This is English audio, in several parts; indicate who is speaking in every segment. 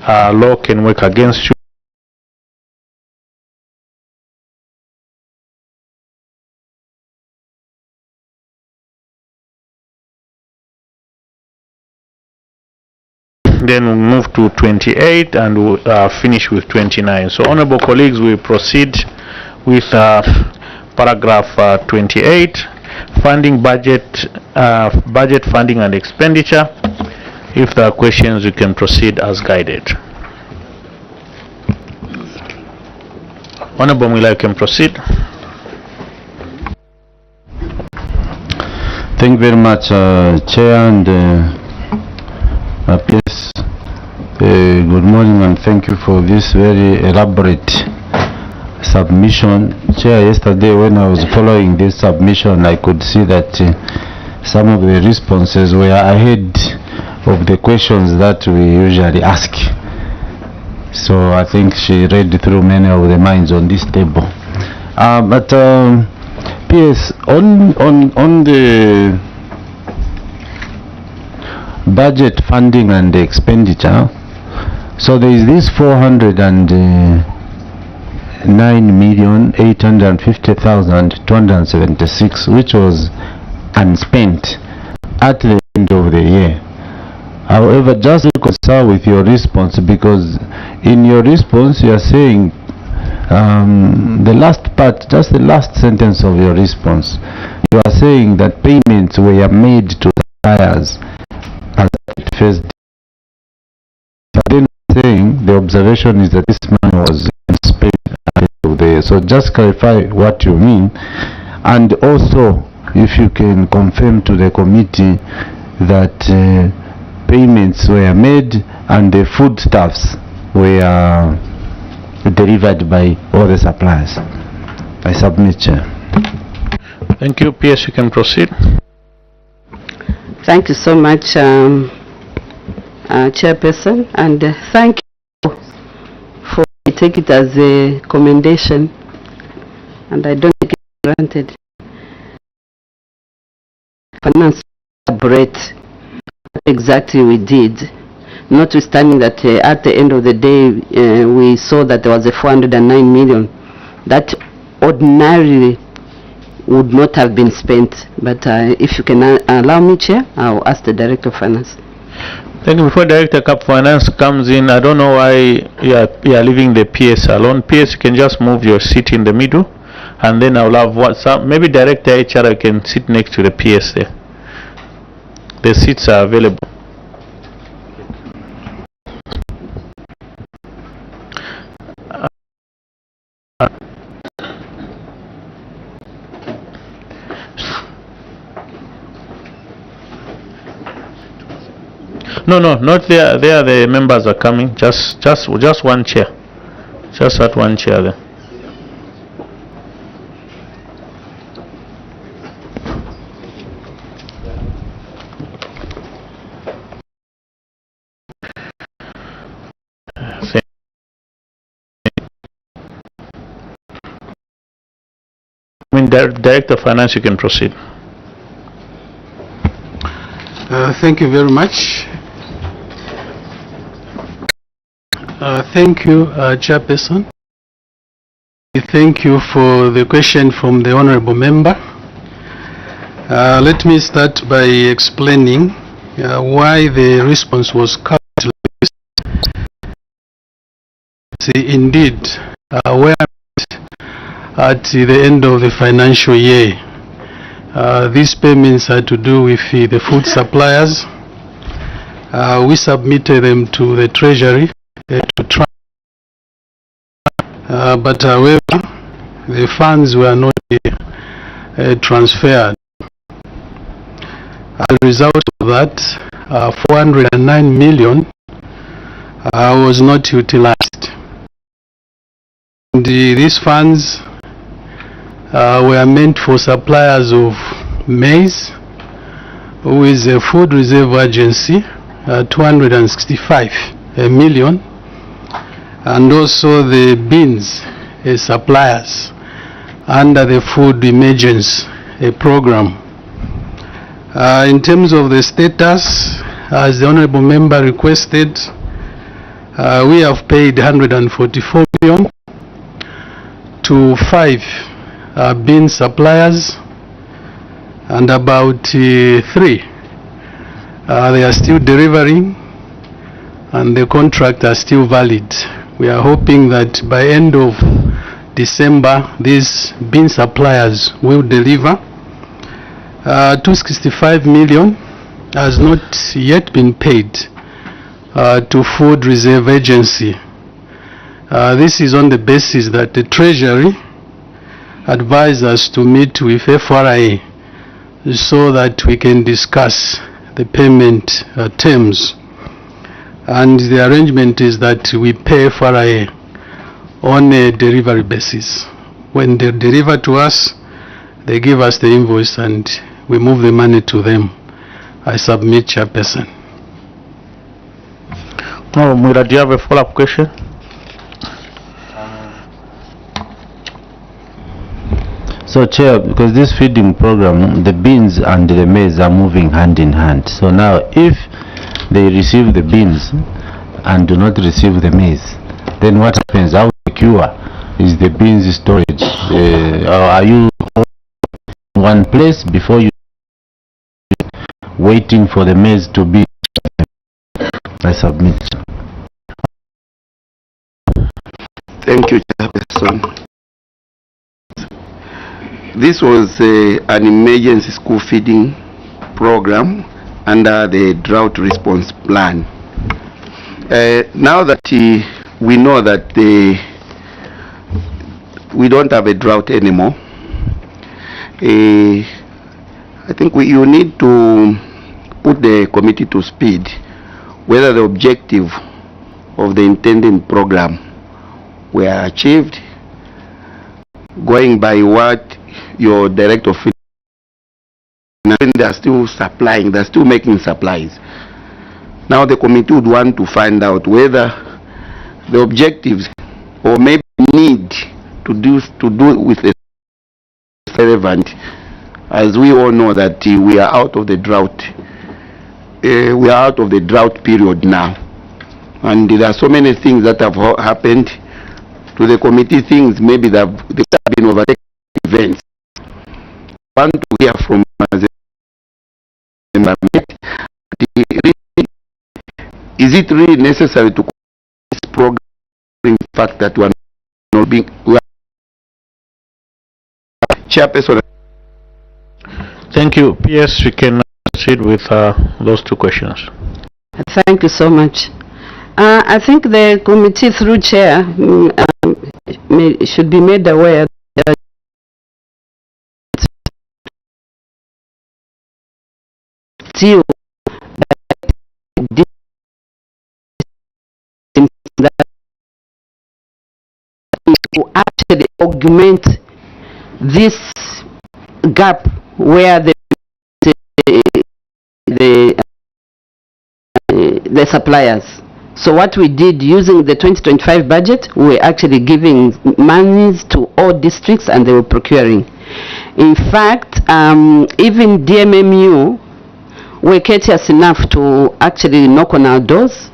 Speaker 1: law can work against you. Then we'll move to 28 and we'll finish with 29. So honorable colleagues, we proceed with paragraph 28, funding budget, budget funding and expenditure. If there are questions, you can proceed as guided. Honorable Mwila, you can proceed.
Speaker 2: Thank you very much, Chair and PS. Good morning and thank you for this very elaborate submission. Chair, yesterday when I was following this submission, I could see that some of the responses were ahead of the questions that we usually ask. So I think she read through many of the minds on this table. But PS, on the budget funding and the expenditure, so there is this 409,850,276 which was unspent at the end of the year. However, just reconcile with your response, because in your response you are saying the last part, just the last sentence of your response, you are saying that payments were made to suppliers as at first. But then saying the observation is that this money was spent at the end of the year. So just clarify what you mean, and also if you can confirm to the committee that payments were made and the foodstuffs were delivered by all the suppliers. I submit, Chair.
Speaker 1: Thank you. PS, you can proceed.
Speaker 3: Thank you so much, Chairperson, and thank you for taking it as a commendation, and I don't take it for granted. Finance elaborate exactly we did, notwithstanding that at the end of the day we saw that there was a 409 million that ordinarily would not have been spent. But if you can allow me, Chair, I'll ask the Director of Finance.
Speaker 1: Thank you. Before Director Cap Finance comes in, I don't know why you are leaving the PS alone. PS, you can just move your seat in the middle, and then I'll have WhatsApp. Maybe Director HR can sit next to the PS there. The seats are available. No, not there. There the members are coming. Just one chair. Just that one chair there. Director of Finance, you can proceed.
Speaker 4: Thank you very much. Thank you, Chairperson. Thank you for the question from the Honorable Member. Let me start by explaining why the response was cut like this. Indeed, where at the end of the financial year, these payments had to do with the food suppliers. We submitted them to the Treasury to try, but however, the funds were not transferred. As a result of that, 409 million was not utilized. And these funds were meant for suppliers of maize, who is a food reserve agency, 265 million, and also the beans suppliers under the food emergency program. In terms of the status, as the Honorable Member requested, We have paid 144 million to 5 bean suppliers, and about 3 they are still delivering, and the contract are still valid. We are hoping that by end of December these bean suppliers will deliver. 265 million has not yet been paid to Food Reserve Agency. This is on the basis that the Treasury advised us to meet with FRA so that we can discuss the payment terms. And the arrangement is that we pay FRA on a delivery basis. When they deliver to us, they give us the invoice and we move the money to them. I submit, Chairperson.
Speaker 1: Oh, Muira, do you have a follow-up question?
Speaker 2: So, Chair, because this feeding program, the beans and the maize are moving hand in hand. So now, if they receive the beans and do not receive the maize, then what happens? How secure is the beans storage? Are you in one place before you waiting for the maize to be? I submit.
Speaker 5: Thank you, Chairperson. This was an emergency school feeding program under the drought response plan. Now that we know that we don't have a drought anymore, I think you need to put the committee to speed whether the objective of the intended program were achieved, going by what your director of finance, they are still supplying, they are still making supplies. Now the committee would want to find out whether the objectives or maybe need to do with the relevant, as we all know that we are out of the drought. We are out of the drought period now, and there are so many things that have happened to the committee. Things maybe that have been overtaken events. I want to hear from the environment. Is it really necessary to this program? In fact, that we are not being Chairperson.
Speaker 1: Thank you. PS, we can proceed with those two questions.
Speaker 3: Thank you so much. I think the committee through chair should be made aware that still to actually augment this gap where the suppliers. So what we did using the 2025 budget, we were actually giving monies to all districts and they were procuring. In fact, even DMMU were courteous enough to actually knock on our doors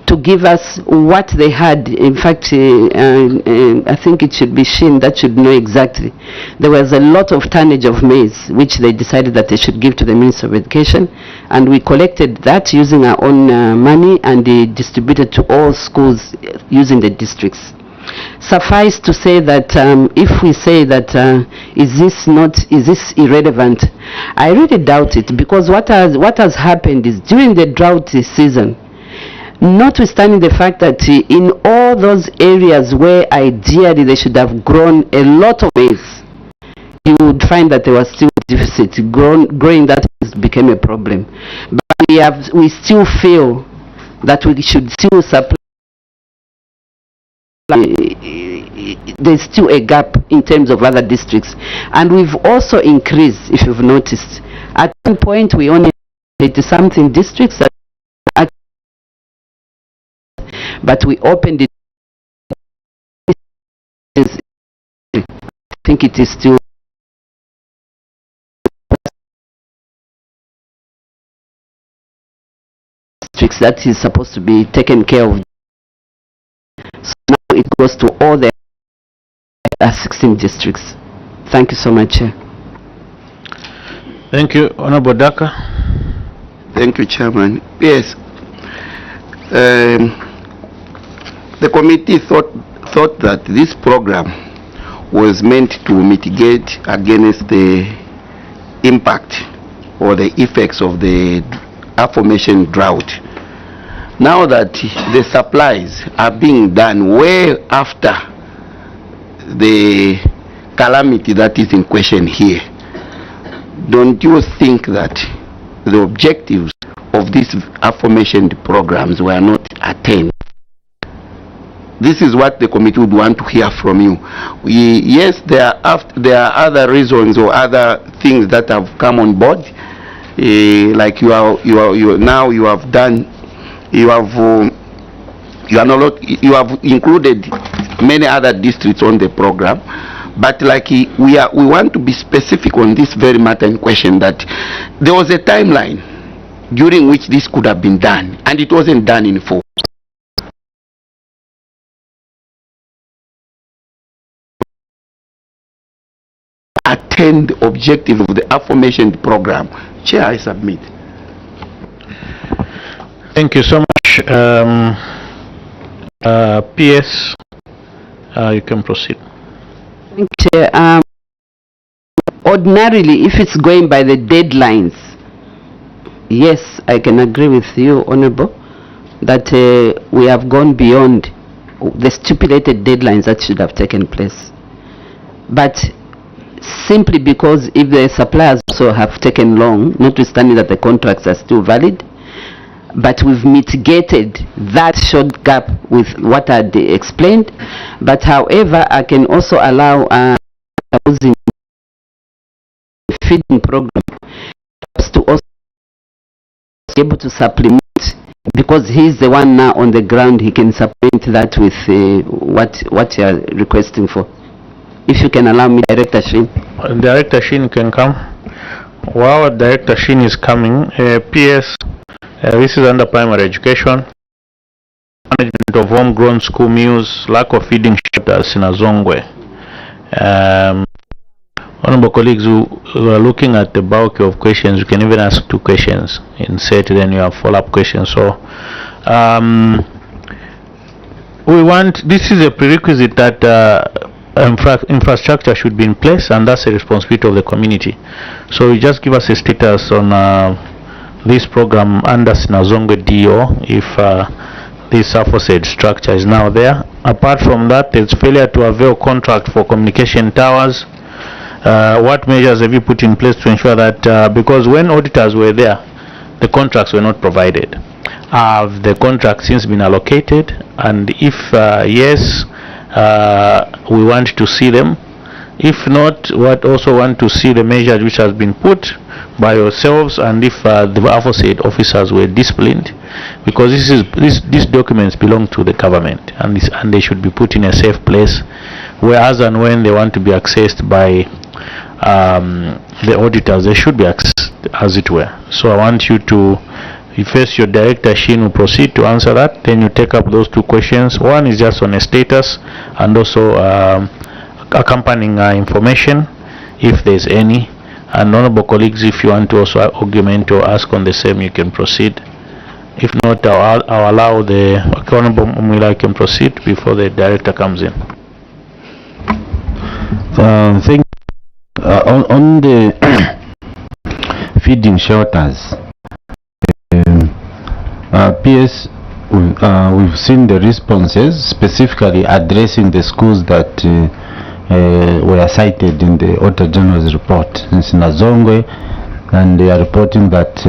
Speaker 3: to give us what they had. In fact, I think it should be Shin that should know exactly. There was a lot of tonnage of maize which they decided that they should give to the Ministry of Education, and we collected that using our own money and distributed to all schools using the districts. Suffice to say that if we say that is this irrelevant, I really doubt it, because what has happened is during the drought season, notwithstanding the fact that in all those areas where ideally they should have grown a lot of maize, you would find that there was still deficit. Growing that became a problem. But we still feel that we should still supply. There's still a gap in terms of other districts, and we've also increased, if you've noticed. At one point we only had 80-something districts that, but we opened it. I think it is still districts that is supposed to be taken care of. it goes to all the 16 districts. Thank you so much, Chair.
Speaker 1: Thank you, Honorable Daka.
Speaker 5: Thank you, Chairman. Yes. The committee thought that this program was meant to mitigate against the impact or the effects of the aforementioned drought. Now that the supplies are being done way after the calamity that is in question here, don't you think that the objectives of these aforementioned programs were not attained? This is what the committee would want to hear from you. Yes, there are other reasons or other things that have come on board, like you have included many other districts on the program, but like we want to be specific on this very matter in question, that there was a timeline during which this could have been done, and it wasn't done in full. Attain the objective of the aforementioned program. Chair, I submit.
Speaker 1: Thank you so much. PS, you can proceed.
Speaker 3: Thank you, Chair. Ordinarily, if it's going by the deadlines, yes, I can agree with you, Honorable, that we have gone beyond the stipulated deadlines that should have taken place. But simply because if the suppliers also have taken long, notwithstanding that the contracts are still valid, but we've mitigated that short gap with what I explained. But however, I can also allow housing feeding program to also be able to supplement, because he's the one now on the ground. He can supplement that with what you are requesting for. If you can allow me, Director Shin.
Speaker 1: Director Shin can come. While Director Shin is coming, PS, this is under primary education, management of homegrown school meals, lack of feeding shelters in Azongwe. Honorable colleagues who are looking at the bulk of questions, you can even ask 2 questions in set, then you have follow-up questions. So this is a prerequisite that infrastructure should be in place, and that's a responsibility of the community. So you just give us a status on this program under Sinazongwe DO, if this aforesaid structure is now there. Apart from that, there's failure to avail contract for communication towers. What measures have you put in place to ensure that, because when auditors were there, the contracts were not provided? Have the contracts since been allocated? And if yes, we want to see them. If not, we also want to see the measures which has been put by yourselves, and if the aforesaid officers were disciplined, because these documents belong to the government, and they should be put in a safe place, where as and when they want to be accessed by the auditors, they should be accessed, as it were. So I want you to, first your Director Shin will proceed to answer that, then you take up those 2 questions. One is just on a status, and also accompanying information, if there's any. And honorable colleagues, if you want to also augment or ask on the same, you can proceed. If not, I'll allow the Honorable Mumila can proceed before the Director comes in.
Speaker 2: Thank you. On the feeding shelters, PS, we've seen the responses specifically addressing the schools that were cited in the Auditor General's report in Sinazongwe, and they are reporting that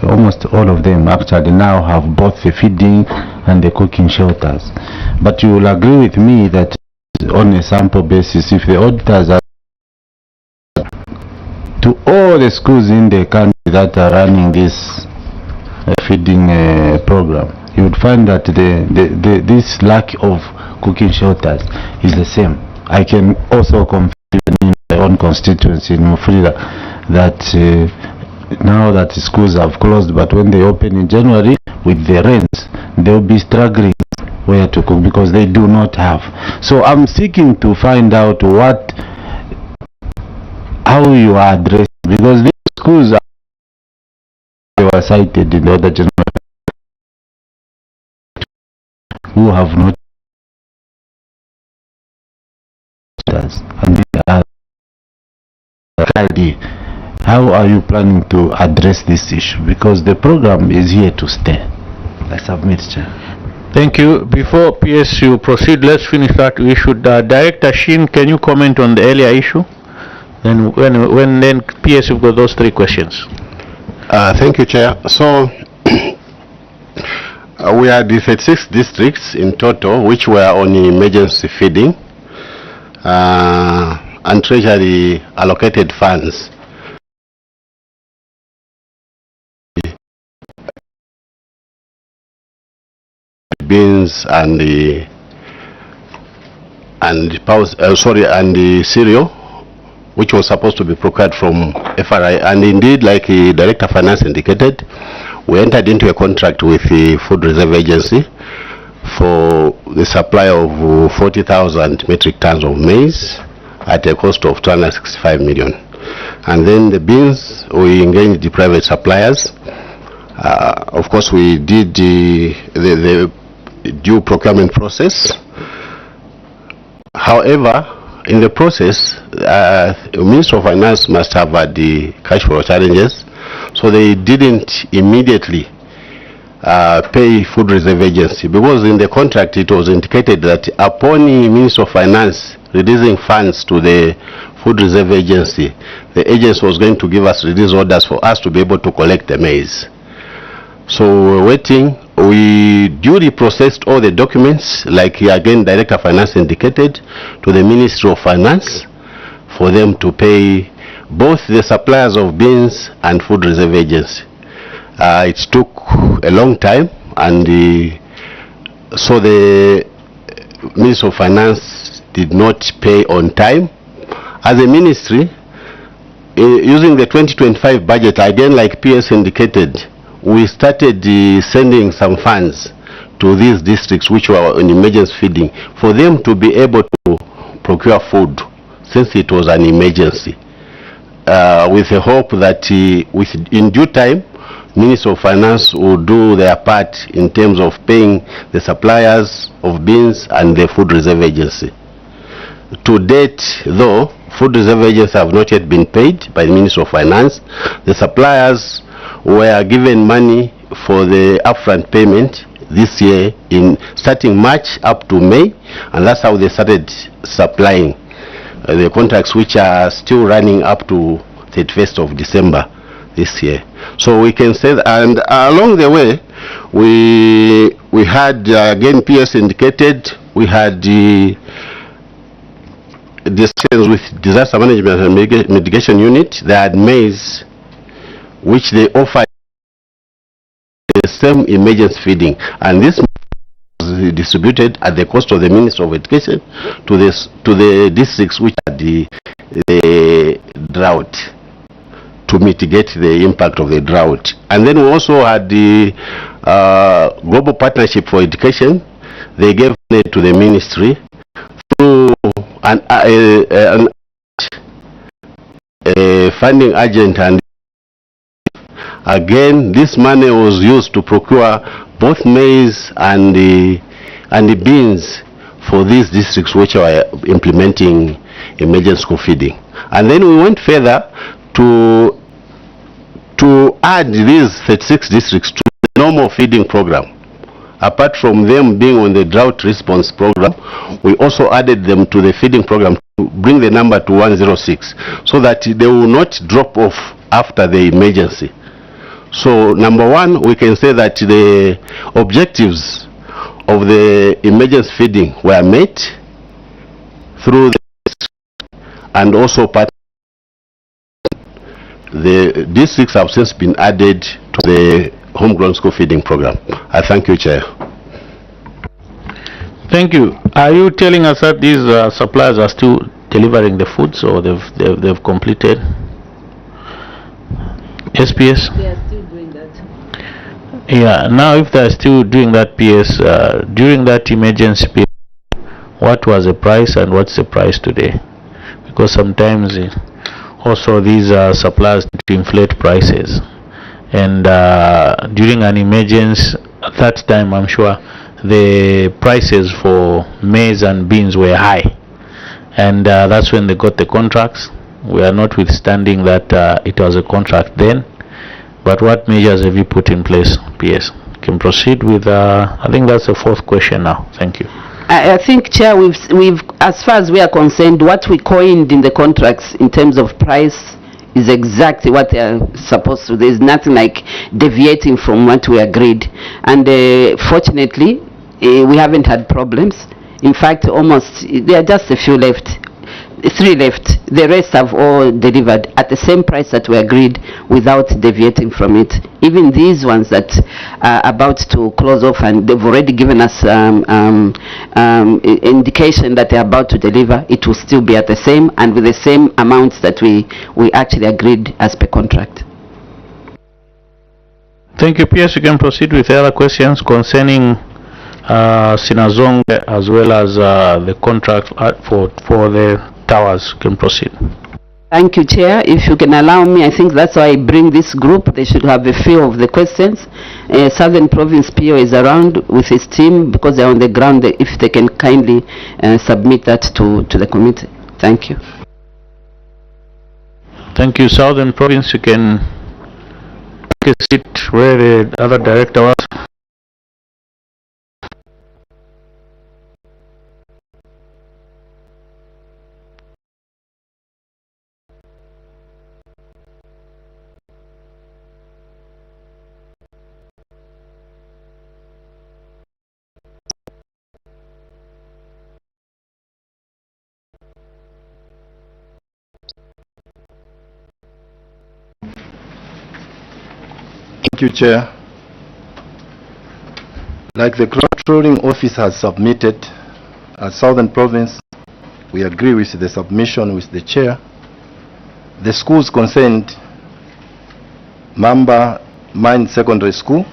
Speaker 2: almost all of them actually now have both the feeding and the cooking shelters. But you will agree with me that on a sample basis, if the auditors are to all the schools in the country that are running this feeding program, you would find that this lack of cooking shelters is the same. I can also confirm in my own constituency in Mufulira that now that schools have closed, but when they open in January with the rains, they will be struggling where to cook because they do not have. So I'm seeking to find out how you are addressing, because these schools were cited in the other general who have not and how are you planning to address this issue, because the program is here to stay? I submit, Chair.
Speaker 1: Thank you. Before PSU proceed, let's finish that issue. Director Shin, can you comment on the earlier issue? Then then PSU got those 3 questions.
Speaker 6: Thank you, Chair. So we had 36 districts in total which were on emergency feeding, and Treasury allocated funds beans and the cereal, which was supposed to be procured from FRI. And indeed, like the Director of Finance indicated, we entered into a contract with the Food Reserve Agency for the supply of 40,000 metric tons of maize at a cost of 265 million. And then the beans, we engaged the private suppliers. Of course, we did the due procurement process. However, in the process, the Minister of Finance must have had the cash flow challenges, so they didn't immediately pay Food Reserve Agency, because in the contract it was indicated that upon the Minister of Finance releasing funds to the Food Reserve Agency, the agency was going to give us release orders for us to be able to collect the maize. So we're waiting. We duly processed all the documents, like again Director of Finance indicated, to the Ministry of Finance for them to pay both the suppliers of beans and Food Reserve Agency. It took a long time, and so the Ministry of Finance did not pay on time. As a ministry, using the 2025 budget, again like PS indicated, we started sending some funds to these districts which were on emergency feeding for them to be able to procure food, since it was an emergency, with the hope that in due time Minister of Finance will do their part in terms of paying the suppliers of beans and the Food Reserve Agency. To date, though, Food Reserve Agency have not yet been paid by the Minister of Finance. The suppliers were given money for the upfront payment this year, in starting March up to May, and that's how they started supplying the contracts, which are still running up to 31st of December this year. So we can say that, and along the way we had again PS indicated, we had the discussions with Disaster Management and Mitigation Unit. They had maize which they offered the same emergency feeding, and this was distributed at the cost of the Minister of Education to the districts which had the drought, to mitigate the impact of the drought. And then we also had the Global Partnership for Education. They gave money to the ministry through a funding agent, and again this money was used to procure both maize and the beans for these districts which are implementing emergency school feeding. And then we went further to add these 36 districts to the normal feeding program. Apart from them being on the drought response program, we also added them to the feeding program to bring the number to 106, so that they will not drop off after the emergency. So number one, we can say that the objectives of the emergency feeding were met through and also the districts have since been added to the homegrown school feeding program. I thank you, Chair.
Speaker 1: Thank you. Are you telling us that these suppliers are still delivering the foods, or they've completed? SPS?
Speaker 3: They are still doing that.
Speaker 1: Yeah, now if they're still doing that PS, during that emergency period, what was the price and what's the price today? Because sometimes also these suppliers need to inflate prices, and during an emergency at that time, I'm sure the prices for maize and beans were high, and that's when they got the contracts. We are notwithstanding that it was a contract then, but what measures have you put in place, PS? Can proceed with, I think that's the fourth question now. Thank you.
Speaker 3: I think, Chair, we've, as far as we are concerned, what we coined in the contracts in terms of price is exactly what they are supposed to. There's nothing like deviating from what we agreed. And fortunately, we haven't had problems. In fact, almost, there are just a few left. 3 left. The rest have all delivered at the same price that we agreed without deviating from it. Even these ones that are about to close off, and they've already given us indication that they're about to deliver, it will still be at the same and with the same amounts that we actually agreed as per contract.
Speaker 1: Thank you, PS. You can proceed with other questions concerning Sinazong as well as the contract for the towers. You can proceed.
Speaker 3: Thank you, Chair. If you can allow me, I think that's why I bring this group. They should have a few of the questions. Southern Province PO is around with his team because they're on the ground. If they can kindly submit that to the committee. Thank you.
Speaker 1: Thank you. Southern Province, you can take a seat where the other director was.
Speaker 7: Thank you, Chair. Like the controlling office has submitted, as Southern Province, we agree with the submission with the Chair. The schools concerned, Mamba Mine Secondary School,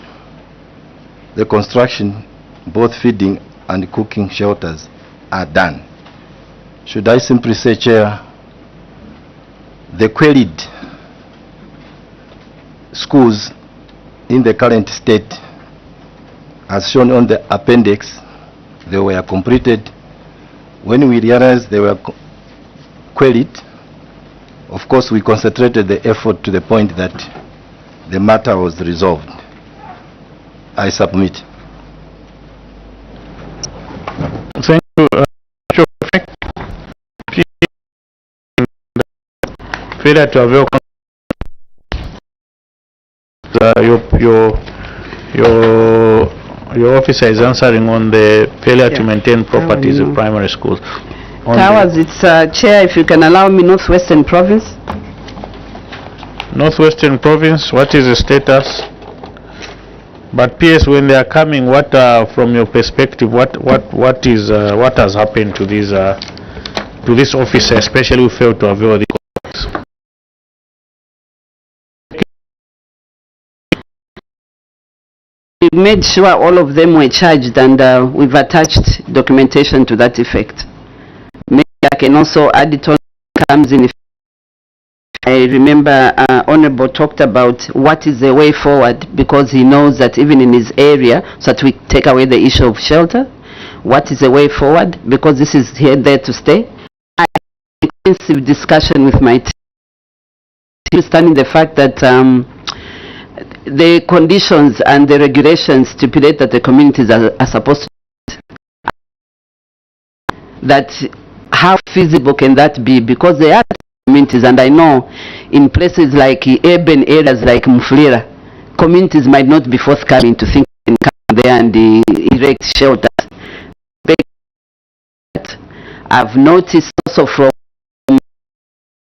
Speaker 7: the construction, both feeding and cooking shelters are done. Should I simply say, Chair, the queried schools in the current state, as shown on the appendix, they were completed. When we realized they were queried, of course we concentrated the effort to the point that the matter was resolved. I submit.
Speaker 1: Thank you. Failure to avail your officer is answering on the failure to maintain properties in primary schools.
Speaker 3: Towers, it's Chair, if you can allow me, Northwestern Province.
Speaker 1: Northwestern Province, what is the status? But PS, when they are coming, what from your perspective, what has happened to these to this officer, especially who failed to avail the contracts?
Speaker 3: We made sure all of them were charged, and we've attached documentation to that effect. Maybe I can also add it on comes in. I remember Honorable talked about what is the way forward, because he knows that even in his area, so that we take away the issue of shelter, what is the way forward, because this is here there to stay. I had an extensive discussion with my team, understanding the fact that the conditions and the regulations stipulate that the communities are supposed to, that how feasible can that be, because they are communities, and I know in places like urban areas like Mufulira, communities might not be forthcoming to think they can come there and erect shelters. I've noticed also from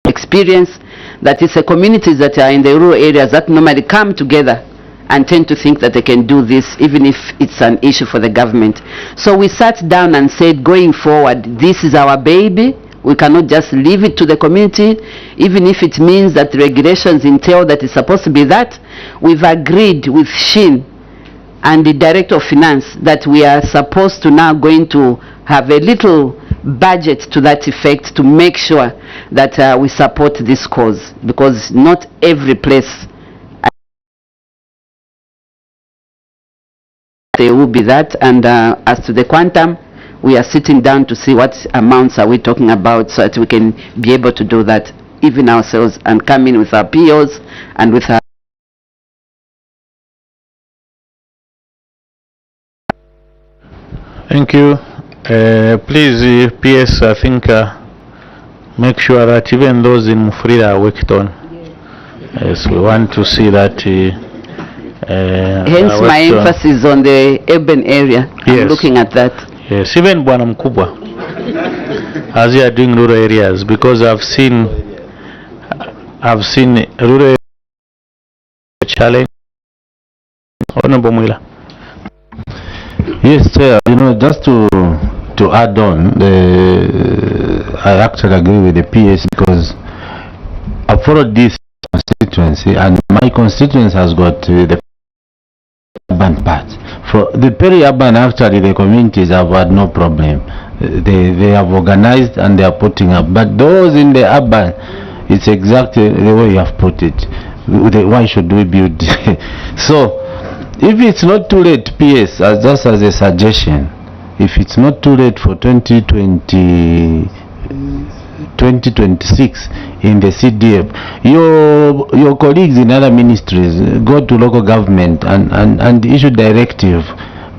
Speaker 3: experience that it's the communities that are in the rural areas that normally come together and tend to think that they can do this even if it's an issue for the government. So we sat down and said, going forward, this is our baby. We cannot just leave it to the community, even if it means that the regulations entail that it's supposed to be that. We've agreed with Shin and the Director of Finance that we are supposed to now going to have a little budget to that effect to make sure that we support this cause, because not every place there will be that. And as to the quantum, we are sitting down to see what amounts are we talking about, so that we can be able to do that even ourselves and come in with our POs and with our
Speaker 1: Thank you. Please, PS, I think make sure that even those in Mufrida are worked on. Yes, we want to see that.
Speaker 3: hence my emphasis on the urban area.
Speaker 1: Yes.
Speaker 3: I'm looking at that.
Speaker 1: Yes, even Bwana Mkubwa, as you are doing rural areas, because I've seen rural challenge. Honorable Mwila.
Speaker 2: Yes, Chair. You know, just to add on, I actually agree with the PS, because I followed this constituency, and my constituency has got the urban part. For the peri-urban, actually, the communities have had no problem. They have organized and they are putting up. But those in the urban, it's exactly the way you have put it. Why should we build? So, if it's not too late, PS, just as a suggestion, if it's not too late for 2026 in the CDF, your colleagues in other ministries go to local government and issue directive,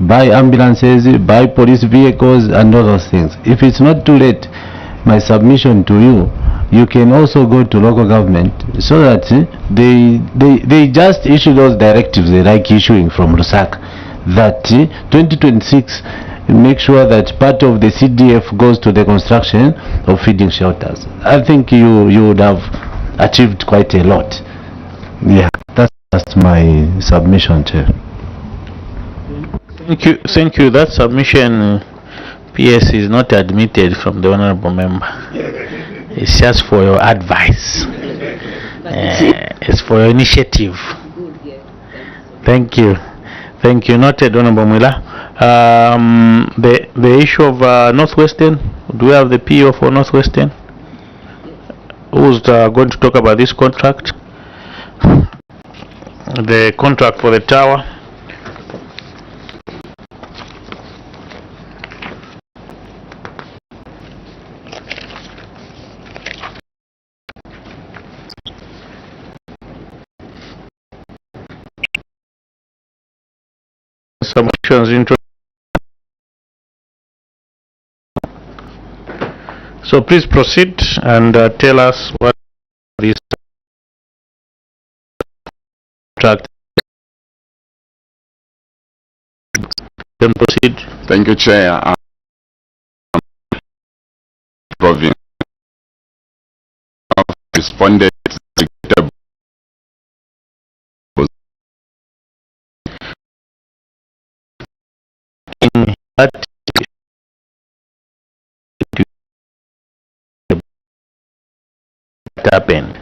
Speaker 2: buy ambulances, buy police vehicles and all those things. If it's not too late, my submission to you, you can also go to local government so that they just issue those directives they like issuing from Lusaka, that 2026 make sure that part of the CDF goes to the construction of feeding shelters. I think you would have achieved quite a lot. Yeah, that's my submission, Chair.
Speaker 1: Thank you. That submission, PS, is not admitted from the honorable member. It's just for your advice. It's for your initiative. Thank you. Noted, Honorable Mwila. The issue of Northwestern, do we have the PO for Northwestern? Who's going to talk about this contract? The contract for the tower. Submissions into. So please proceed and tell us what this contract. Then proceed.
Speaker 8: Thank you, Chair. Province responded to
Speaker 1: that happened.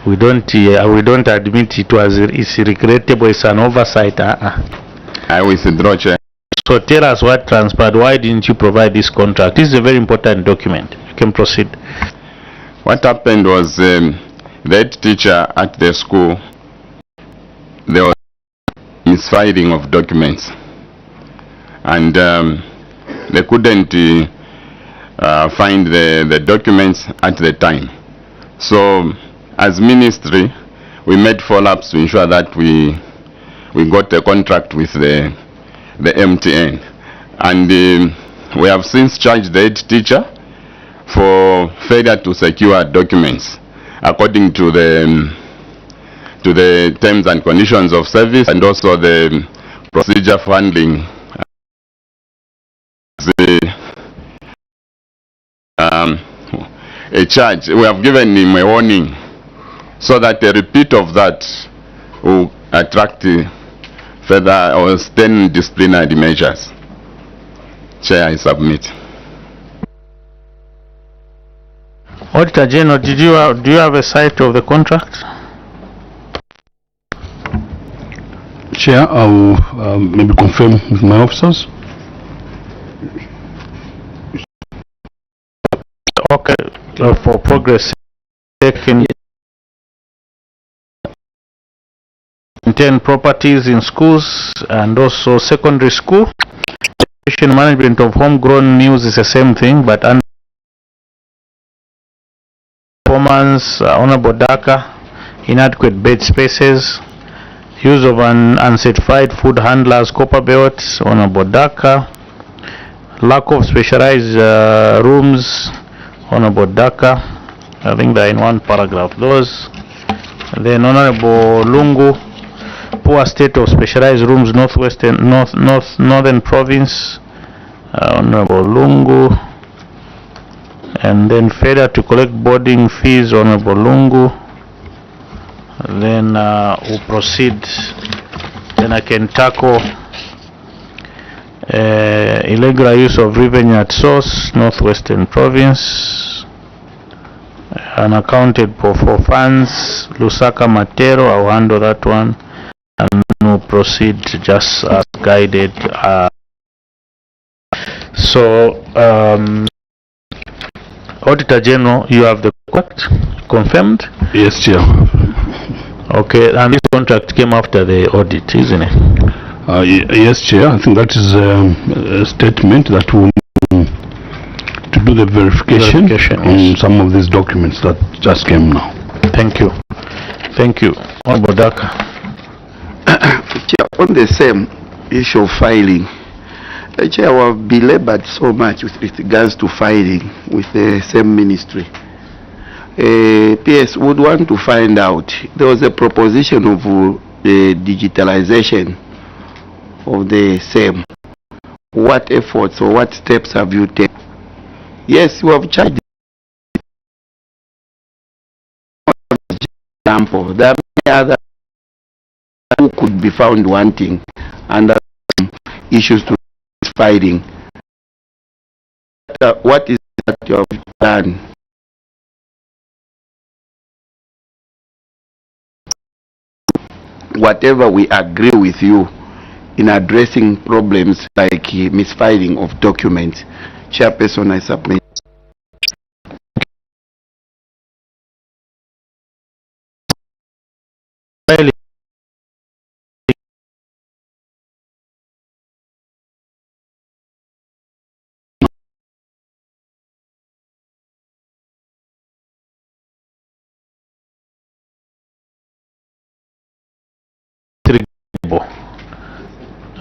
Speaker 1: We don't admit it was it's regrettable. It's an oversight.
Speaker 8: I withdraw, Chair.
Speaker 1: So tell us what transpired. Why didn't you provide this contract? This is a very important document. You can proceed.
Speaker 8: What happened was the head teacher at the school, there was misfiling of documents, and they couldn't find the documents at the time. So as ministry, we made follow-ups to ensure that we got a contract with the MTN, and we have since charged the head teacher for failure to secure documents according to the terms and conditions of service, and also the procedure for handling a charge. We have given him a warning so that a repeat of that will attract further or stern disciplinary measures. Chair, I submit.
Speaker 1: Auditor General, do you have a cite of the contract?
Speaker 4: Chair, I will maybe confirm with my officers.
Speaker 1: Okay, for progress taken 10 properties in schools and also secondary school. Management of homegrown news is the same thing, but under performance, Honorable Daka, inadequate bed spaces, use of an uncertified food handlers, copper belts, Honorable Daka, lack of specialized rooms, Honorable Daka. I think they're in one paragraph. Those. Then Honorable Lungu, poor state of specialized rooms, northern province, Honorable Lungu. And then failure to collect boarding fees, Honorable Lungu. Then we'll proceed. Then I can tackle irregular use of revenue at source, Northwestern Province, unaccounted for funds, Lusaka Matero. I'll handle that one, and we'll proceed just as guided. Auditor General, you have the contract confirmed?
Speaker 4: Yes, Chair.
Speaker 1: Okay, and this contract came after the audit, isn't it?
Speaker 4: Yes, Chair. I think that is a statement that will to do the verification on
Speaker 1: yes.
Speaker 4: some of these documents that just came now.
Speaker 1: Thank you. Thank you. Honorable Daka.
Speaker 5: Chair, on the same issue of filing, Chair, I have belabored so much with regards to filing with the same ministry. PS would want to find out, there was a proposition of the digitalization of the same. What efforts or what steps have you taken? Yes, you have charged example. There are many others who could be found wanting under issues to fighting. What is that you have done? Whatever we agree with you in addressing problems like misfiling of documents. Chairperson, I submit.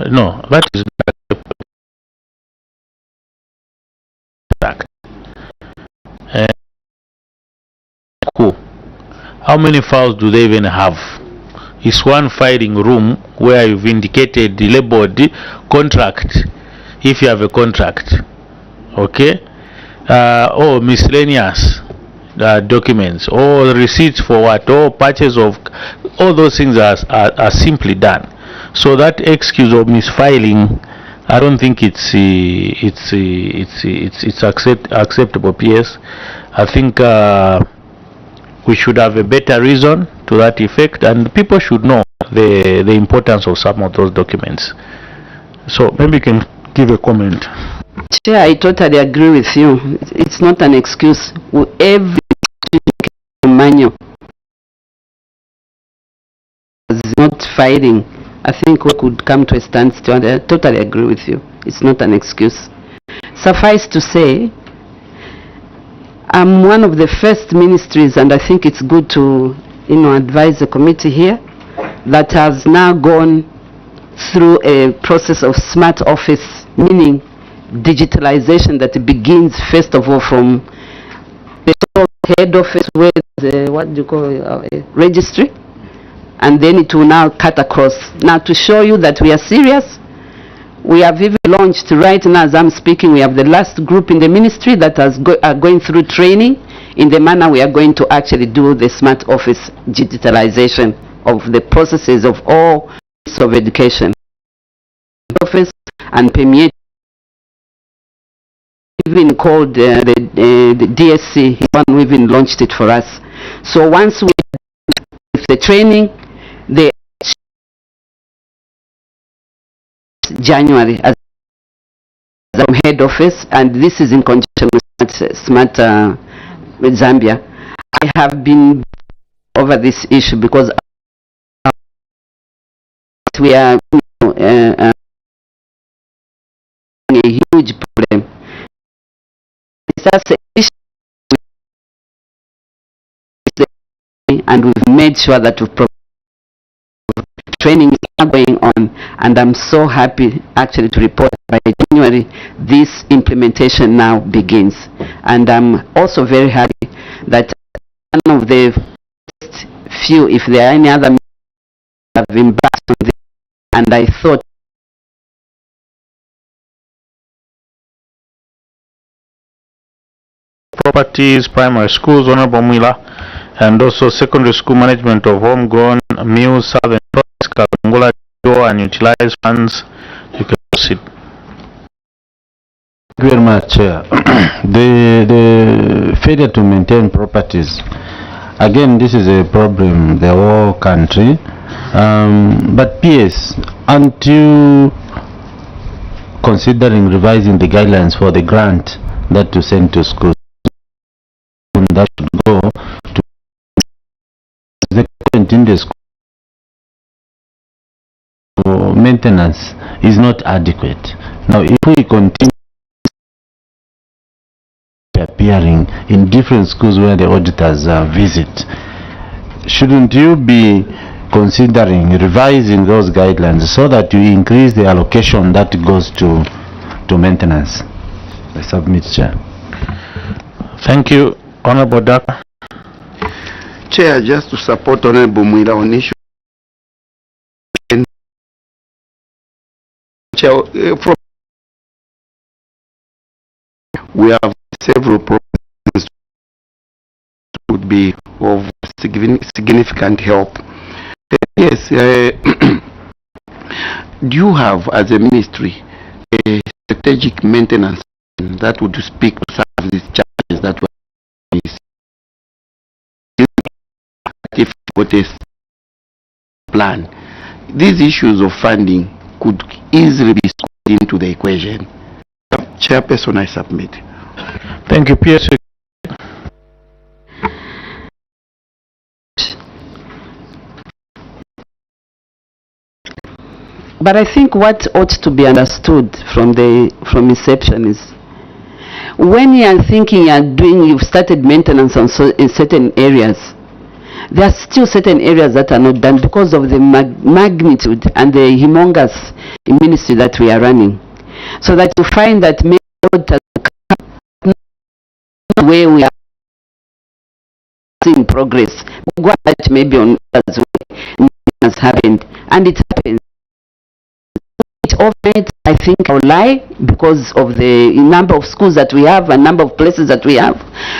Speaker 1: No, that is cool. How many files do they even have? It's one filing room where you've indicated the labeled contract, if you have a contract. Okay? Or miscellaneous documents, or receipts for what, or purchase of, all those things are simply done. So that excuse of misfiling, I don't think it's acceptable. PS, I think we should have a better reason to that effect, and people should know the importance of some of those documents. So maybe you can give a comment.
Speaker 3: Chair, I totally agree with you. It's not an excuse. Every manual is not filing. I think we could come to a standstill. I totally agree with you. It's not an excuse. Suffice to say, I'm one of the first ministries, and I think it's good to, advise the committee here, that has now gone through a process of smart office, meaning digitalization that begins first of all from the head office where the, registry, and then it will now cut across. Now, to show you that we are serious, we have even launched right now as I'm speaking, we have the last group in the ministry that are going through training in the manner we are going to actually do the smart office digitalization of the processes of all of education. Office and permeate, even called the DSC, one who even launched it for us. So once we with the training, the January as from head office, and this is in conjunction with Smart with Zambia. I have been over this issue because we are a huge problem. That's the issue, and we've made sure that we've training is going on, and I'm so happy actually to report by January this implementation now begins. And I'm also very happy that one of the few, if there are any other, have embarked on this, and I thought
Speaker 1: properties, primary schools, Honorable Mwila, and also secondary school management of homegrown meals, southern products, Kalungola, and utilize funds. You can proceed.
Speaker 2: Thank you very much, Chair. the failure to maintain properties, again, this is a problem the whole country. But PS, aren't you considering revising the guidelines for the grant that to send to schools? That should go to the current in the school. Maintenance is not adequate. Now, if we continue appearing in different schools where the auditors visit, shouldn't you be considering revising those guidelines so that you increase the allocation that goes to maintenance? I submit, Chair.
Speaker 1: Thank you, Honorable Daka.
Speaker 5: Chair, just to support Honorable Mwila on issue. Chair, we have several programs would be of significant help. Yes, do you have as a ministry a strategic maintenance that would speak to some of these challenges that were faced? If you got a plan, these issues of funding could easily be squeezed into the equation. Chairperson, I submit.
Speaker 1: Thank you, PS.
Speaker 3: But I think what ought to be understood from inception is when you are thinking you've started maintenance on in certain areas, there are still certain areas that are not done because of the magnitude and the humongous ministry that we are running. So that you find that maybe where we are seeing progress, that maybe on as well has happened, and it happens. Overnight, I think I'll lie because of the number of schools that we have and number of places that we have,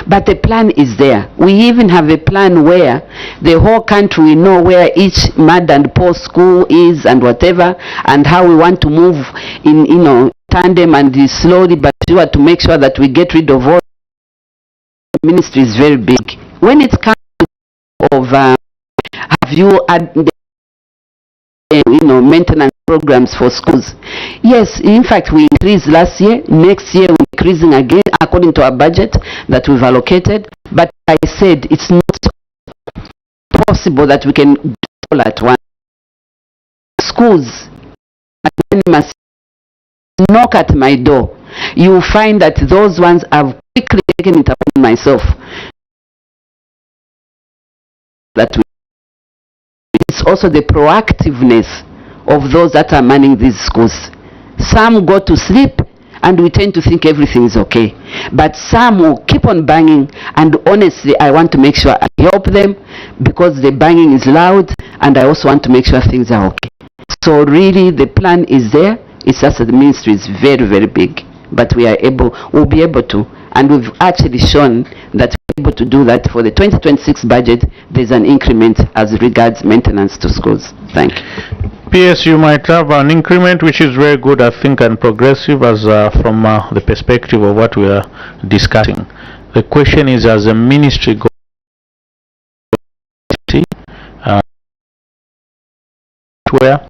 Speaker 3: but the plan is there. We even have a plan where the whole country, we know where each mud and poor school is and whatever, and how we want to move in, tandem and slowly but sure to make sure that we get rid of all. The ministry is very big. When it comes of have you had maintenance programs for schools? Yes, in fact we increased last year. Next year we're increasing again according to our budget that we've allocated. But I said it's not possible that we can do all at once. Schools must knock at my door. You will find that those ones have quickly taken it upon myself that it's also the proactiveness of those that are manning these schools. Some go to sleep and we tend to think everything is okay, but some will keep on banging, and honestly I want to make sure I help them because the banging is loud, and I also want to make sure things are okay. So really the plan is there. It's just that the ministry is very, very big, but we'll be able to, and we've actually shown that we're able to do that. For the 2026 budget, there's an increment as regards maintenance to schools. Thank you.
Speaker 1: PS, you might have an increment which is very good, I think, and progressive as from the perspective of what we are discussing. The question is, as a ministry where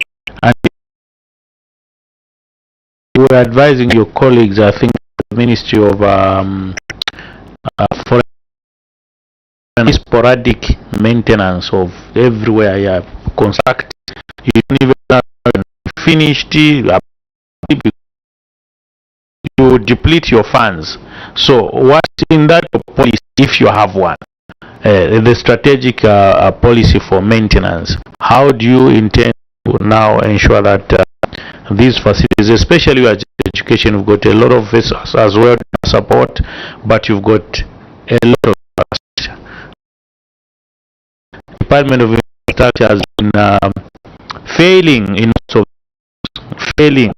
Speaker 1: you were advising your colleagues, I think, the Ministry of Foreign, sporadic maintenance of everywhere you have construct. You don't even have finished, you deplete your funds. So what's in that policy, if you have one, the strategic policy for maintenance? How do you intend to now ensure that these facilities, especially your education, you've got a lot of vessels as well support, but you've got a lot of Department of Infrastructure has been failing in most of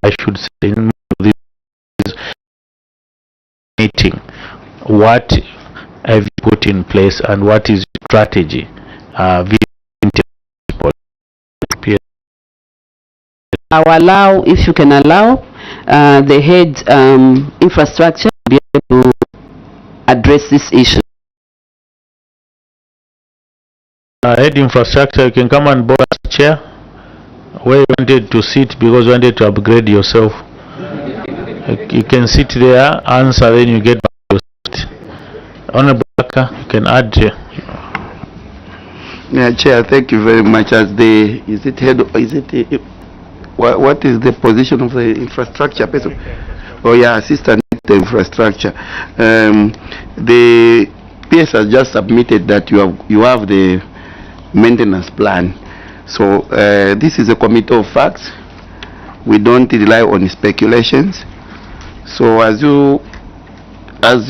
Speaker 1: I should say, in this meeting. What have you put in place, and what is your strategy?
Speaker 3: I'll allow, if you can allow, the head infrastructure to be able to address this issue.
Speaker 1: Head infrastructure, you can come and board as chair where you wanted to sit because you wanted to upgrade yourself. You can sit there, answer, then you get back to your seat. Honorable Baka, you can add.
Speaker 5: Yeah, Chair, thank you very much. As the, is it head, is it, what is the position of the infrastructure person? Oh yeah, assistant to infrastructure. The PS has just submitted that you have the maintenance plan. So this is a committee of facts. We don't rely on speculations. So as you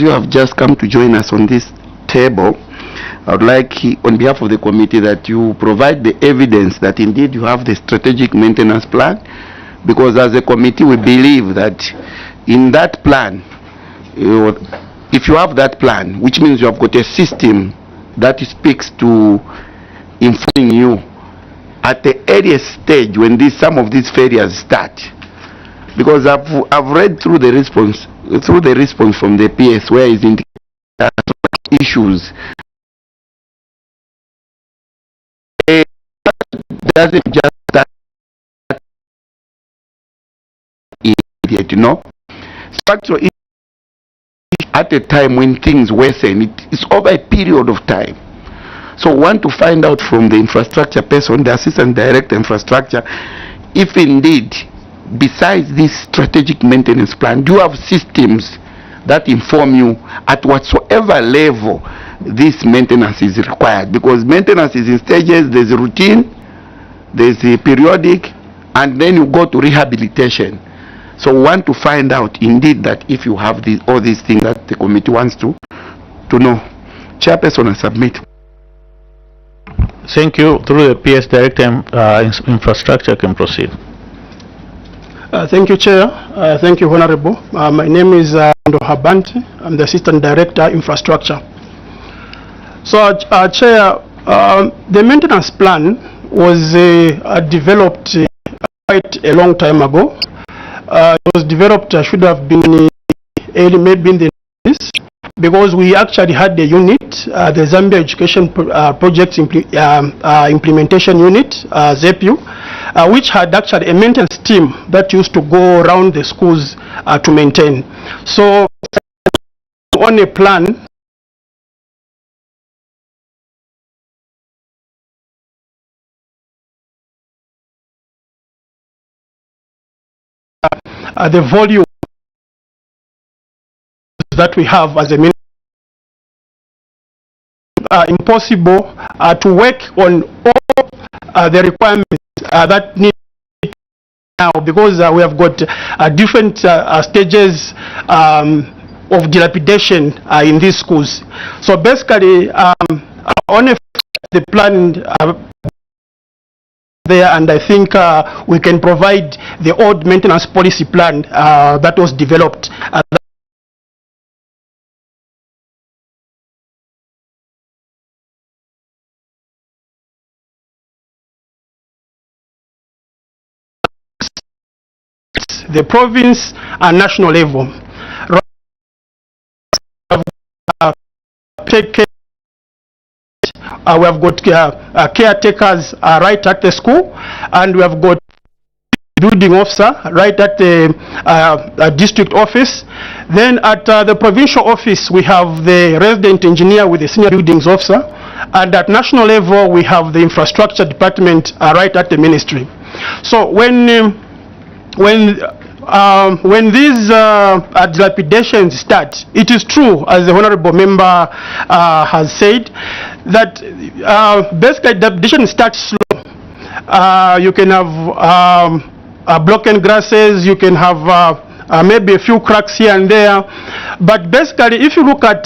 Speaker 5: have just come to join us on this table, I would like, on behalf of the committee, that you provide the evidence that indeed you have the strategic maintenance plan, because as a committee we believe that in that plan, if you have that plan, which means you have got a system that speaks to informing you at the earliest stage when some of these failures start. Because I've read through the response from the PS, where is indicating issues. It doesn't just start immediate, you know. Structural issues at a time when things worsen, it's over a period of time. So we want to find out from the infrastructure person, the assistant director infrastructure, if indeed, besides this strategic maintenance plan, do you have systems that inform you at whatsoever level this maintenance is required? Because maintenance is in stages. There's a routine, there's a periodic, and then you go to rehabilitation. So we want to find out indeed that if you have all these things that the committee wants to know. Chairperson, I submit.
Speaker 1: Thank you. Through the PS Director, Infrastructure can proceed.
Speaker 9: Thank you, Chair. Thank you, Honorable. My name is Ndo Habanti. I'm the Assistant Director, Infrastructure. So, Chair, the maintenance plan was developed quite a long time ago. It was developed, should have been early, maybe in the 90s, because we actually had the unit, the Zambia Education Project Implementation Unit, ZEPU, which had actually a maintenance team that used to go around the schools to maintain. So on a plan, the volume that we have as a ministry, impossible to work on all the requirements that need now, because we have got different stages of dilapidation in these schools. So basically, on the plan there, and I think we can provide the old maintenance policy plan that was developed. The province and national level. We have got caretakers right at the school, and we have got building officer right at the district office. Then at the provincial office, we have the resident engineer with the senior buildings officer. And at national level, we have the infrastructure department right at the ministry. So when these dilapidations start, it is true, as the honorable member has said, that basically dilapidation starts slow. You can have broken grasses, you can have maybe a few cracks here and there, but basically if you look at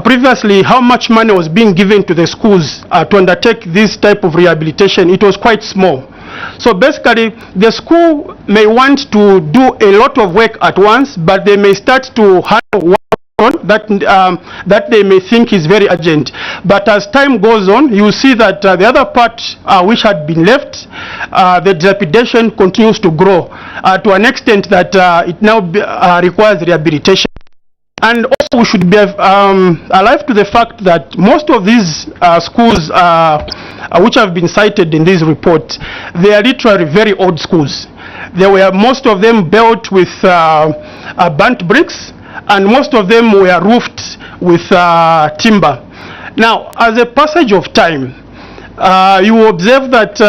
Speaker 9: previously how much money was being given to the schools to undertake this type of rehabilitation, it was quite small. So basically the school may want to do a lot of work at once, but they may start to handle one that they may think is very urgent. But as time goes on, you see that the other part which had been left, the dilapidation continues to grow to an extent that it now requires rehabilitation. And also we should be alive to the fact that most of these schools which have been cited in this report, they are literally very old schools. Most of them built with burnt bricks, and most of them were roofed with timber. Now, as a passage of time, you will observe that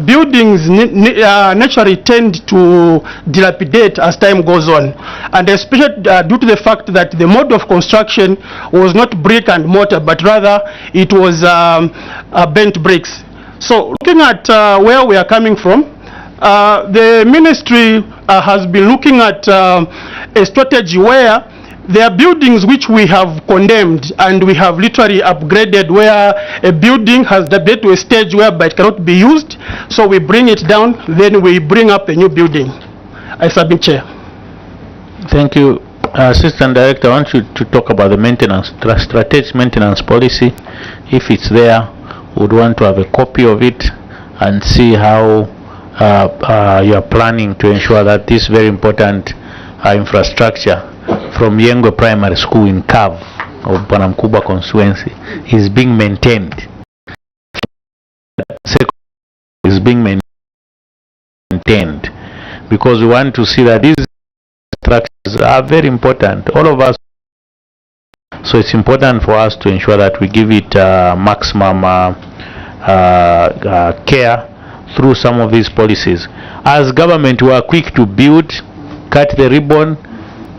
Speaker 9: buildings naturally tend to dilapidate as time goes on, and especially due to the fact that the mode of construction was not brick and mortar, but rather it was bent bricks. So looking at where we are coming from, the ministry has been looking at a strategy where there are buildings which we have condemned and we have literally upgraded, where a building has developed to a stage whereby it cannot be used, so we bring it down, then we bring up a new building. I submit, Chair.
Speaker 1: Thank you. Assistant Director, I want you to talk about the maintenance, strategic maintenance policy. If it's there, we would want to have a copy of it and see how you are planning to ensure that this very important infrastructure from Yengo Primary School in Kav of Bwanamkubwa constituency is being maintained. Is being maintained, because we want to see that these structures are very important, all of us. So it's important for us to ensure that we give it maximum care through some of these policies. As government, we are quick to build, cut the ribbon,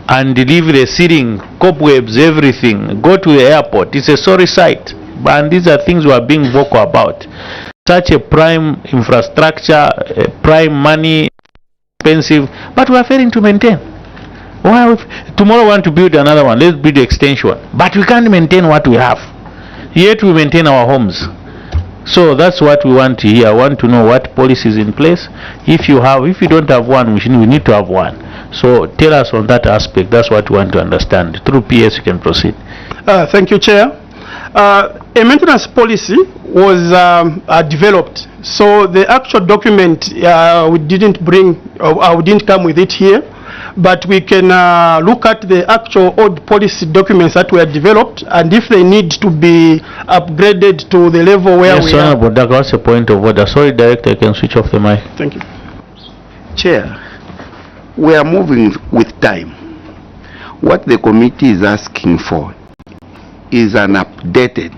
Speaker 1: and leave the ceiling, cobwebs, everything, go to the airport. It's a sorry sight, and these are things we are being vocal about. Such a prime infrastructure, prime money, expensive, but we are failing to maintain. Why? Tomorrow we want to build another one, let's build the extension, but we can't maintain what we have, yet we maintain our homes. So that's what we want to hear. I want to know what policy is in place. If you don't have one, we need to have one. So tell us on that aspect. That's what we want to understand. Through PS, you can proceed.
Speaker 9: Thank you, Chair. A maintenance policy was developed. So the actual document we didn't bring, we didn't come with it here, but we can look at the actual old policy documents that were developed, and if they need to be upgraded to the level where we are.
Speaker 1: Honorable Daka, what's the point of order? Sorry, Director, you can switch off the mic.
Speaker 9: Thank you.
Speaker 5: Chair, we are moving with time. What the committee is asking for is an updated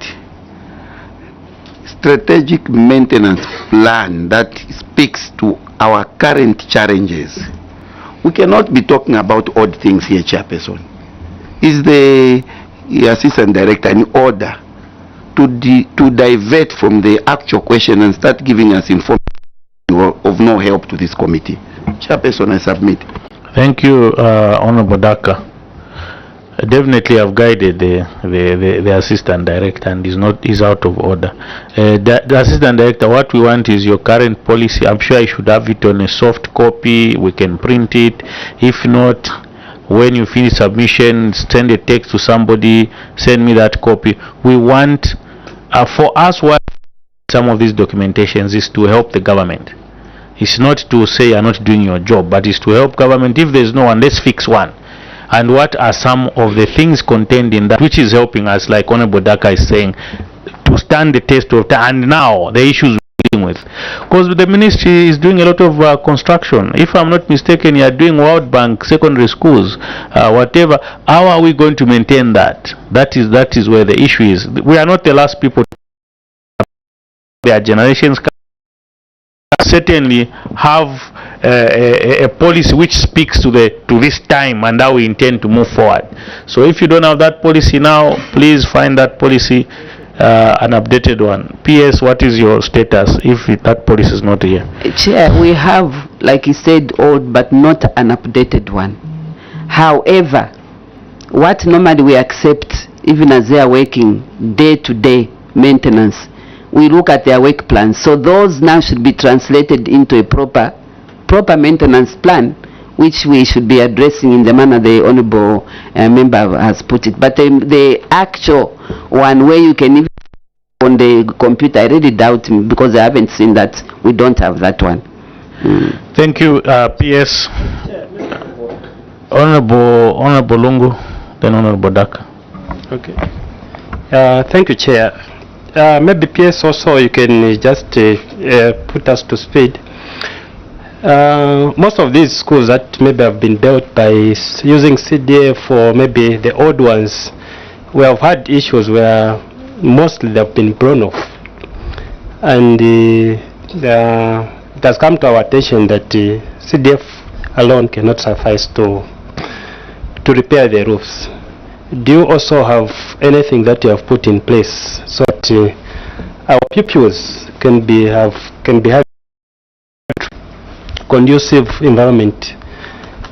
Speaker 5: strategic maintenance plan that speaks to our current challenges. We cannot be talking about odd things here, Chairperson. Is the Assistant Director in order to divert from the actual question and start giving us information of no help to this committee? Chairperson, I submit.
Speaker 1: Thank you, Honorable Daka. Definitely I've guided the Assistant Director, and is out of order. The Assistant Director, what we want is your current policy. I'm sure I should have it on a soft copy. We can print it. If not, when you finish submission, send a text to somebody, send me that copy. We want, for us, what some of these documentations is to help the government. It's not to say you're not doing your job, but it's to help government. If there's no one, let's fix one. And what are some of the things contained in that which is helping us, like Honorable Daka is saying, to stand the test of time? And now the issues with, because the ministry is doing a lot of construction. If I'm not mistaken, you are doing World Bank secondary schools, whatever. How are we going to maintain that? That is where the issue is. We are not the last people. Their generations can certainly have a policy which speaks to this time and how we intend to move forward. So if you don't have that policy now, please find that policy, an updated one. PS, what is your status if that policy is not here?
Speaker 3: Chair, we have, like you said, old but not an updated one. However, what normally we accept, even as they are working day-to-day maintenance, we look at their work plans. So those now should be translated into a proper maintenance plan, which we should be addressing in the manner the honourable member has put it. But the actual one where you can even on the computer, I really doubt, because I haven't seen that. We don't have that one.
Speaker 1: Thank you, PS. Honourable Lungu, then Honourable Daka.
Speaker 10: Okay. Thank you, Chair. Maybe PS also you can just put us to speed. Most of these schools that maybe have been built by using CDF, or maybe the old ones, we have had issues where mostly they have been blown off, and it has come to our attention that CDF alone cannot suffice to repair the roofs. Do you also have anything that you have put in place so that our pupils can be having conducive environment?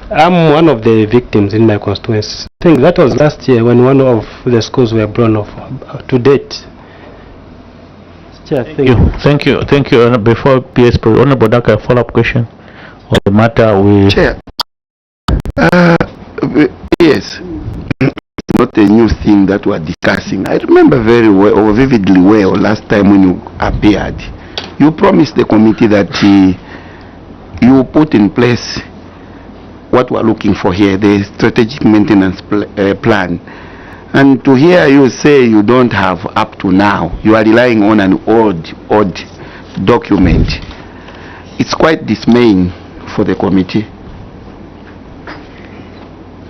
Speaker 10: I'm one of the victims in my constituency. I think that was last year when one of the schools were blown off. To date.
Speaker 1: Thank you. Before PS, Honourable Daka, a follow-up question on the matter we...
Speaker 5: Chair, yes. Not a new thing that we're discussing. I remember very well, or vividly well, last time when you appeared, you promised the committee that you put in place what we're looking for here, the strategic maintenance plan. And to hear you say you don't have up to now, you are relying on an old document. It's quite dismaying for the committee.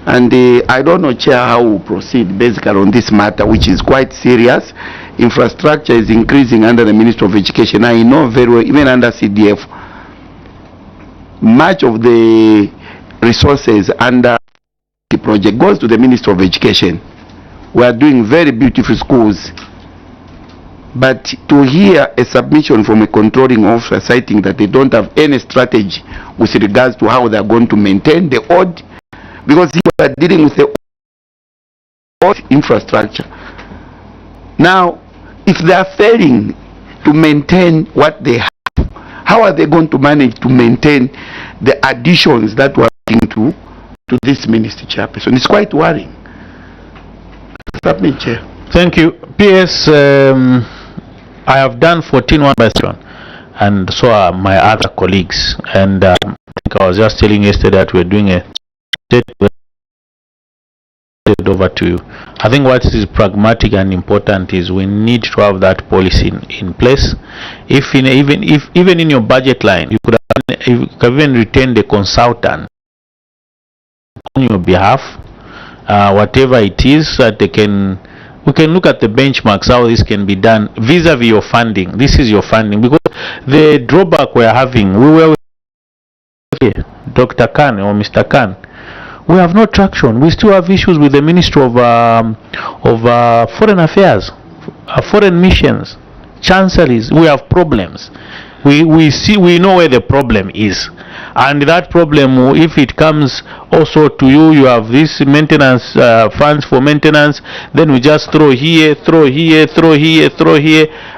Speaker 5: And I don't know, Chair, how we'll proceed basically on this matter, which is quite serious. Infrastructure is increasing under the Ministry of Education. I know very well, even under CDF, much of the resources under the project goes to the Ministry of Education. We are doing very beautiful schools. But to hear a submission from a controlling officer citing that they don't have any strategy with regards to how they are going to maintain the old, because you are dealing with the old infrastructure. Now, if they are failing to maintain what they have, how are they going to manage to maintain the additions that we're looking to this ministry, Chairperson? It's quite worrying. Submit, Chair.
Speaker 1: Thank you. PS, I have done 14 question, and so are my other colleagues. And I think I was just telling yesterday that we're doing a over to you. I think what is pragmatic and important is we need to have that policy in place. Even in your budget line, you could even retain the consultant on your behalf, whatever it is, that we can look at the benchmarks, how this can be done vis-a-vis your funding. This is your funding, because the drawback we're having, we were with Dr. Khan or Mr. Khan, we have no traction. We still have issues with the Ministry of Foreign Affairs, foreign missions, chancelleries. We have problems. We know where the problem is, and that problem, if it comes also to you, you have this maintenance funds for maintenance, then we just throw here,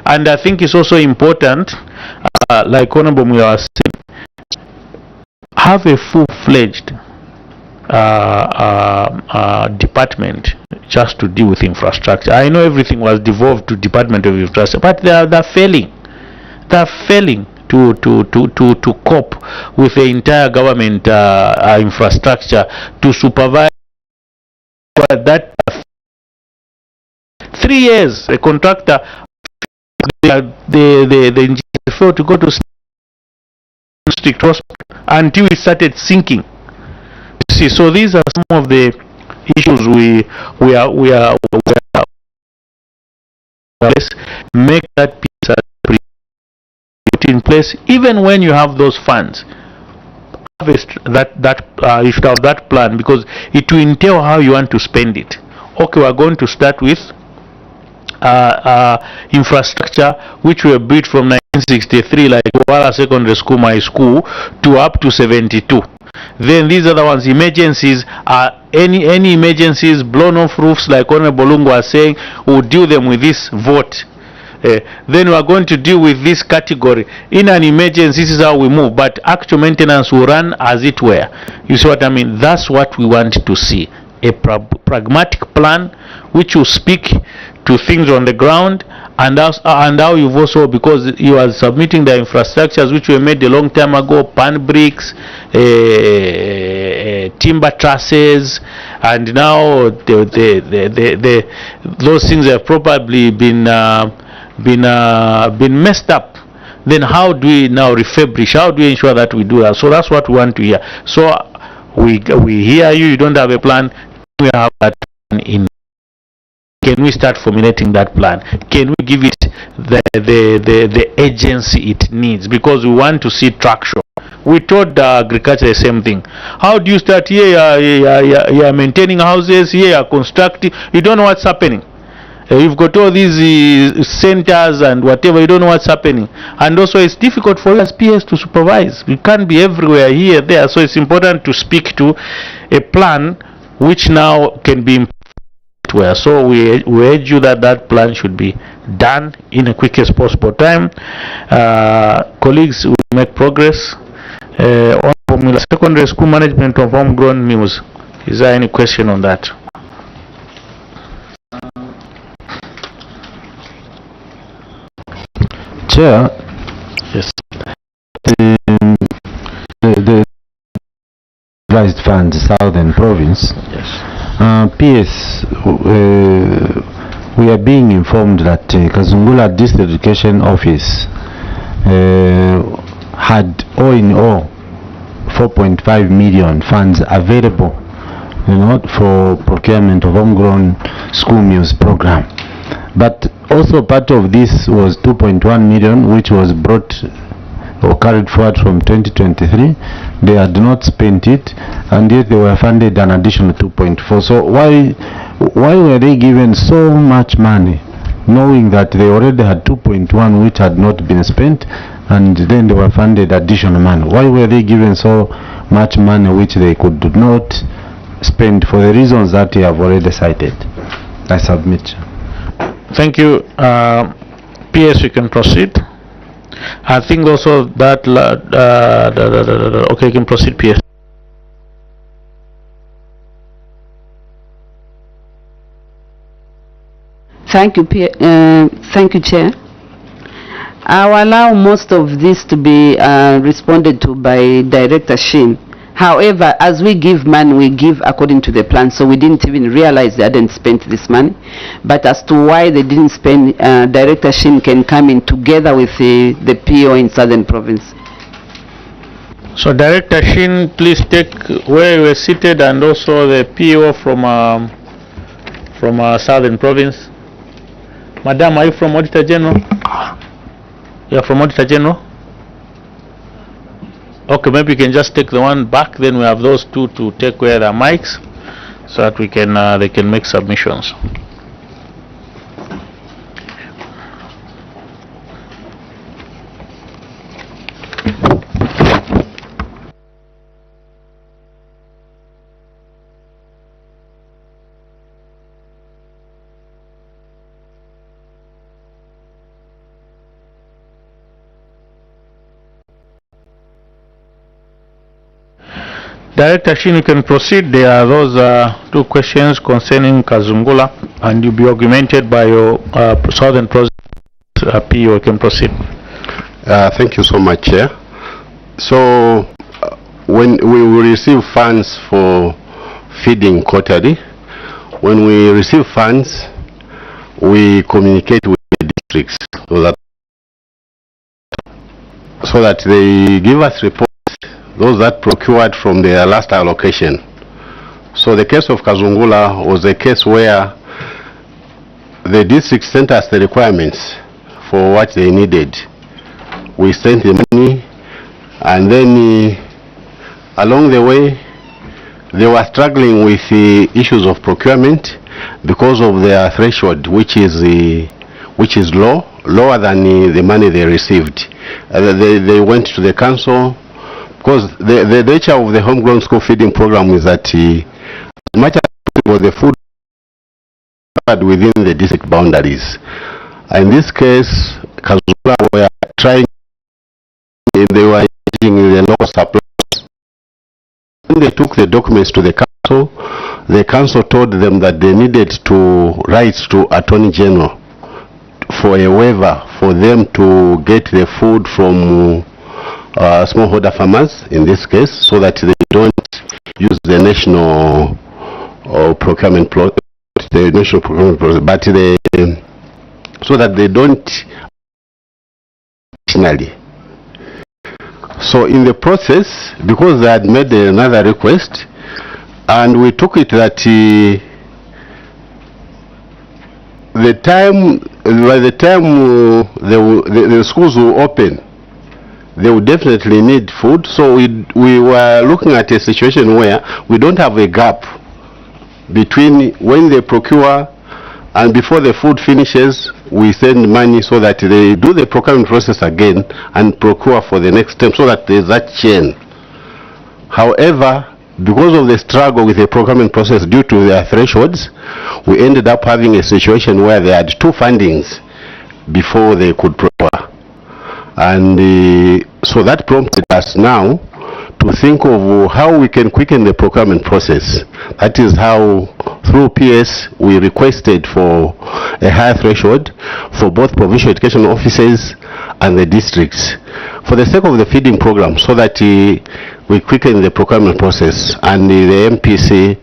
Speaker 1: and I think it's also important, like Honorable Muya was saying, have a full-fledged department just to deal with infrastructure. I know everything was devolved to Department of Infrastructure, but they're failing. They're failing to cope with the entire government infrastructure, to supervise that. 3 years, a contractor, the engineer failed to go to strict hospital until it started sinking. You see, so these are some of the issues we are let's make that piece put in place. Even when you have those funds, you should have that plan, because it will entail how you want to spend it. Okay, we are going to start with infrastructure which were built from 1963, like Wala Secondary School, my school, to up to 72. Then these other ones, emergencies, are any emergencies, blown off roofs, like Honorable Lungu was saying, we'll deal them with this vote. Then we are going to deal with this category. In an emergency, this is how we move, but actual maintenance will run as it were. You see what I mean? That's what we want to see. A pragmatic plan which will speak to things on the ground, and how you've also, because you are submitting the infrastructures which were made a long time ago, pan bricks, timber trusses, and now those things have probably been messed up. Then how do we now refurbish? How do we ensure that we do that? So that's what we want to hear. So we hear you. You don't have a plan. We have that plan in. Can we start formulating that plan? Can we give it the agency it needs? Because we want to see traction. We told agriculture the same thing. How do you start? Here you are maintaining houses, here you are constructing. You don't know what's happening. You've got all these centers and whatever, you don't know what's happening. And also it's difficult for us PS to supervise. We can't be everywhere, here, there. So it's important to speak to a plan which now can be implemented. So we urge you that plan should be done in the quickest possible time. Colleagues, will make progress. On formula secondary school management of homegrown meals. Is there any question on that?
Speaker 2: Chair,
Speaker 1: yes.
Speaker 2: The raised funds, Southern Province.
Speaker 1: Yes.
Speaker 2: PS, we are being informed that Kazungula District Education Office had all in all 4.5 million funds available, for procurement of homegrown school meals program. But also part of this was 2.1 million, which was brought or carried forward from 2023. They had not spent it, and yet they were funded an additional 2.4. So why were they given so much money, knowing that they already had 2.1 which had not been spent, and then they were funded additional money? Why were they given so much money which they could not spend for the reasons that you have already cited? I submit.
Speaker 1: Thank you. PS, you can proceed. I think also that okay, you can proceed, PS.
Speaker 3: Thank you, Chair. I will allow most of this to be responded to by Director Shin. However, as we give money, we give according to the plan, so we didn't even realize they hadn't spent this money. But as to why they didn't spend, Director Shin can come in together with the PO in Southern Province.
Speaker 1: So Director Shin, please take where you were seated, and also the PO from Southern Province. Madam, are you from Auditor General? You are from Auditor General? Okay, maybe you can just take the one back, then we have those two to take away their mics, so that we can they can make submissions. Director Shin, you can proceed. There are those two questions concerning Kazungula, and you'll be augmented by your Southern Province PO. You can proceed.
Speaker 6: Thank you so much, Chair. So, when we will receive funds for feeding quarterly, when we receive funds, we communicate with the districts so that so that they give us reports, those that procured from their last allocation. So the case of Kazungula was a case where the district sent us the requirements for what they needed. We sent the money, and then along the way they were struggling with the issues of procurement because of their threshold, which is lower than the money they received. They went to the council, because the nature of the homegrown school feeding program is that as much as possible the food within the district boundaries. In this case, Kazula were trying, they were using the local suppliers. When they took the documents to the council told them that they needed to write to Attorney General for a waiver for them to get the food from smallholder farmers in this case, so that they don't use the national procurement process, but so that they don't nationally. So in the process, because they had made another request, and we took it that by the time the schools will open, they will definitely need food. So we were looking at a situation where we don't have a gap between when they procure and before the food finishes, we send money so that they do the procurement process again and procure for the next term, so that there's that chain. However, because of the struggle with the procurement process due to their thresholds, we ended up having a situation where they had two fundings before they could procure. And so that prompted us now to think of how we can quicken the procurement process. That is how, through PS, we requested for a higher threshold for both provincial education offices and the districts, for the sake of the feeding program, so that we quicken the procurement process. And the MPC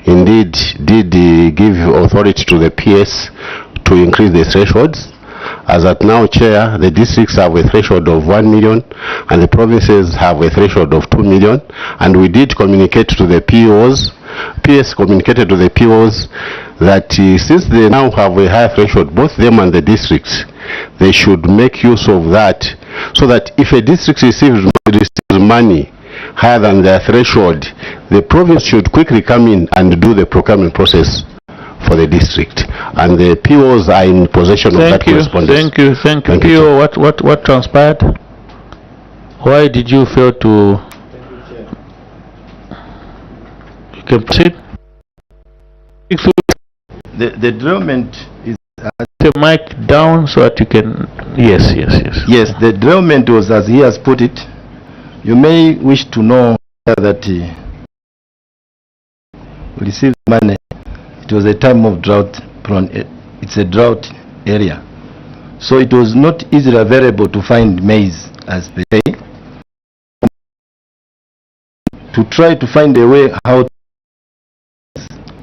Speaker 6: indeed did give authority to the PS to increase the thresholds. As at now, Chair, the districts have a threshold of 1 million and the provinces have a threshold of 2 million. And we did communicate to the POs, PS communicated to the POs that since they now have a higher threshold, both them and the districts, they should make use of that, so that if a district receives money higher than their threshold, the province should quickly come in and do the procurement process for the district, and the POs are in possession of that correspondence.
Speaker 1: Thank you. PO, what transpired? Why did you fail to? You can proceed.
Speaker 7: The derailment is...
Speaker 1: the mic down so that you can... Yes.
Speaker 7: Yes, the derailment was, as he has put it. You may wish to know that we received money. It was a time of drought prone. It's a drought area, so it was not easily available to find maize, as they say, to try to find a way how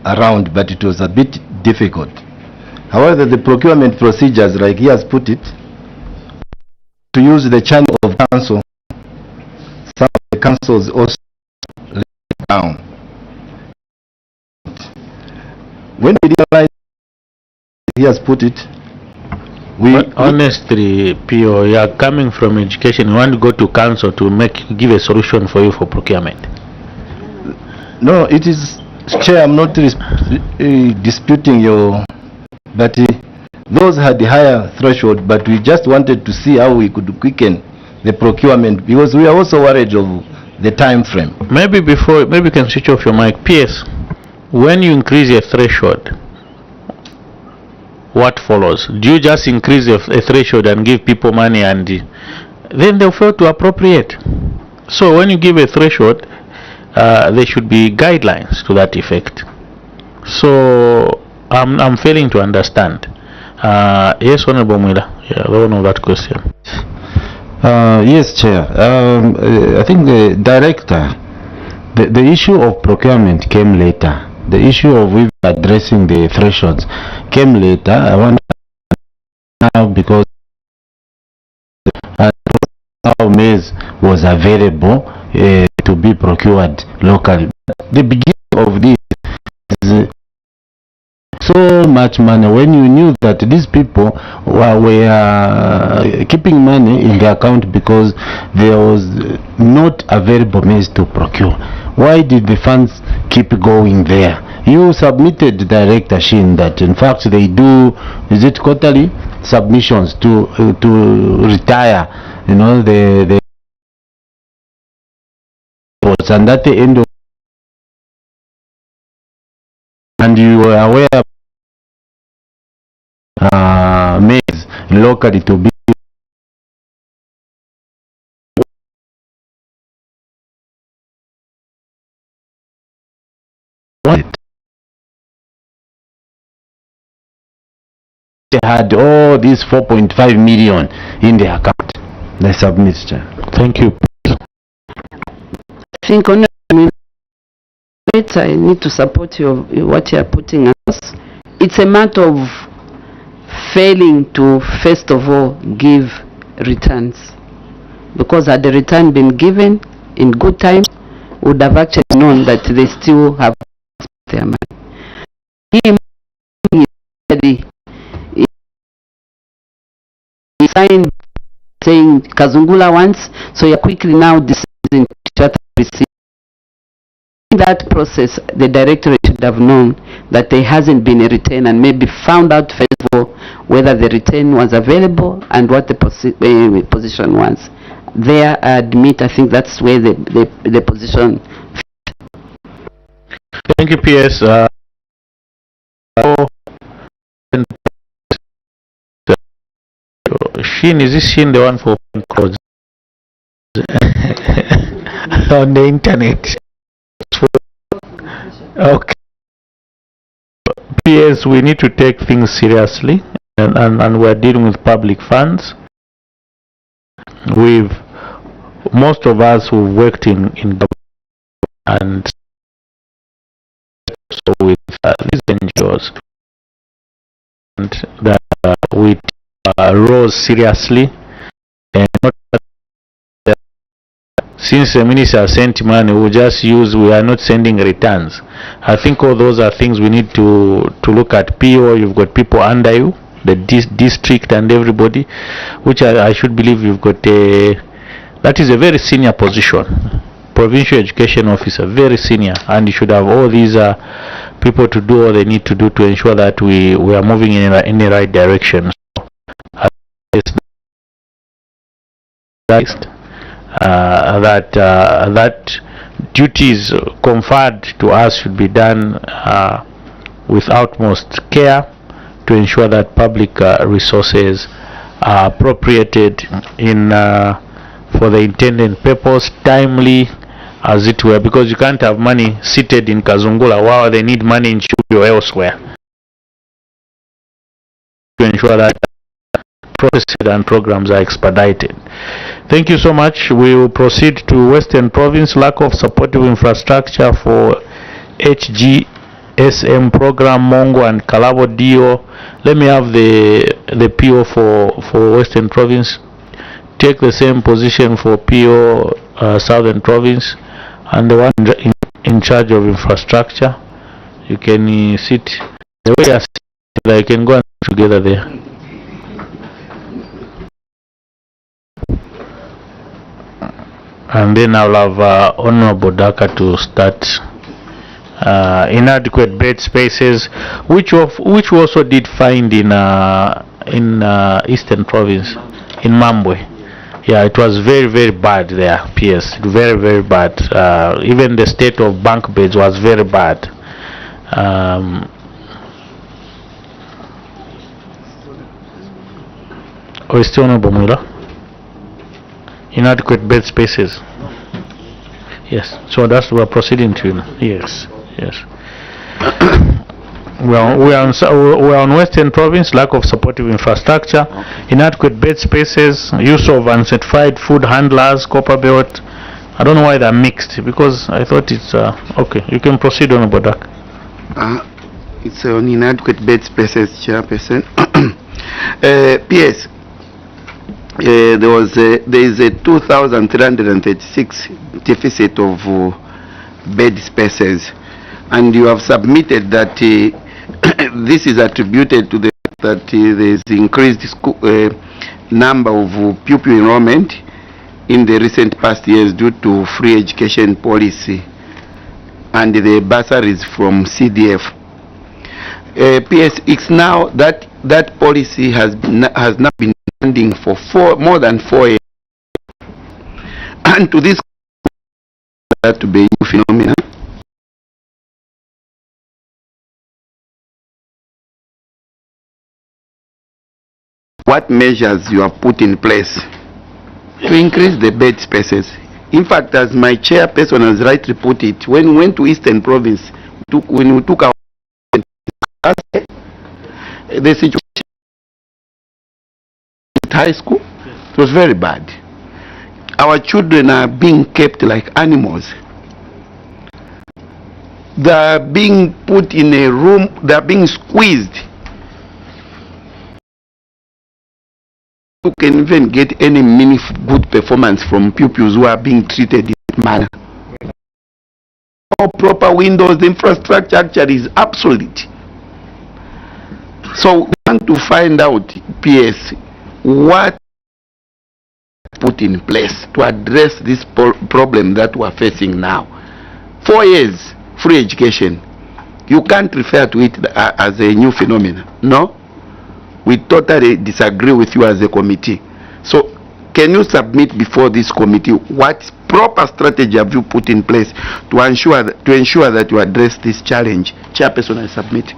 Speaker 7: around, but it was a bit difficult. However, the procurement procedures, like he has put it, to use the channel of council, some of the councils also let down. When we realized he has put it,
Speaker 1: honestly, PO, you are coming from education. You want to go to council to give a solution for you for procurement.
Speaker 7: No, it is, Chair, I'm not disputing your, but those had the higher threshold, but we just wanted to see how we could quicken the procurement, because we are also worried of the time frame.
Speaker 1: Maybe you can switch off your mic. PS, when you increase your threshold, what follows? Do you just increase a threshold and give people money, and then they'll fail to appropriate? So when you give a threshold, there should be guidelines to that effect. So I'm failing to understand. Yes, Honorable Mwila, I don't know that question.
Speaker 2: Yes, Chair. I think the director, the issue of procurement came later. The issue of addressing the thresholds came later. I wonder now, because how maize was available to be procured locally. The beginning of this is so much money when you knew that these people were keeping money in the account because there was not available means to procure. Why did the funds keep going there? You submitted, Director Shin, that in fact they do, is it quarterly submissions to retire, you know, the and at the end of, and you were aware maize locally to be what? They had all these 4.5 million in their account. They submit.
Speaker 1: Thank you.
Speaker 3: I think I need to support you what you are putting us. It's a matter of failing to first of all give returns, because had the return been given in good time, would have actually known that they still have their money. He signed saying Kazungula wants, so you're quickly now deciding to receive. In that process, the directorate should have known that there hasn't been a return and maybe found out first of all whether the return was available and what the position was. There, I admit, I think that's where the position.
Speaker 1: Thank you, PS. Shin, is this Shin the one for crores on the internet? Okay. PS, we need to take things seriously, and we're dealing with public funds. Most of us who worked in government and so with these NGOs, and that we rose seriously, and not since the minister sent money, we are not sending returns. I think all those are things we need to look at. PO, you've got people under you, the district and everybody, which I should believe you've got that is a very senior position. Provincial Education Officer, very senior, and you should have all these people to do what they need to do to ensure that we are moving in the right direction. So, that duties conferred to us should be done with utmost care to ensure that public resources are appropriated in for the intended purpose, timely as it were, because you can't have money seated in Kazungula while they need money in Chubi or elsewhere, to ensure that processes and programs are expedited. Thank you so much. We will proceed to Western Province. Lack of supportive infrastructure for HGSM program, Mongo and Kalabo DO. Let me have the PO for Western Province. Take the same position for PO Southern Province, and the one in charge of infrastructure. You can sit the way you are sitting, you can go and sit together there. And then I'll have Honorable Daka to start. Inadequate bed spaces, which we also did find in Eastern Province, in Mambwe. Yeah, it was very, very bad there, PS. Very, very bad. Even the state of bank beds was very bad. Still no Bomula? Inadequate bed spaces. Yes, so that's we're proceeding to. Yes, yes. Well, we are on Western Province, lack of supportive infrastructure, inadequate bed spaces, use of uncertified food handlers, copper belt. I don't know why they're mixed, because I thought it's okay. You can proceed on about that.
Speaker 5: It's on inadequate bed spaces, Chairperson. PS, there is a 2,336 deficit of bed spaces, and you have submitted that this is attributed to the fact that there is increased number of pupil enrollment in the recent past years due to free education policy and the bursaries from CDF. PS, it's now that that policy has now been standing for more than 4 years, and to this to be a new phenomenon. What measures you have put in place to increase the bed spaces? In fact, as my chairperson has rightly put it, when we went to Eastern Province, when we took our the situation at high school, it was very bad. Our children are being kept like animals. They are being put in a room, they are being squeezed. You can even get any meaningful good performance from pupils who are being treated in that manner. No proper windows, the infrastructure actually is obsolete. So we want to find out, PS, what put in place to address this problem that we are facing now. 4 years free education. You can't refer to it as a new phenomenon. No? We totally disagree with you as a committee. So can you submit before this committee what proper strategy have you put in place to ensure that you address this challenge? Chairperson, I submit.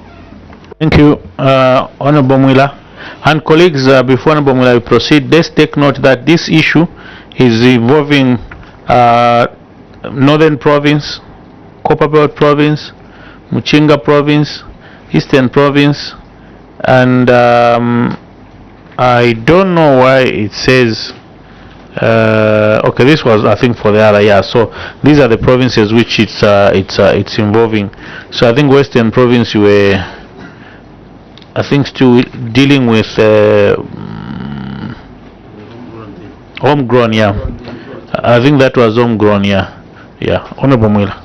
Speaker 1: Thank you, Honorable Mwila. And colleagues, before Honorable Mwila proceed, let's take note that this issue is involving Northern Province, Copperbelt Province, Muchinga Province, Eastern Province, and I don't know why it says okay, this was I think for the other year. So these are the provinces which it's involving. So I think Western Province, you were I think still dealing with homegrown, yeah. I think that was homegrown, yeah. Honorable Mwila.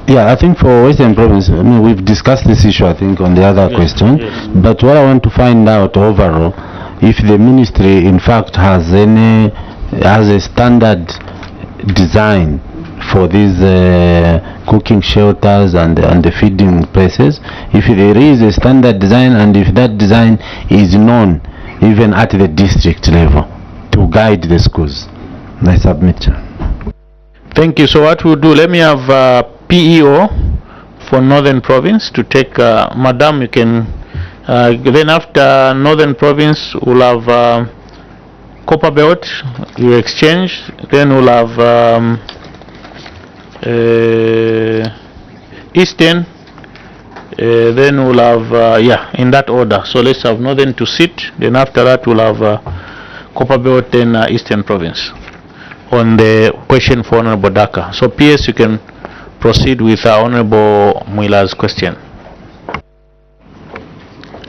Speaker 2: Yeah, I think for Western Province, I mean, we've discussed this issue, I think, on the other question. Yes. But what I want to find out overall, if the ministry, in fact, has a standard design for these cooking shelters and the feeding places, if there is a standard design, and if that design is known even at the district level to guide the schools. I submit.
Speaker 1: Thank you. So what we'll do, let me have PEO for Northern Province to take, Madam, you can, then after Northern Province, we'll have Copperbelt, you exchange, then we'll have Eastern, then we'll have, in that order. So let's have Northern to sit, then after that we'll have Copperbelt and Eastern Province on the question for Honorable Daka. So PS, you can proceed with Honorable Mwila's question.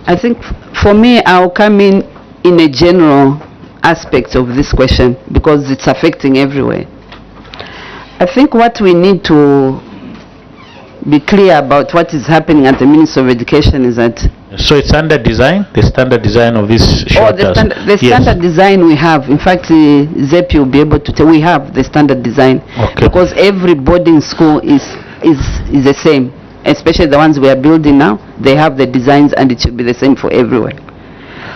Speaker 3: I think for me, I'll come in a general aspect of this question because it's affecting everywhere. I think what we need to be clear about what is happening at the Ministry of Education is that...
Speaker 1: So it's under design, the standard design of this shelters?
Speaker 3: Oh, the standard design we have. In fact, ZEP will be able to tell we have the standard design.
Speaker 1: Okay.
Speaker 3: Because every boarding school is the same. Especially the ones we are building now, they have the designs and it should be the same for everywhere.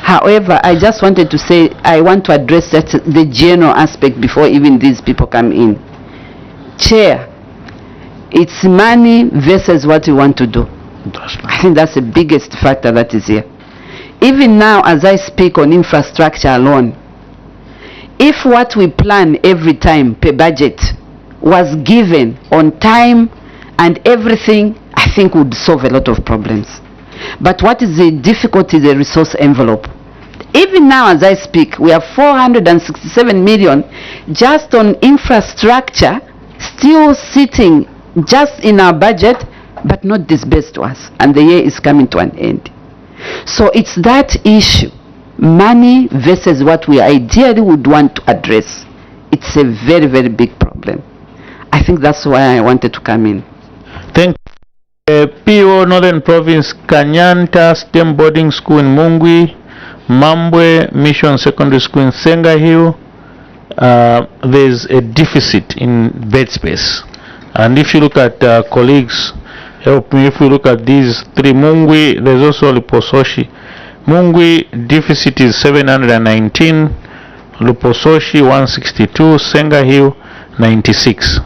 Speaker 3: However, I just wanted to say, I want to address that, the general aspect before even these people come in. Chair, it's money versus what you want to do. I think that's the biggest factor that is here. Even now, as I speak on infrastructure alone, if what we plan every time per budget was given on time and everything, I think would solve a lot of problems. But what is the difficulty? The resource envelope. Even now, as I speak, we have 467 million just on infrastructure still sitting just in our budget, but not disbursed to us, and the year is coming to an end. So it's that issue. money versus what we ideally would want to address. It's a very, very big problem. I think that's why I wanted to come in.
Speaker 1: Thank you. PO Northern Province, Kanyanta STEM Boarding School in Mungwi, Mambwe Mission Secondary School in Senga Hill. There's a deficit in bed space. And if you look at colleagues, help me, if we look at these three, Mungwi, there's also Lupososhi. Mungwi deficit is 719, Lupososhi 162, Senga Hill 96.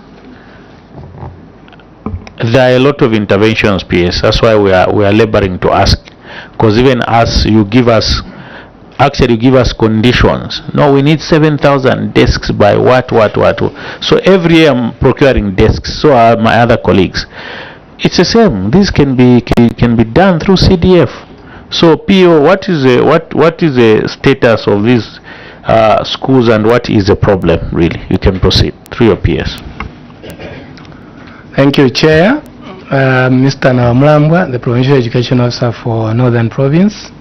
Speaker 1: There are a lot of interventions, PS. That's why we are laboring to ask, because even us, you give us conditions. No, we need 7,000 desks by what. So every year I'm procuring desks. So are my other colleagues. It's the same. This can be done through CDF. So PO, what is the status of these schools, and what is the problem really? You can proceed through your PS.
Speaker 11: Thank you, Chair. Mr. Nawamulambwa, the Provincial Education Officer for Northern Province.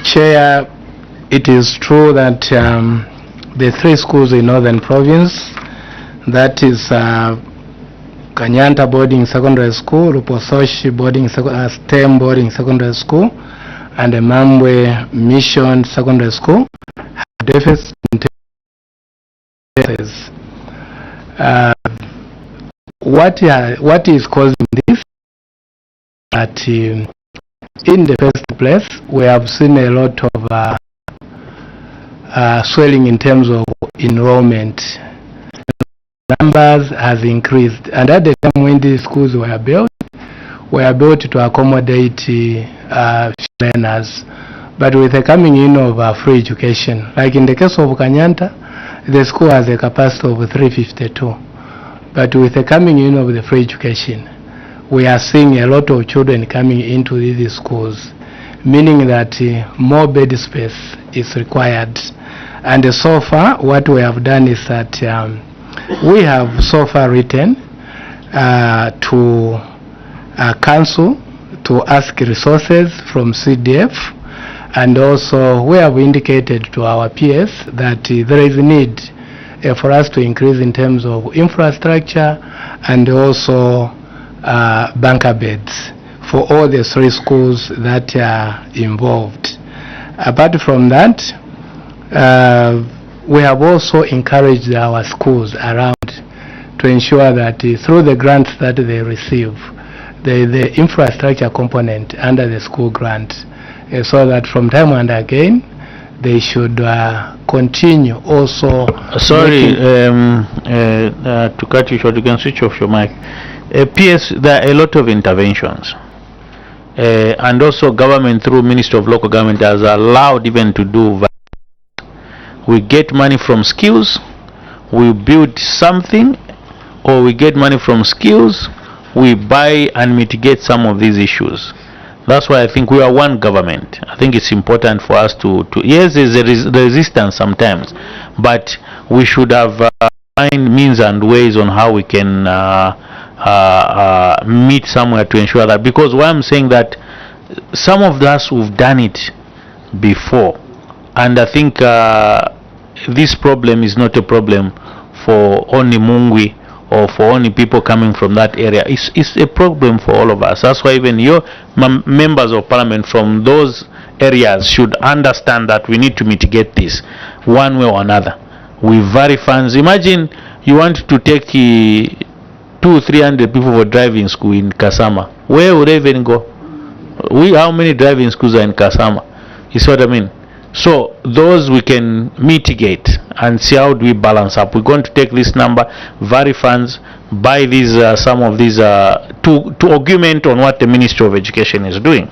Speaker 11: Chair, it is true that the three schools in Northern Province, that is Kanyanta Boarding Secondary School, Lupososhi Boarding STEM Boarding Secondary School, and the Mambwe Mission Secondary School, have deficits in terms what is causing this? That in the first place, we have seen a lot of swelling in terms of enrollment. Numbers has increased, and at the time when these schools were built to accommodate learners. But with the coming in of free education, like in the case of Kanyanta, the school has a capacity of 352. But with the coming in of the free education, we are seeing a lot of children coming into these schools, meaning that more bed space is required. And so far, what we have done is that we have so far written to council to ask resources from CDF, and also we have indicated to our PS that there is a need for us to increase in terms of infrastructure and also bunker beds for all the three schools that are involved. Apart from that, we have also encouraged our schools around to ensure that through the grants that they receive, the infrastructure component under the school grant, so that from time and again they should continue also.
Speaker 1: Sorry, to cut you short, you can switch off your mic. PS, there are a lot of interventions. And also government through Ministry of Local Government has allowed even to do. We get money from skills, we build something, or we get money from skills, we buy and mitigate some of these issues. That's why I think we are one government. I think it's important for us to yes, there's a resistance sometimes, but we should have find means and ways on how we can meet somewhere to ensure that, because why I'm saying that some of us who've done it before, and I think this problem is not a problem for only Mungwi or for only people coming from that area. It's a problem for all of us. That's why even your members of parliament from those areas should understand that we need to mitigate this one way or another. We vary funds. Imagine you want to take 200-300 people for driving school in Kasama. Where would they even go? How many driving schools are in Kasama? You see what I mean? So those we can mitigate and see how do we balance up. We're going to take this number, vary funds, buy these some of these to augment on what the Ministry of Education is doing.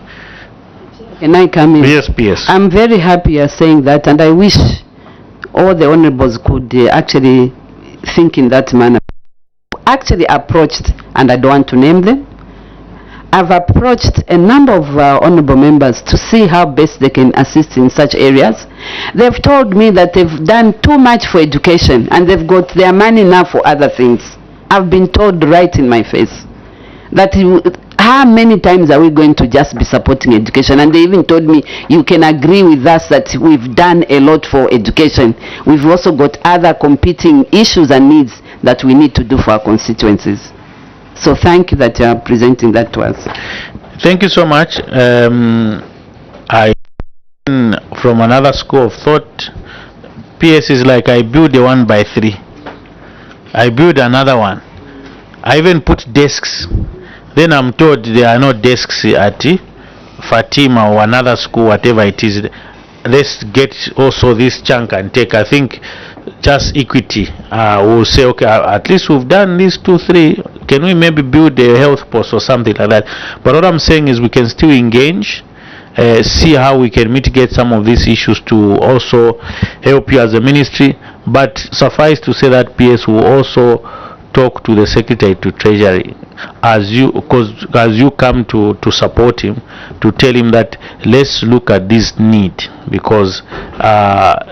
Speaker 3: Can I come in?
Speaker 1: Yes, PS.
Speaker 3: I'm very happy you're saying that, and I wish all the honorables could actually think in that manner. Actually approached, and I don't want to name them, I've approached a number of honorable members to see how best they can assist in such areas. They've told me that they've done too much for education and they've got their money now for other things. I've been told right in my face that how many times are we going to just be supporting education? And they even told me, you can agree with us that we've done a lot for education. We've also got other competing issues and needs that we need to do for our constituencies. So thank you that you are presenting that to us.
Speaker 1: Thank you so much. I, from another school of thought, PS is like I build a 1x3. I build another one. I even put desks. Then I'm told there are no desks at Fatima or another school, whatever it is. Let's get also this chunk and take. I think just Equity will say, okay, at least we've done these 2, 3. Can we maybe build a health post or something like that? But what I'm saying is we can still engage, see how we can mitigate some of these issues to also help you as a ministry. But suffice to say that PS will also talk to the Secretary to Treasury as you come to support him, to tell him that let's look at this need, because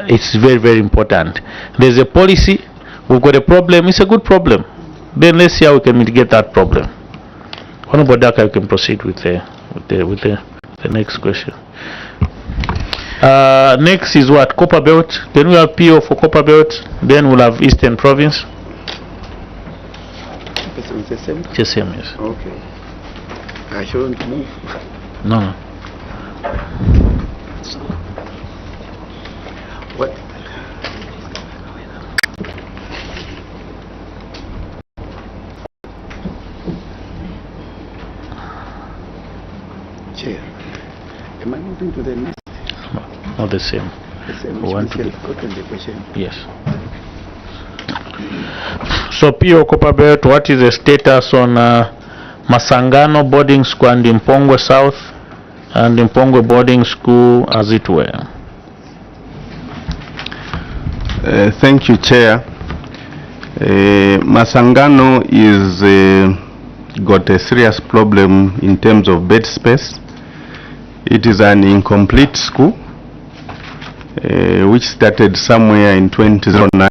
Speaker 1: it's very, very important. There's a policy, we've got a problem, it's a good problem. Then let's see how we can mitigate that problem. Honorable Daka, you can proceed with the next question. Next is what? Copper Belt. Then we have PO for Copper Belt. Then we'll have Eastern Province.
Speaker 5: It's the same?
Speaker 1: Just same, yes.
Speaker 5: Okay. I shouldn't move.
Speaker 1: No.
Speaker 5: What? Chair, am I moving to the next?
Speaker 1: Not the same.
Speaker 5: The same.
Speaker 1: We want to be.
Speaker 5: Gotten the question.
Speaker 1: Yes. So PO Copper Belt, what is the status on Masangano Boarding School and Impongwe South and Impongwe Boarding School, as it were?
Speaker 12: Thank you, Chair. Masangano is got a serious problem in terms of bed space. It is an incomplete school which started somewhere in 2009,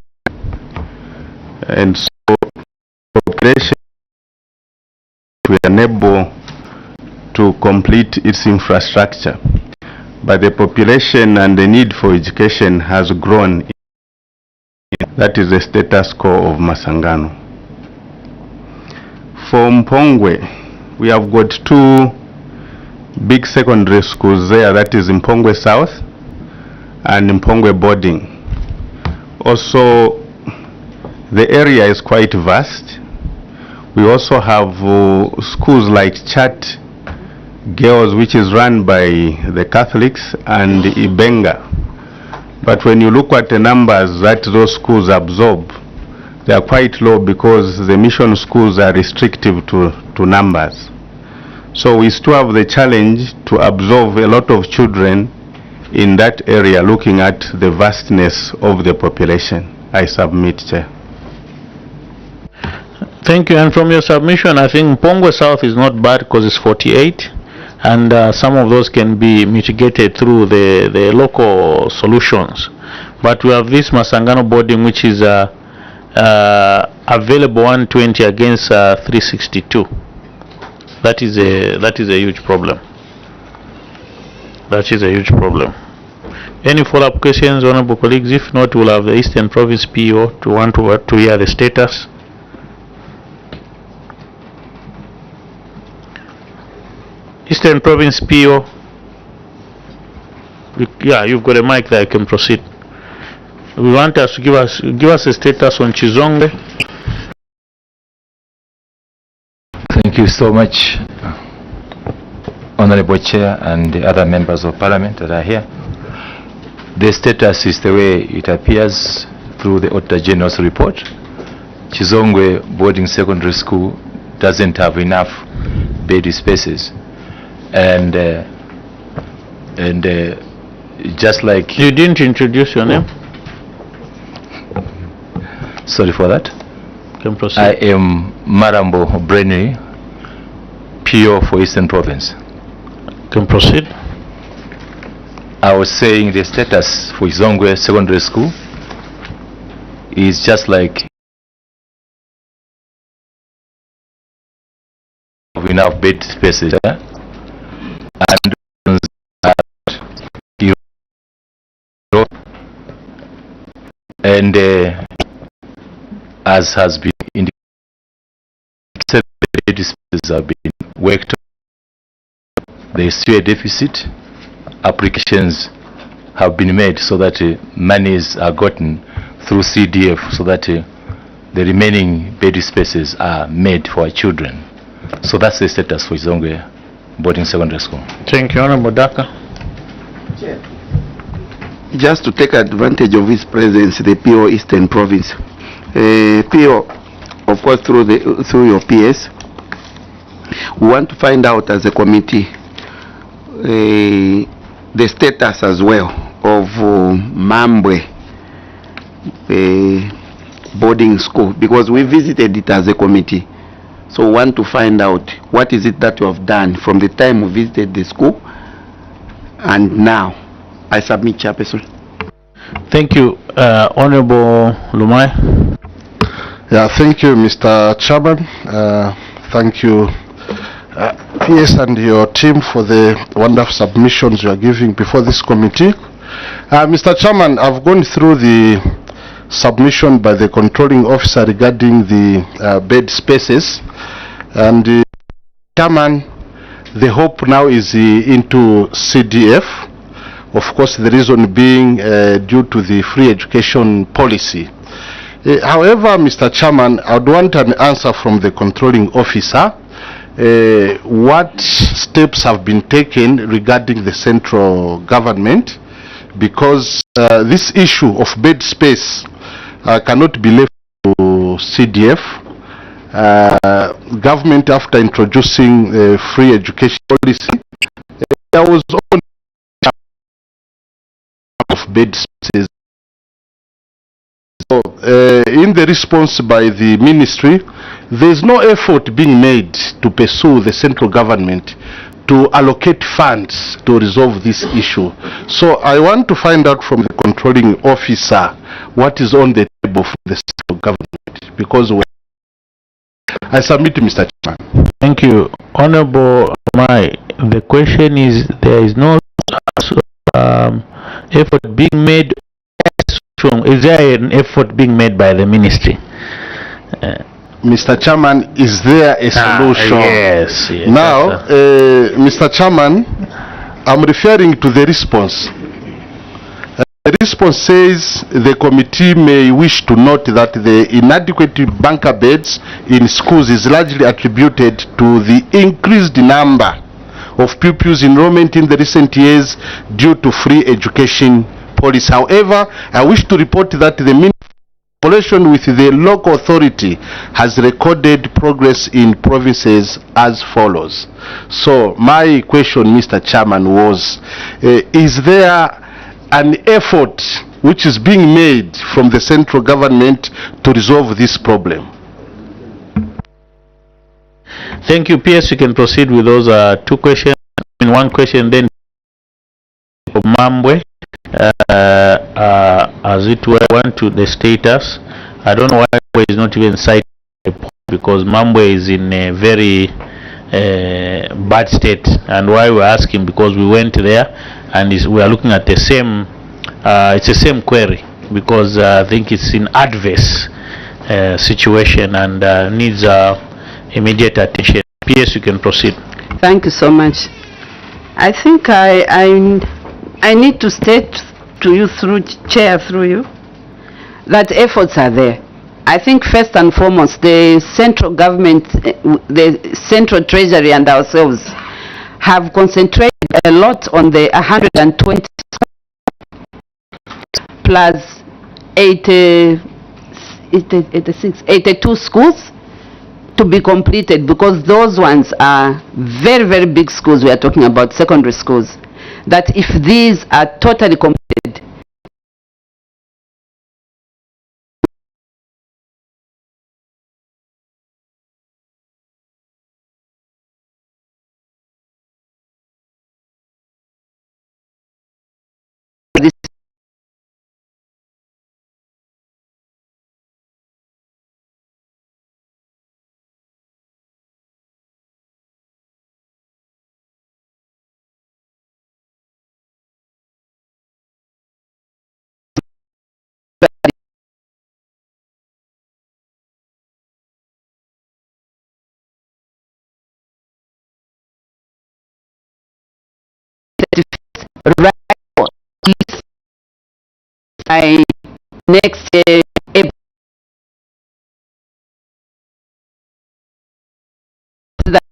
Speaker 12: and so population to enable to complete its infrastructure, but the population and the need for education has grown. That is the status quo of Masangano. For Mpongwe, we have got 2 big secondary schools there, that is Mpongwe South and Mpongwe Boarding. Also, the area is quite vast. We also have schools like Chat Girls, which is run by the Catholics, and Ibenga. But when you look at the numbers that those schools absorb, they are quite low because the mission schools are restrictive to numbers. So we still have the challenge to absorb a lot of children in that area, looking at the vastness of the population. I submit, Chair.
Speaker 1: Thank you. And from your submission, I think Mpongwe South is not bad because it's 48, and some of those can be mitigated through the local solutions. But we have this Masangano Boarding, which is available 120 against 362. That is a huge problem. That is a huge problem. Any follow-up questions, honorable colleagues? If not, we'll have the Eastern Province PO to hear the status. Eastern Province PO. Yeah, you've got a mic there, you can proceed. We want us to give us a status on Chizongwe.
Speaker 13: Thank you so much, Honorable Chair and the other members of Parliament that are here. The status is the way it appears through the Auditor General's report. Chizongwe Boarding Secondary School doesn't have enough bed spaces, and just like...
Speaker 1: You didn't introduce your name?
Speaker 13: Sorry for that.
Speaker 1: Can proceed.
Speaker 13: I am Marambo Brenny, PO for Eastern Province.
Speaker 1: Can proceed.
Speaker 13: I was saying the status for Chizongwe Secondary School is just like enough bed spaces, and as has been indicated, 7 bed spaces have been worked on. There is still a deficit. Applications have been made so that monies are gotten through CDF so that the remaining bed spaces are made for our children. So that's the status for Chizongwe Boarding Secondary School.
Speaker 1: Thank you, Honorable Daka.
Speaker 5: Just to take advantage of his presence, the PO Eastern Province. PO, of course, through your PS, we want to find out as a committee the status as well of Mambwe boarding school, because we visited it as a committee. So we want to find out what is it that you have done from the time we visited the school and now. I submit, Chairperson.
Speaker 1: Thank you, Honorable Lumai.
Speaker 14: Yeah, thank you, Mr. Chairman. Thank you, PS and your team, for the wonderful submissions you are giving before this committee. Mr. Chairman, I've gone through the submission by the controlling officer regarding the bed spaces, and Chairman, the hope now is into CDF. Of course, the reason being due to the free education policy. However, Mr. Chairman, I would want an answer from the controlling officer. What steps have been taken regarding the central government, because this issue of bed space cannot be left to CDF. Government, after introducing free education policy, there was only of bed spaces. So, in the response by the ministry, there is no effort being made to pursue the central government to allocate funds to resolve this issue. So I want to find out from the controlling officer what is on the table for the central government, because I submit to Mr. Chairman.
Speaker 1: Thank you, Honorable Mai. The question is, there is no effort being made. Is there an effort being made by the ministry?
Speaker 14: Mr. Chairman, is there a solution?
Speaker 1: Yes.
Speaker 14: Now, Mr. Chairman, I'm referring to the response. The response says the committee may wish to note that the inadequate bunker beds in schools is largely attributed to the increased number of pupils enrollment in the recent years due to free education policy. However, I wish to report that the collaboration with the local authority has recorded progress in provinces as follows. So my question, Mr. Chairman, was, is there an effort which is being made from the central government to resolve this problem?
Speaker 1: Thank you. PS, you can proceed with those two questions. In one question, then Mambwe, as it were, went to the status. I don't know why Mambwe is not even cited, because Mambwe is in a very bad state, and why we're asking, because we went there and we are looking at the same, it's the same query, because I think it's in adverse situation and needs immediate attention. PS, you can proceed.
Speaker 3: Thank you so much. I think I need to state to you, through Chair, through you, that efforts are there. I think first and foremost, the central government, the central treasury and ourselves have concentrated a lot on the 120 plus 82 schools to be completed, because those ones are very, very big schools. We are talking about secondary schools, that if these are totally completed, this by next April. That's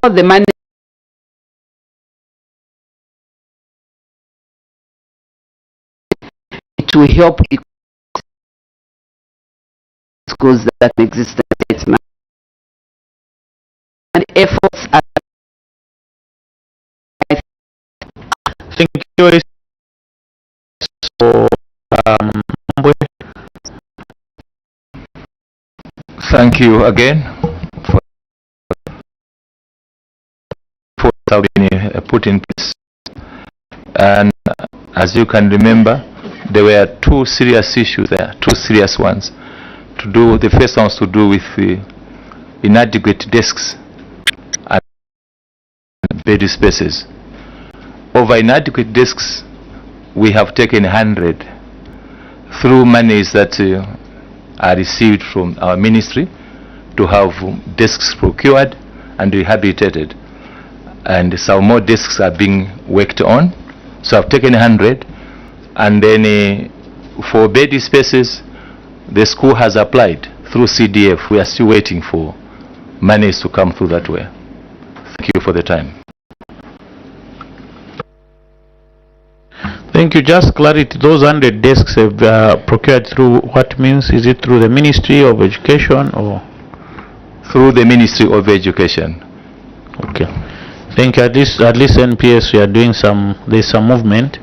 Speaker 3: all the money to help schools that exist right now. And efforts are
Speaker 1: Thank you. So,
Speaker 13: Thank you again for having put in place. And as you can remember, there were two serious issues there, two serious ones. The first one was to do with inadequate desks and bed spaces. Over inadequate desks, we have taken 100 through monies that are received from our ministry to have desks procured and rehabilitated. And some more desks are being worked on. So I've taken 100. And then for bed spaces, the school has applied through CDF. We are still waiting for monies to come through that way. Thank you for the time.
Speaker 1: Thank you. Just clarity, those 100 desks have procured through what means? Is it through the Ministry of Education or?
Speaker 13: Through the Ministry of Education.
Speaker 1: Okay. Thank you. At least NPS, we are doing there's some movement.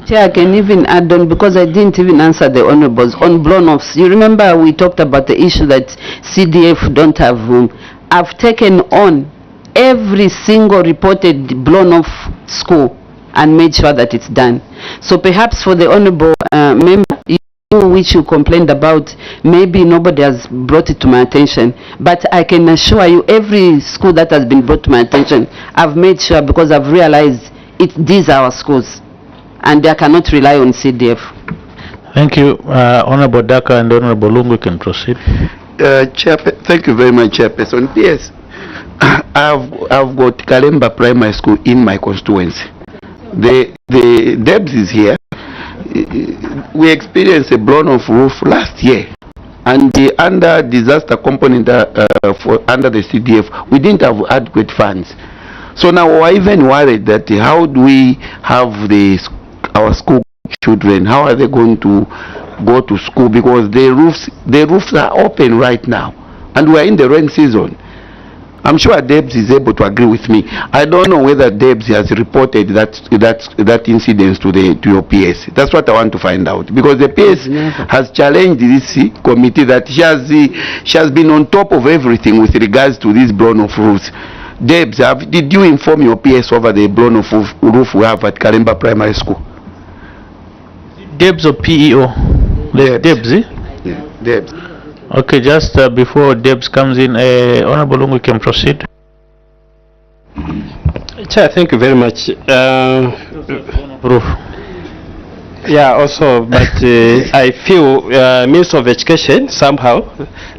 Speaker 3: Chair, I can even add on, because I didn't even answer the honorables on blown-offs. You remember we talked about the issue that CDF don't have room. I've taken on every single reported blown-off school and made sure that it's done. So perhaps for the honorable member, which you complained about, maybe nobody has brought it to my attention, but I can assure you every school that has been brought to my attention, I've made sure, because I've realized these are our schools and they cannot rely on CDF.
Speaker 1: Thank you. Honorable Daka and Honorable Lungu can proceed.
Speaker 5: Thank you very much, Chairperson. Yes, I've got Kalemba Primary School in my constituency. The Debs is here. We experienced a blown-off roof last year, and under disaster component under the CDF, we didn't have adequate funds. So now we're even worried that how do we have our school children? How are they going to go to school? Because the roofs are open right now, and we're in the rain season. I'm sure Debs is able to agree with me. I don't know whether Debs has reported that incident to your PS. That's what I want to find out, because the PS has challenged this committee that she has been on top of everything with regards to these blown-off roofs. Debs, did you inform your PS over the blown-off roof we have at Kalemba Primary School?
Speaker 1: Debs or PEO? Debs, eh?
Speaker 5: Yeah, Debs.
Speaker 1: Okay, just before Debs comes in, Honorable Lungu can proceed.
Speaker 10: Chair, thank you very much.
Speaker 1: Roof.
Speaker 10: Yeah, also, but I feel Minister of Education, somehow,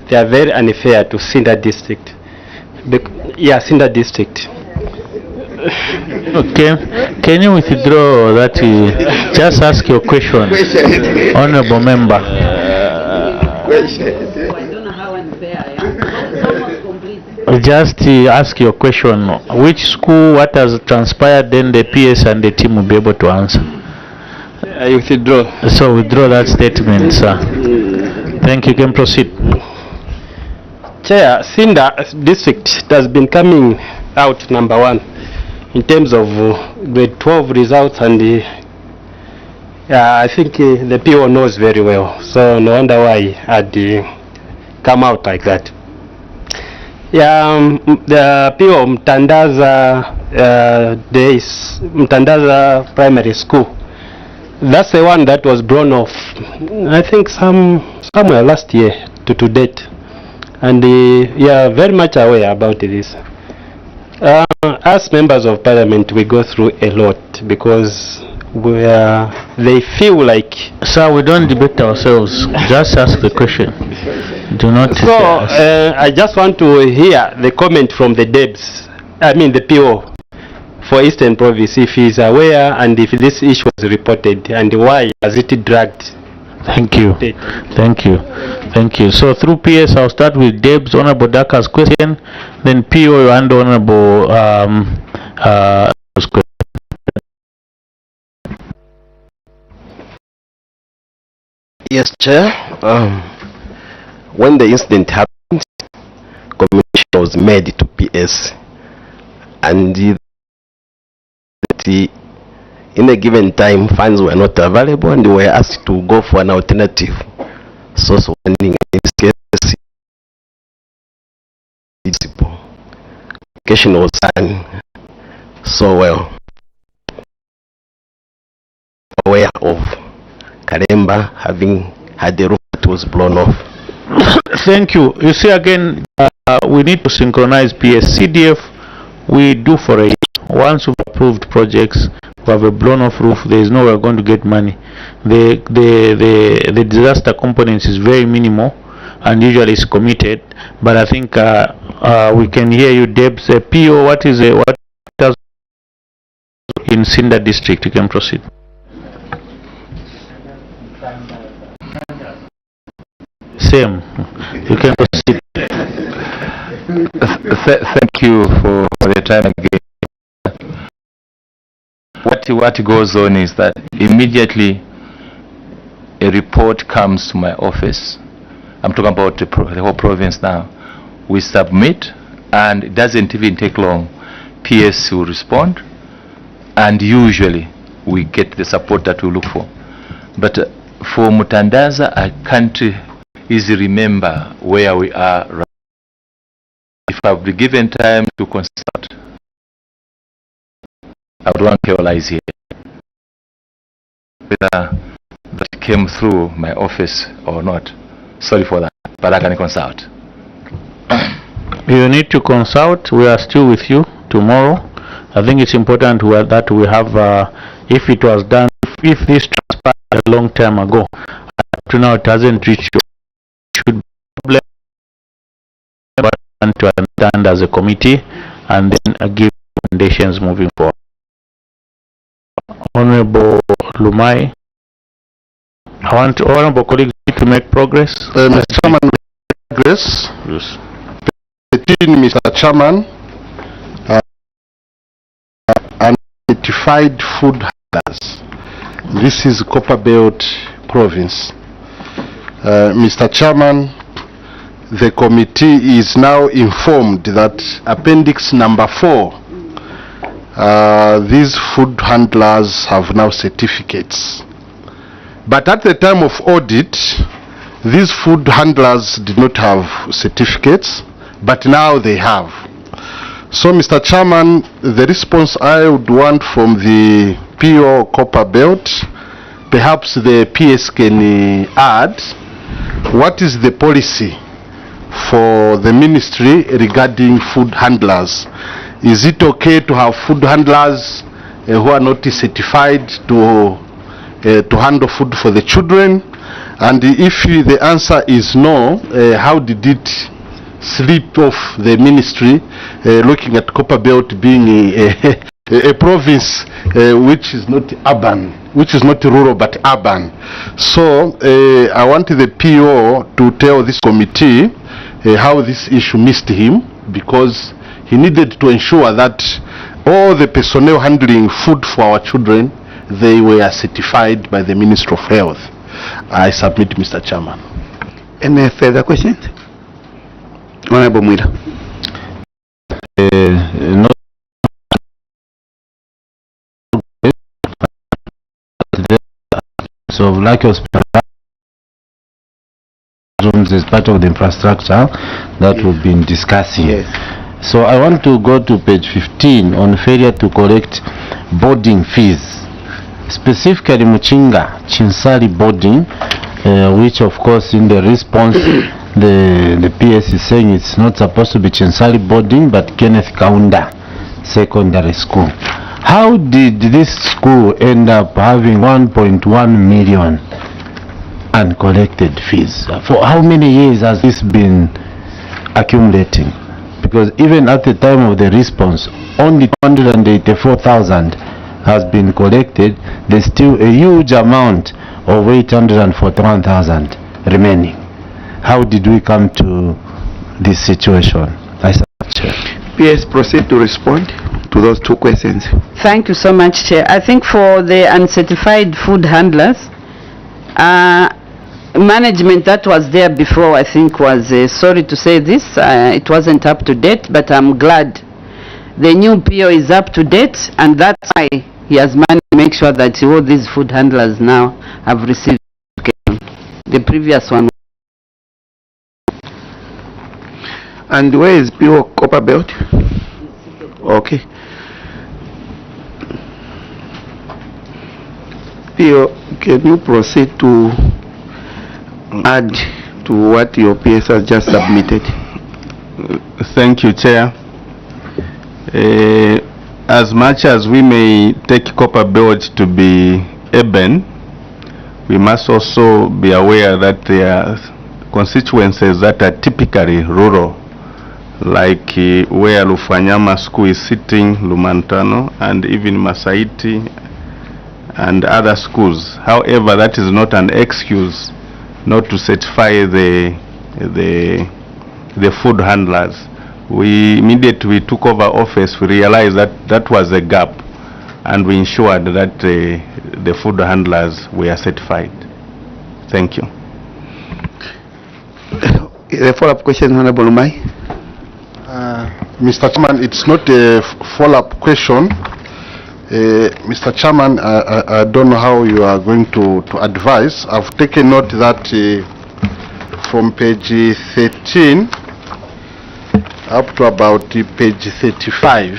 Speaker 10: they are very unfair to Sinda District. Sinda District.
Speaker 1: Okay, can you withdraw that? Just ask your question, Honorable Member. Just ask your question. Which school, what has transpired, then the PS and the team will be able to answer.
Speaker 10: I withdraw.
Speaker 1: So withdraw that statement, sir. Thank you. Can proceed.
Speaker 10: Chair, Sinda District has been coming out #1 in terms of grade 12 results, and I think the PO knows very well, so no wonder why I'd come out like that. The PO Mtandaza Primary School, that's the one that was blown off, I think somewhere last year to date, and we are very much aware about this. As members of parliament, we go through a lot, because they feel like...
Speaker 1: Sir, we don't debate ourselves. Just ask the question. Do not...
Speaker 10: So, I just want to hear the comment from the Debs, I mean the PO, for Eastern Province if he is aware and if this issue was reported and why has it dragged.
Speaker 1: Thank you. Thank you. Thank you. So through PS, I'll start with Deb's Honorable Daka's question, then PO and Honorable question.
Speaker 6: Yes, Chair. When the incident happened, communication was made to PS, and in a given time, funds were not available, and they were asked to go for an alternative source of funding. In this case, communication was done so well, aware of Karemba having had the roof that was blown off.
Speaker 1: Thank you. You see, again, we need to synchronize PS. CDF, we do for a once we've approved projects, we have a blown off roof, there is no way we're going to get money. The disaster components is very minimal and usually is committed, but I think we can hear you, Debs. PO, what does in Sinda district? You can proceed. Same. You can proceed.
Speaker 13: Thank you for the time again. What goes on is that immediately a report comes to my office. I'm talking about the whole province now. We submit, and it doesn't even take long. PS will respond, and usually we get the support that we look for. But for Mutandaza, I can't easily remember where we are right now. If I've been given time to consult, I would want to realize here whether that came through my office or not. Sorry for that, but I can consult.
Speaker 1: You need to consult. We are still with you tomorrow. I think it's important that we have, if it was done, if this transpired a long time ago, up to now it hasn't reached you, should be to understand as a committee and then give recommendations moving forward. Honorable Lumai, I want honorable colleagues to make progress.
Speaker 14: Mr. Chairman, progress.
Speaker 1: Yes.
Speaker 14: Mr. Chairman, unidentified food handlers. This is Copperbelt Province. Mr. Chairman, the committee is now informed that appendix number 4, these food handlers have now certificates. But at the time of audit, these food handlers did not have certificates, but now they have. So, Mr. Chairman, the response I would want from the PO Copperbelt, perhaps the PS can add, what is the policy for the ministry regarding food handlers? Is it okay to have food handlers who are not certified to handle food for the children? And if the answer is no, how did it slip off the ministry, looking at Copperbelt being a province which is not urban, which is not rural but urban? So I want the PO to tell this committee how this issue missed him, because he needed to ensure that all the personnel handling food for our children, they were certified by the Ministry of Health. I submit, Mr. Chairman.
Speaker 5: Any further questions? Honorable Mwira.
Speaker 2: No. So like hospital rooms is part of the infrastructure that we've been discussing.
Speaker 5: Yes.
Speaker 2: So I want to go to page 15 on failure to collect boarding fees, specifically Muchinga Chinsali boarding, which of course in the response the PS is saying it's not supposed to be Chinsali boarding but Kenneth Kaunda Secondary School. How did this school end up having 1.1 million uncollected fees? For how many years has this been accumulating? Because even at the time of the response, only 284,000 has been collected, there's still a huge amount of 841,000 remaining. How did we come to this situation?
Speaker 5: PS, proceed to respond to those two questions.
Speaker 3: Thank you so much, Chair. I think for the uncertified food handlers, management that was there before, I think, was, sorry to say this, it wasn't up to date, but I'm glad the new PO is up to date, and that's why he has managed to make sure that all these food handlers now have received the previous one.
Speaker 5: And where is PO Copper Belt? Okay. PO, can you proceed to add to what your PS has just submitted?
Speaker 12: Thank you, Chair. As much as we may take Copper Belt to be urban, we must also be aware that there are constituencies that are typically rural, like where Lufanyama School is sitting, Lumantano, and even Masaiti and other schools. However, that is not an excuse not to certify the food handlers. We immediately took over office, we realized that that was a gap, and we ensured that the food handlers were certified. Thank you.
Speaker 5: The follow-up question, Honorable Umai.
Speaker 14: Mr. Chairman, it's not a follow-up question. Mr. Chairman, I don't know how you are going to advise. I've taken note that from page 13 up to about page 35,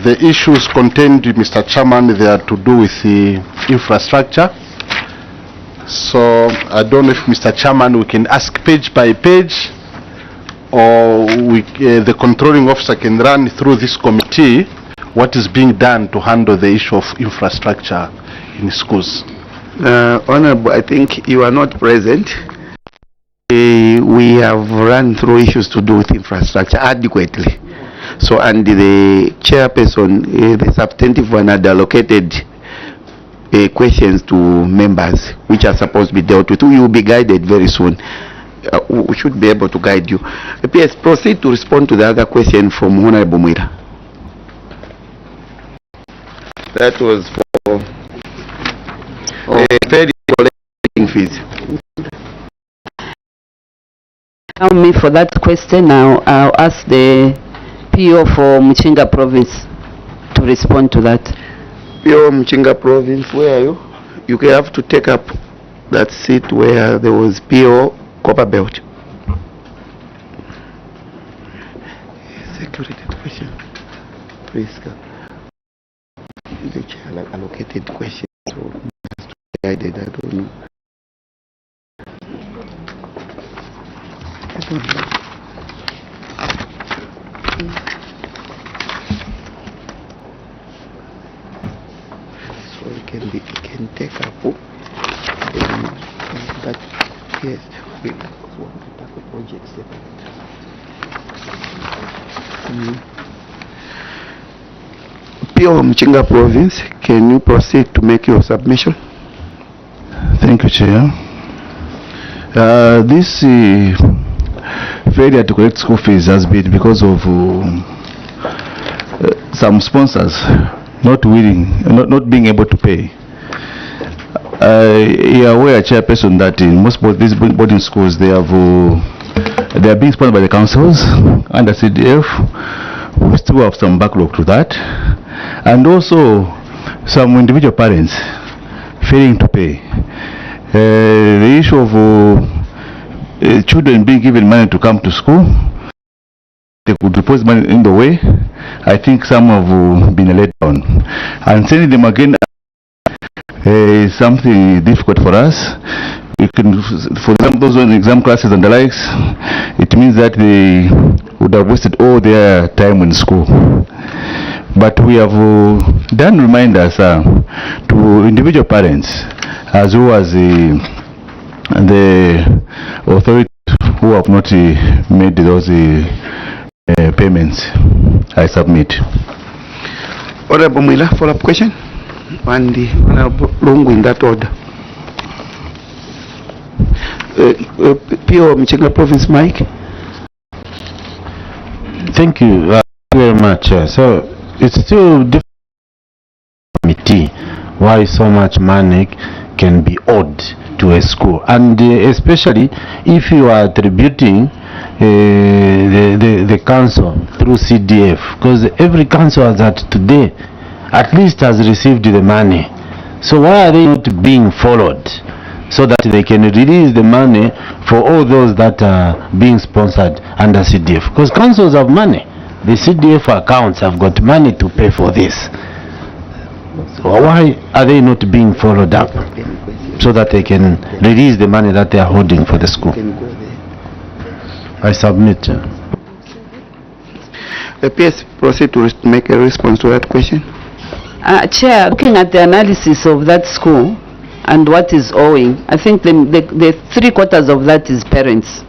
Speaker 14: the issues contained, Mr. Chairman, they are to do with the infrastructure. So I don't know if, Mr. Chairman, we can ask page by page, or the controlling officer can run through this committee what is being done to handle the issue of infrastructure in schools.
Speaker 5: Honorable, I think you are not present. We have run through issues to do with infrastructure adequately. So, and the chairperson, the substantive one, had allocated questions to members which are supposed to be dealt with. You will be guided very soon. We should be able to guide you. PS, proceed to respond to the other question from Honorable Mwira. That was for fair collecting fees.
Speaker 3: Allow me for that question. Now I'll ask the PO for Mchinga Province to respond to that.
Speaker 5: PO Mchinga Province, where are you? You have to take up that seat where there was PO Copper Belt. Security question. Please. The chair allocated questions, so guided. I don't know. So it can take up that. Yes, we want to tackle projects separate. PO Mchinga Province, can you proceed to make your submission?
Speaker 2: Thank you, Chair. This failure to collect school fees has been because of some sponsors not being able to pay. You are aware, Chairperson, that in most of these boarding schools they are being sponsored by the councils under CDF. We still have some backlog to that, and also some individual parents failing to pay. The issue of children being given money to come to school, they could deposit money in the way. I think some have been let down, and sending them again is something difficult for us. We can, for example, those on exam classes and the likes, it means that they would have wasted all their time in school. But we have done reminders to individual parents as well as the authorities who have not made those payments. I submit.
Speaker 5: Honorable Mwila, follow-up question? And the Honorable Lungu in that order. P.O. Michinga Province, Mike.
Speaker 2: Thank you very much. So it's still difficult committee why so much money can be owed to a school, and especially if you are attributing the council through CDF, because every council as at today at least has received the money. So why are they not being followed so that they can release the money for all those that are being sponsored under CDF? Because councils have money. The CDF accounts have got money to pay for this. So why are they not being followed up so that they can release the money that they are holding for the school? I submit.
Speaker 5: PS, proceed to make a response to that question.
Speaker 3: Chair, looking at the analysis of that school and what is owing, I think the 3/4 of that is parents.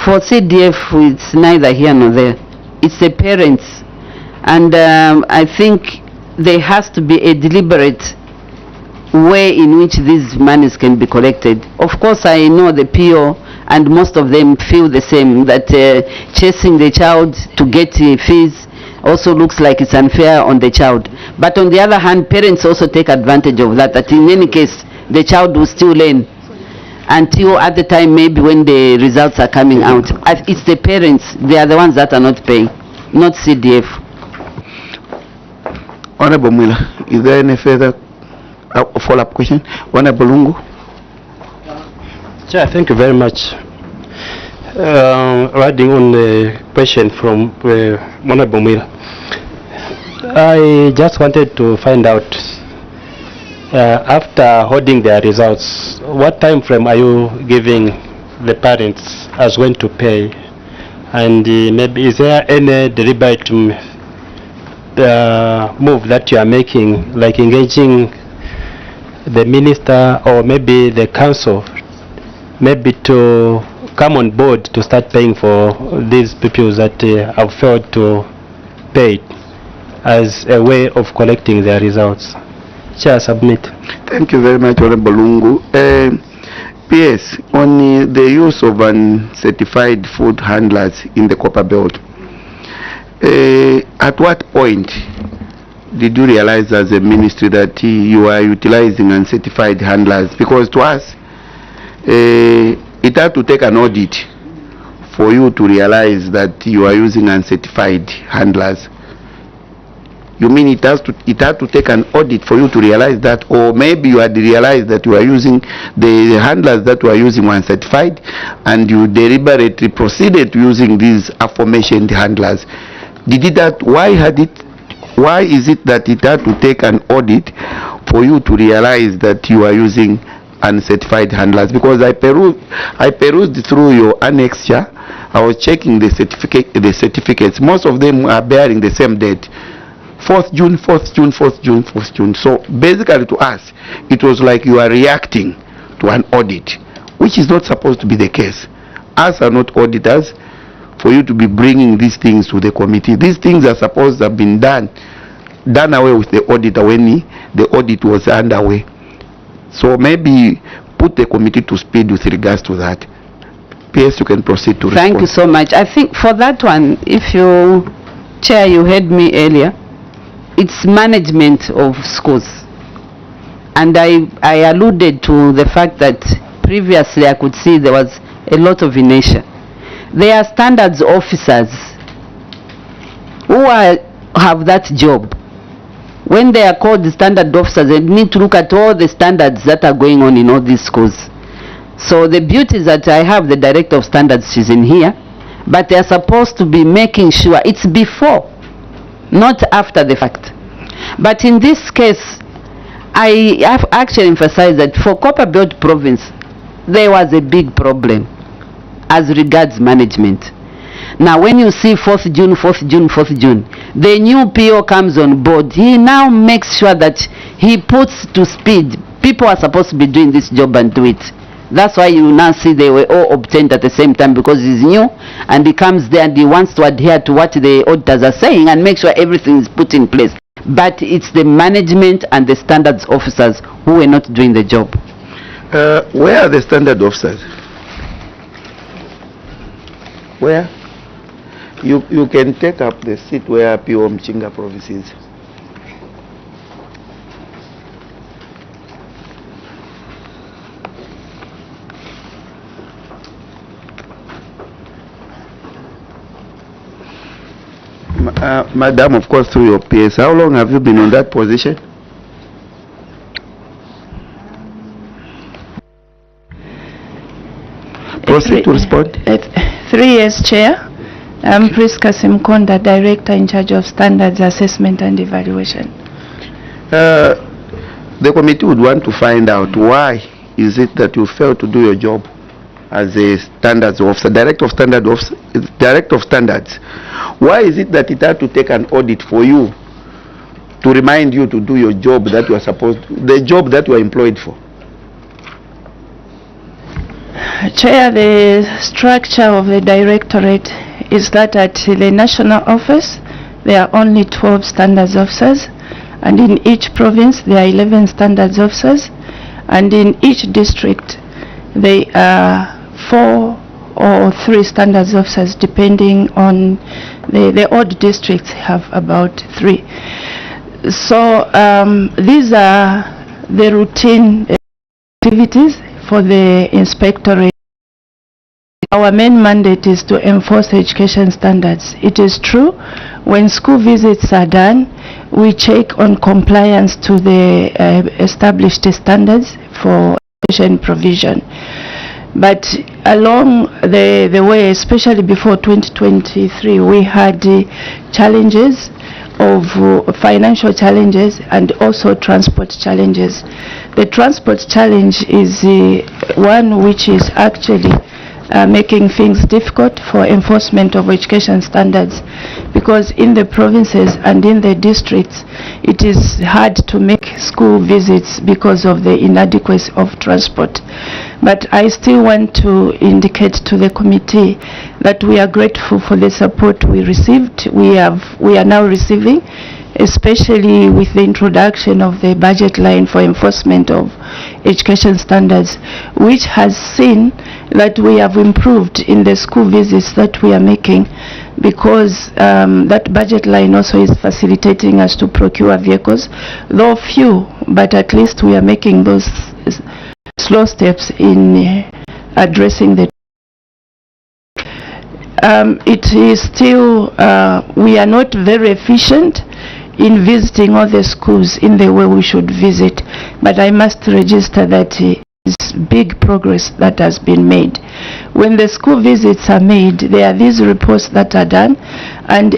Speaker 3: For CDF, it's neither here nor there. It's the parents. And I think there has to be a deliberate way in which these monies can be collected. Of course, I know the PO and most of them feel the same, that chasing the child to get fees also looks like it's unfair on the child. But on the other hand, parents also take advantage of that, that in any case, the child will still learn until at the time maybe when the results are coming out. It's the parents, they are the ones that are not paying, not CDF.
Speaker 5: Honorable Mwila, is there any further follow-up question? Honorable Lungu.
Speaker 10: Chair, thank you very much. Riding on the question from Honorable Mwila, I just wanted to find out, after holding their results, what time frame are you giving the parents as when to pay? And maybe is there any deliberate move that you are making, like engaging the minister or maybe the council, maybe to come on board to start paying for these pupils that have failed to pay as a way of collecting their results? Chair, submit.
Speaker 5: Thank you very much, Honorable Lungu. PS, on the use of uncertified food handlers in the Copper Belt, at what point did you realize as a ministry that you are utilizing uncertified handlers? Because to us, it had to take an audit for you to realize that you are using uncertified handlers. You mean it had to take an audit for you to realize that, or maybe you had realized that you are using the handlers that you are using were uncertified, and you deliberately proceeded to using these aforementioned handlers? Why is it that it had to take an audit for you to realize that you are using uncertified handlers? Because I perused through your annexure. I was checking the certificates. Most of them are bearing the same date. 4th June, 4th June, 4th June, 4th June. So basically to us, it was like you are reacting to an audit, which is not supposed to be the case. Us are not auditors for you to be bringing these things to the committee. These things are supposed to have been done away with the auditor when the audit was underway. So maybe put the committee to speed with regards to that. PS, you can proceed to respond.
Speaker 3: Thank you so much. I think for that one, if you, Chair, you heard me earlier, it's management of schools. And I alluded to the fact that previously I could see there was a lot of inertia. There are standards officers who have that job. When they are called the standard officers, they need to look at all the standards that are going on in all these schools. So the beauty is that I have the director of standards, she's in here, but they are supposed to be making sure it's before, not after the fact. But in this case, I have actually emphasized that for Copper Belt Province, there was a big problem as regards management. Now when you see 4th June, 4th June, 4th June, the new PO comes on board. He now makes sure that he puts to speed. People are supposed to be doing this job and do it. That's why you now see they were all obtained at the same time, because he's new and he comes there and he wants to adhere to what the auditors are saying and make sure everything is put in place. But it's the management and the standards officers who were not doing the job.
Speaker 5: Where are the standard officers? Where? You can take up the seat where P.O. Mchinga Province is. Madam, of course, through your PS, how long have you been on that position? Proceed to respond.
Speaker 15: 3 years, Chair. I'm Priska Simkonda, Director in charge of Standards Assessment and Evaluation.
Speaker 5: The committee would want to find out why is it that you failed to do your job as a standards officer, director of standards. Why is it that it had to take an audit for you to remind you to do your job that you are supposed to, the job that you are employed for?
Speaker 15: Chair, the structure of the directorate is that at the national office there are only 12 standards officers, and in each province there are 11 standards officers, and in each district there are 4 or 3 standards officers, depending on the odd districts have about 3. So these are the routine activities for the inspectorate. Our main mandate is to enforce education standards. It is true, when school visits are done, we check on compliance to the established standards for education provision. But along the way, especially before 2023, we had challenges of financial challenges and also transport challenges. The transport challenge is one which is actually making things difficult for enforcement of education standards, because in the provinces and in the districts it is hard to make school visits because of the inadequacy of transport. But I still want to indicate to the committee that we are grateful for the support we received. We are now receiving, especially with the introduction of the budget line for enforcement of education standards, which has seen that we have improved in the school visits that we are making, because that budget line also is facilitating us to procure vehicles, though few, but at least we are making those slow steps in addressing the it is still we are not very efficient in visiting all the schools in the way we should visit, but I must register that is big progress that has been made. When the school visits are made, there are these reports that are done, and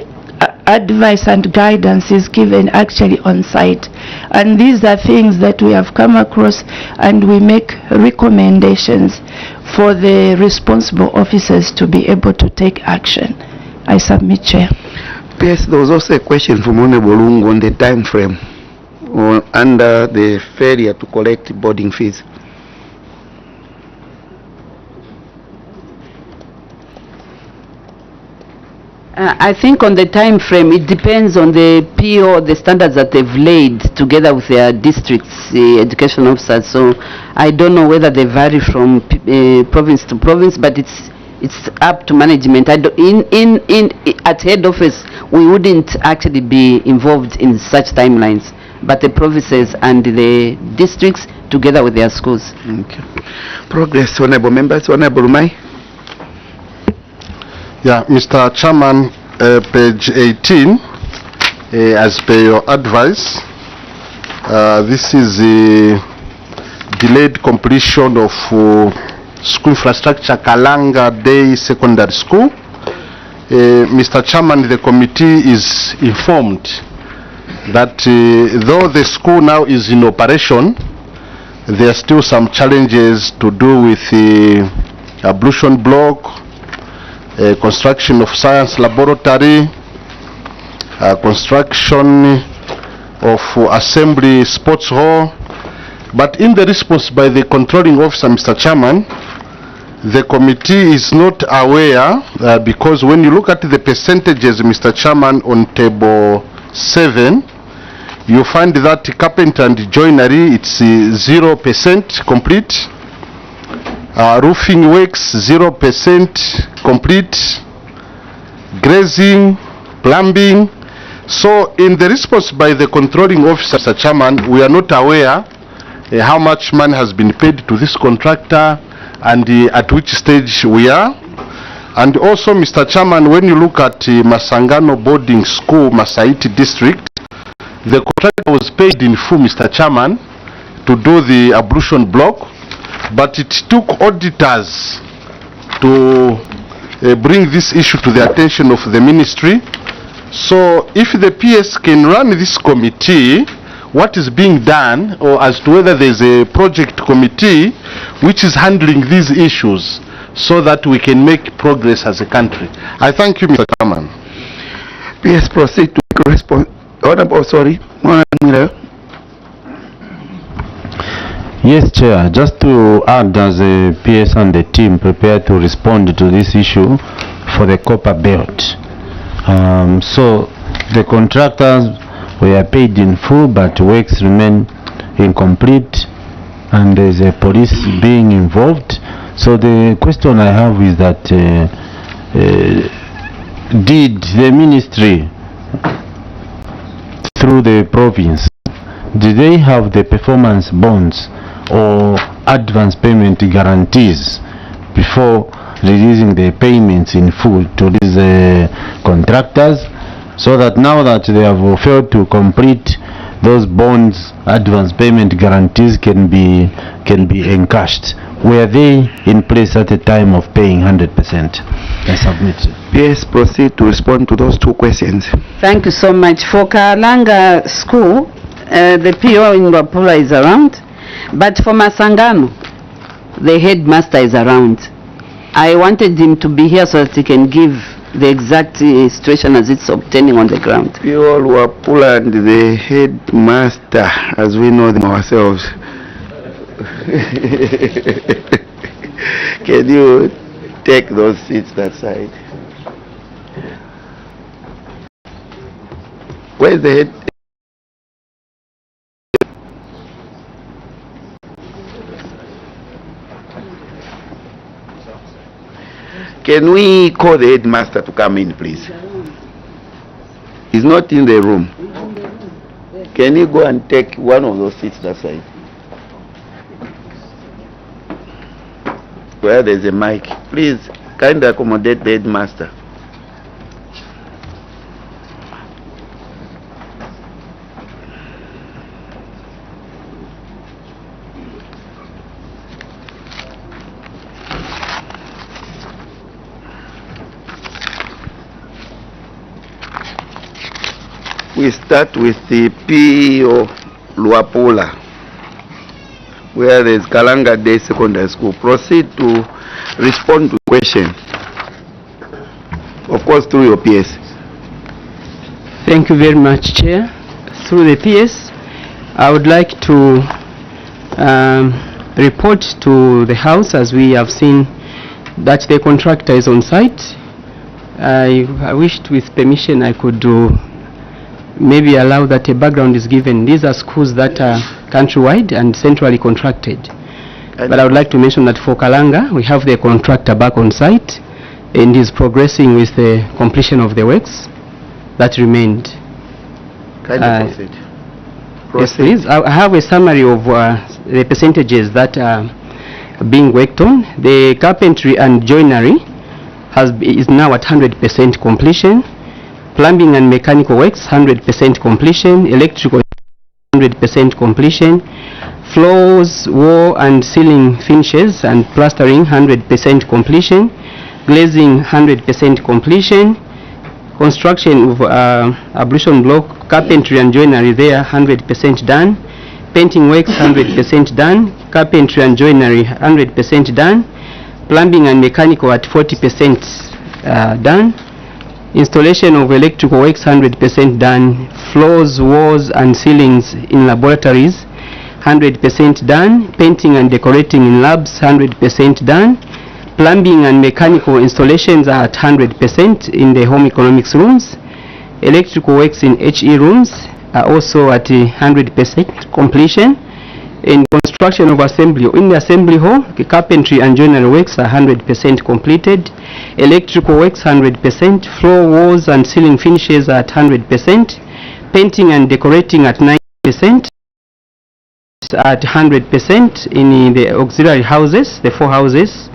Speaker 15: advice and guidance is given actually on site, and these are things that we have come across, and we make recommendations for the responsible officers to be able to take action. I submit, Chair.
Speaker 5: Yes, there was also a question from Honorable Lungu on the time frame under the failure to collect boarding fees.
Speaker 3: I think on the time frame, it depends on the PO, the standards that they've laid together with their districts, education officers. So I don't know whether they vary from province to province, but it's up to management. At head office, we wouldn't actually be involved in such timelines, but the provinces and the districts together with their schools.
Speaker 5: Okay. Progress, honorable members. Honorable Rumai.
Speaker 14: Yeah, Mr. Chairman, page 18, as per your advice, this is the delayed completion of school infrastructure Kalanga Day Secondary School. Mr. Chairman, the committee is informed that though the school now is in operation, there are still some challenges to do with the ablution block, construction of science laboratory, construction of assembly sports hall, But in the response by the controlling officer, Mr. Chairman, the committee is not aware because when you look at the percentages, Mr. Chairman, on table 7, you find that carpenter and joinery, it's 0% complete. Roofing works, 0% complete. Grazing, plumbing. So in the response by the controlling officer, Mr. Chairman, we are not aware how much money has been paid to this contractor and at which stage we are. And also, Mr. Chairman, when you look at Masangano Boarding School, Masaiti District, the contractor was paid in full, Mr. Chairman, to do the ablution block, but it took auditors to bring this issue to the attention of the ministry. So if the PS can run this committee, what is being done, or as to whether there's a project committee which is handling these issues so that we can make progress as a country. I thank you, Mr. Chairman.
Speaker 5: PS proceed to respond.
Speaker 2: Yes, Chair. Just to add, as a PS and the team prepare to respond to this issue for the copper belt. So the contractors were paid in full, but works remain incomplete, and there's a police being involved. So the question I have is that did the ministry through the province, did they have the performance bonds or advance payment guarantees before releasing the payments in full to these contractors, so that now that they have failed to complete those bonds, advance payment guarantees can be encashed? Were they in place at the time of paying 100%? I submit.
Speaker 5: PS proceed to respond to those two questions.
Speaker 3: Thank you so much. For Kalanga School, the PO in Wapula is around, but for Masangano, the headmaster is around. I wanted him to be here so that he can give the exact situation as it's obtaining on the ground.
Speaker 5: PO Wapula and the headmaster, as we know them ourselves. Can you take those seats that side? Where's the head? Can we call the headmaster to come in, please? He's not in the room. Can you go and take one of those seats that side? Where there's a mic. Please, kindly accommodate the headmaster. We start with the PO Luapula, where there's Kalanga Day Secondary School. Proceed to respond to question. Of course, through your PS.
Speaker 10: Thank you very much, Chair. Through the PS, I would like to report to the House, as we have seen that the contractor is on site. I wished, with permission, I could maybe allow that a background is given. These are schools that are countrywide and centrally contracted. But I would like to mention that for Kalanga, we have the contractor back on site and is progressing with the completion of the works that remained.
Speaker 5: Proceed.
Speaker 10: Yes, please. I have a summary of the percentages that are being worked on. The carpentry and joinery is now at 100% completion. Plumbing and mechanical works, 100% completion. Electrical, 100% completion. Floors, wall and ceiling finishes and plastering, 100% completion. Glazing, 100% completion. Construction of ablution block, carpentry and joinery there, 100% done. Painting works, 100% done. Carpentry and joinery, 100% done. Plumbing and mechanical at 40% done. Installation of electrical works, 100% done. Floors, walls and ceilings in laboratories,
Speaker 16: 100% done. Painting and decorating in labs, 100% done. Plumbing and mechanical installations are at 100% in the home economics rooms. Electrical works in HE rooms are also at 100% completion. In construction of assembly, in the assembly hall, the carpentry and joinery works are 100% completed. Electrical works 100%. Floor, walls and ceiling finishes are at 100%. Painting and decorating at 90%. At 100% in the auxiliary houses, the 4 houses.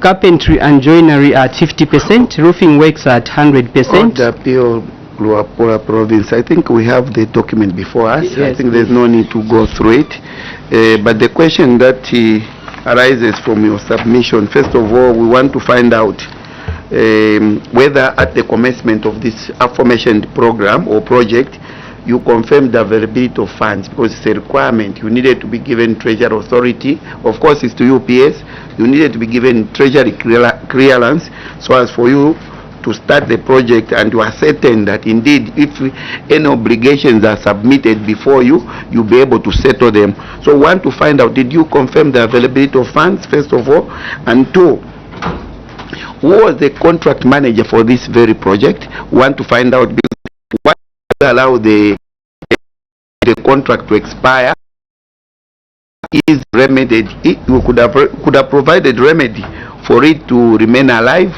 Speaker 16: Carpentry and joinery at 50%. Roofing works at 100%.
Speaker 5: The appeal, Luapula province, I think we have the document before us.
Speaker 16: Yes.
Speaker 5: I think there's no need to go through it. But the question that arises from your submission, first of all, we want to find out whether at the commencement of this aforementioned program or project, you confirmed the availability of funds, because it's a requirement. You needed to be given Treasury Authority. Of course, it's to UPS. You needed to be given Treasury clearance so as for you to start the project, and you are certain that indeed if any obligations are submitted before you, you'll be able to settle them. So we want to find out, did you confirm the availability of funds, first of all? And two, who was the contract manager for this very project? We want to find out what allow the contract to expire is remedied. You could have provided remedy for it to remain alive,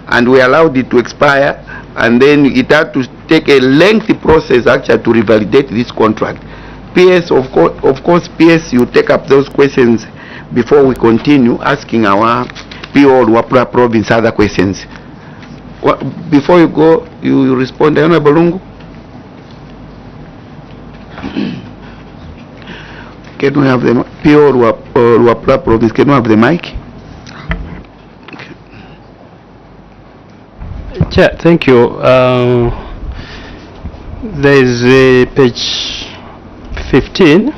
Speaker 5: and we allowed it to expire, and then it had to take a lengthy process actually to revalidate this contract. PS, of course, PS, you take up those questions before we continue asking our PO Luapula province other questions. Before you go, you respond, Honorable Lungu. Can we have the PO Luapula province? Can we have the mic?
Speaker 10: Chair, thank you. There is page 15,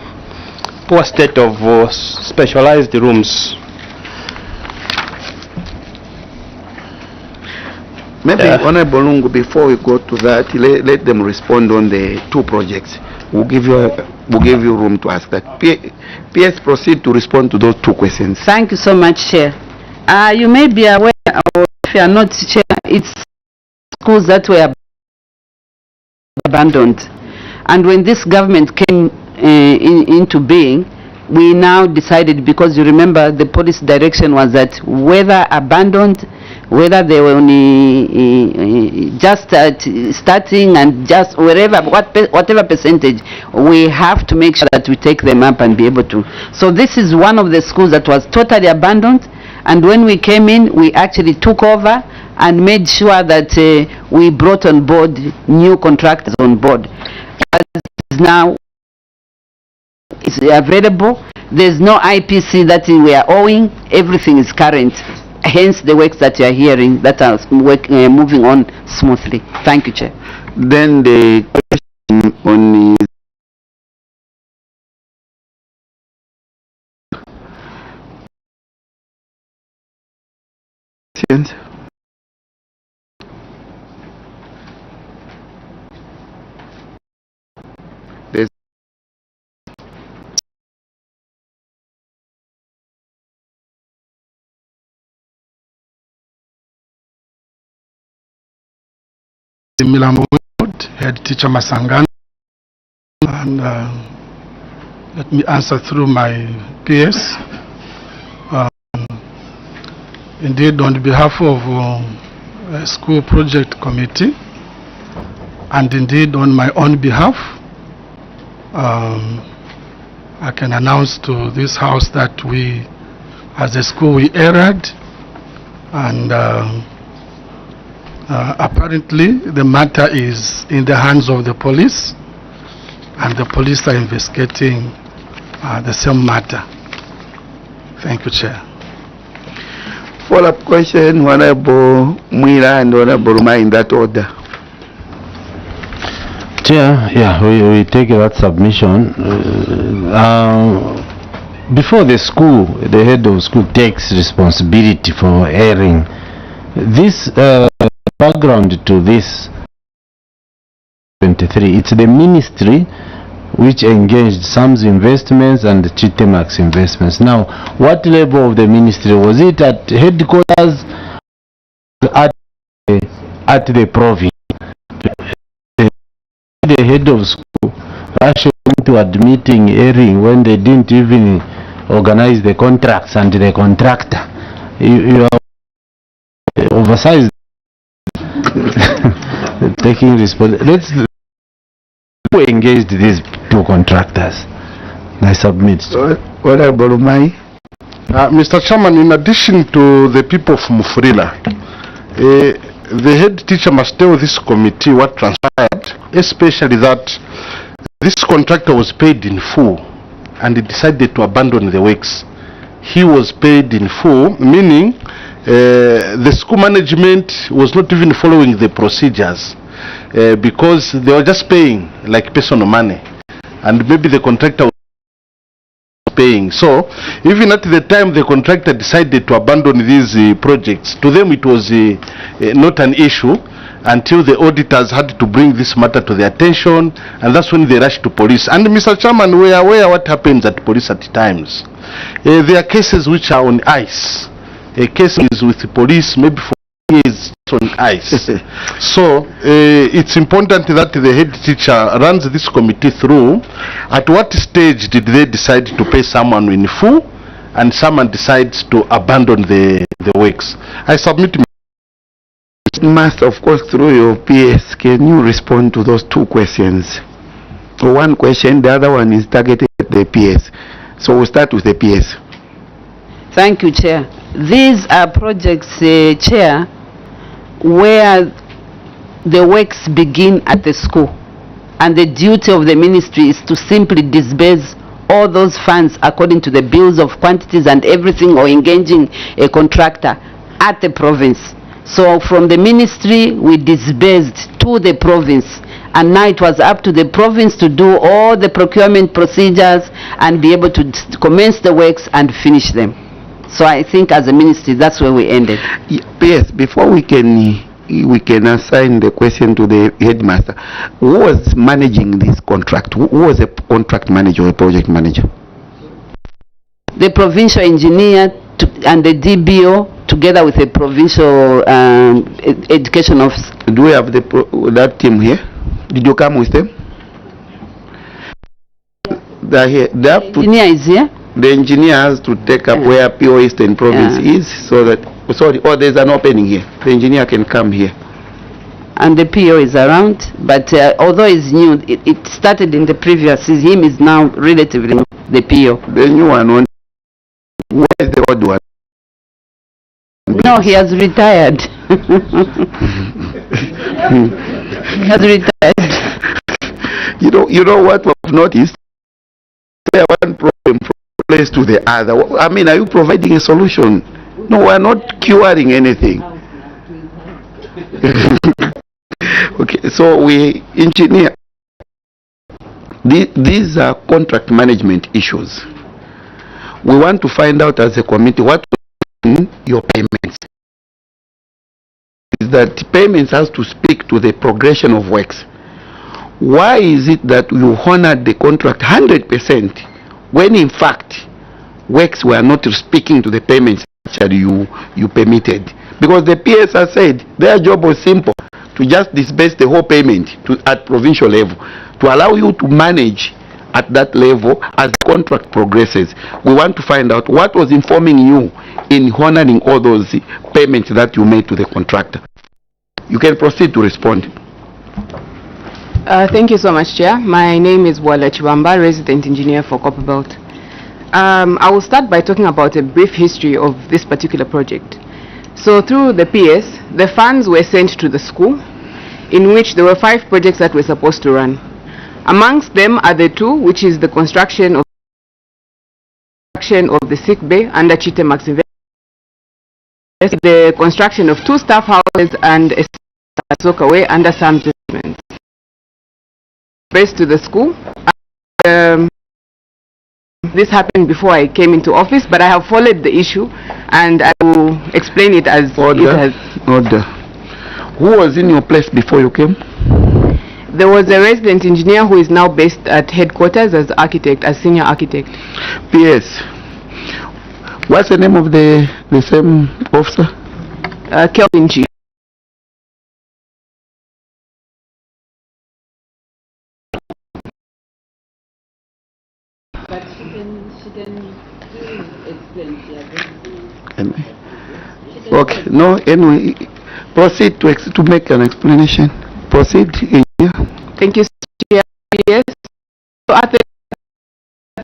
Speaker 10: poor state of specialized rooms.
Speaker 5: Maybe, Honorable Lungu, before we go to that, let them respond on the 2 projects. We'll give you room to ask that. PS, proceed to respond to those 2 questions.
Speaker 3: Thank you so much, Chair. You may be aware, or if you are not, Chair, it's schools that were abandoned. And when this government came into being, we now decided, because you remember the policy direction was that whether abandoned, whether they were only just starting and just wherever, whatever percentage, we have to make sure that we take them up and be able to. So this is one of the schools that was totally abandoned, and when we came in, we actually took over and made sure that we brought on board new contractors on board. As now it's available. There's no IPC that we are owing. Everything is current. Hence the works that you are hearing that are moving on smoothly. Thank you, Chair.
Speaker 5: Then the question on questions.
Speaker 9: Milambo head teacher Masangana, and let me answer through my PS. Indeed, on behalf of school project committee, and indeed on my own behalf, I can announce to this house that we, as a school, we erred, and apparently the matter is in the hands of the police, and the police are investigating the same matter. Thank you, Chair.
Speaker 5: Follow-up question, Honorable Mwira and Honorable Ruma, in that order.
Speaker 2: Chair, yeah, we take that submission. Before the school, the head of school takes responsibility for airing. This background to this 23, it's the ministry which engaged SAM's investments and Chitemax investments. Now, what level of the ministry? Was it at headquarters, at the province? The head of school rushing to admitting erring when they didn't even organize the contracts and the contractor. You are oversized taking responsibility. Who engaged these two contractors? I submit.
Speaker 14: Honorable Mai. Mr. Chairman, in addition to the people from Mufurila, the head teacher must tell this committee what transpired, especially that this contractor was paid in full and he decided to abandon the works. He was paid in full, meaning the school management was not even following the procedures because they were just paying like personal money, and maybe the contractor was paying. So even at the time the contractor decided to abandon these projects, to them it was not an issue until the auditors had to bring this matter to their attention, and that's when they rushed to police. And Mr. Chairman, we are aware what happens at police at times. There are cases which are on ice. A case is with the police maybe for years on ice. So it's important that the head teacher runs this committee through. At what stage did they decide to pay someone in full and someone decides to abandon the works? I submit.
Speaker 5: Must, of course, through your PS, can you respond to those two questions? One question, the other one is targeted at the PS. So we'll start with the PS.
Speaker 3: Thank you, Chair. These are projects, Chair, where the works begin at the school, and the duty of the ministry is to simply disburse all those funds according to the bills of quantities and everything, or engaging a contractor at the province. So from the ministry we disbursed to the province, and now it was up to the province to do all the procurement procedures and be able to commence the works and finish them. So I think as a ministry that's where we ended.
Speaker 5: Yes, before we can assign the question to the headmaster, who was managing this contract? Who was a contract manager or a project manager?
Speaker 3: The provincial engineer and the DBO together with a provincial education officer.
Speaker 5: Do we have that team here? Did you come with them? They're here. The
Speaker 3: engineer is here.
Speaker 5: The engineer has to take up where PO Eastern Province is, so that, sorry, there's an opening here. The engineer can come here.
Speaker 3: And the PO is around, but although it's new, it started in the previous, him is now relatively new, the PO.
Speaker 5: The new one, where is the old one?
Speaker 3: No, he has retired. He has retired.
Speaker 5: You know what we've noticed? There one problem from one place to the other. I mean, are you providing a solution? No, we're not curing anything. Okay, so we engineer. These are contract management issues. We want to find out as a committee what your payments is. That payments has to speak to the progression of works. Why is it that you honored the contract 100% when in fact works were not speaking to the payments that you permitted? Because the PS has said their job was simple, to just disburse the whole payment at provincial level, to allow you to manage at that level as the contract progresses. We want to find out what was informing you in honoring all those payments that you made to the contractor. You can proceed to respond.
Speaker 17: Thank you so much, Chair. My name is Wala Chibamba, resident engineer for Copperbelt. I will start by talking about a brief history of this particular project. So through the PS, the funds were sent to the school, in which there were 5 projects that were supposed to run. Amongst them are the 2, which is the construction of the sick bay under Chitemax Investment, the construction of 2 staff houses and a soccer way under SAM's investment. Based to the school. This happened before I came into office, but I have followed the issue and I will explain it as
Speaker 5: Order.
Speaker 17: it has.
Speaker 5: Order. Who was in your place before you came?
Speaker 17: there was a resident engineer who is now based at headquarters as architect, as senior architect.
Speaker 5: PS. What's the name of the same officer?
Speaker 17: Kelvin G.
Speaker 3: But she can explain.
Speaker 5: Okay, no, anyway, proceed to make an explanation. Proceed. Yeah.
Speaker 17: Thank you, Chair. Yes. So at the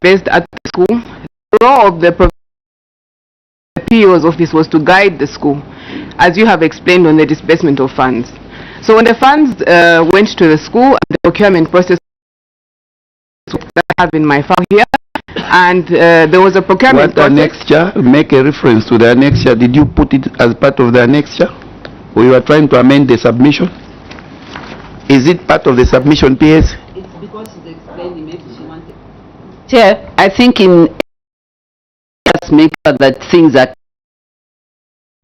Speaker 17: based at the school, the role of the PO's office was to guide the school, as you have explained on the disbursement of funds. So when the funds went to the school, the procurement process that I have in my file here, and there was a procurement process.
Speaker 5: Annexure, make a reference to the annexure. Did you put it as part of the annexure? Or you are trying to amend the submission? Is it part of the submission, PS?
Speaker 3: It's because she's explaining, maybe she wanted. Chair, I think in just make sure that things are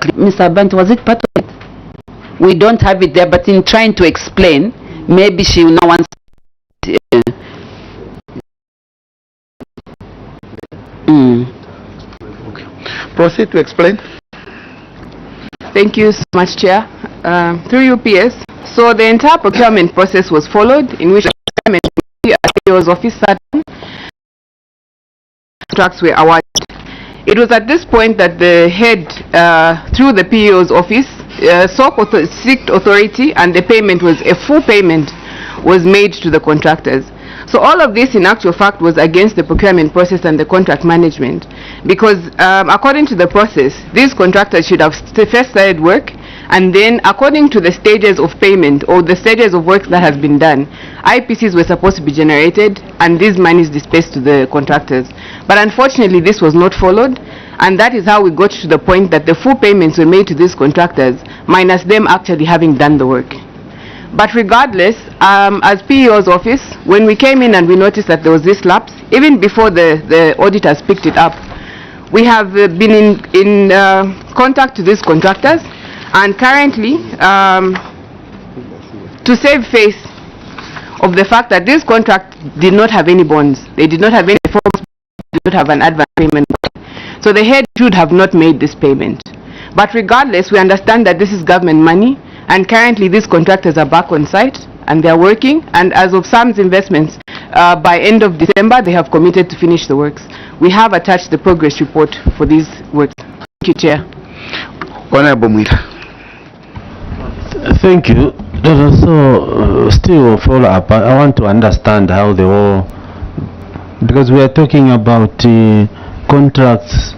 Speaker 3: clear. Mr. Bant, was it part of it? We don't have it there, but in trying to explain, maybe she will now want
Speaker 5: Proceed to explain.
Speaker 17: Thank you so much, Chair. Through UPS, so the entire procurement process was followed, in which the procurement committee at PO's office sat down, contracts were awarded. It was at this point that the head, through the PO's office, sought authority, and the payment was a full payment was made to the contractors. So all of this in actual fact was against the procurement process and the contract management, because according to the process, these contractors should have first started work, and then according to the stages of payment or the stages of work that has been done, IPCs were supposed to be generated and these monies dispersed to the contractors. But unfortunately this was not followed, and that is how we got to the point that the full payments were made to these contractors minus them actually having done the work. But regardless, as PEO's office, when we came in and we noticed that there was this lapse, even before the auditors picked it up, we have been in contact to these contractors, and currently, to save face of the fact that this contract did not have any bonds, they did not have any forms, did not have an advance payment, so the head should have not made this payment. But regardless, we understand that this is government money, and currently these contractors are back on site and they are working, and as of SAM's investments, by end of December they have committed to finish the works. We have attached the progress report for these works. Thank you, Chair.
Speaker 5: Honorable Mwira.
Speaker 2: Thank you. So still follow up. I want to understand how the whole, because we are talking about contracts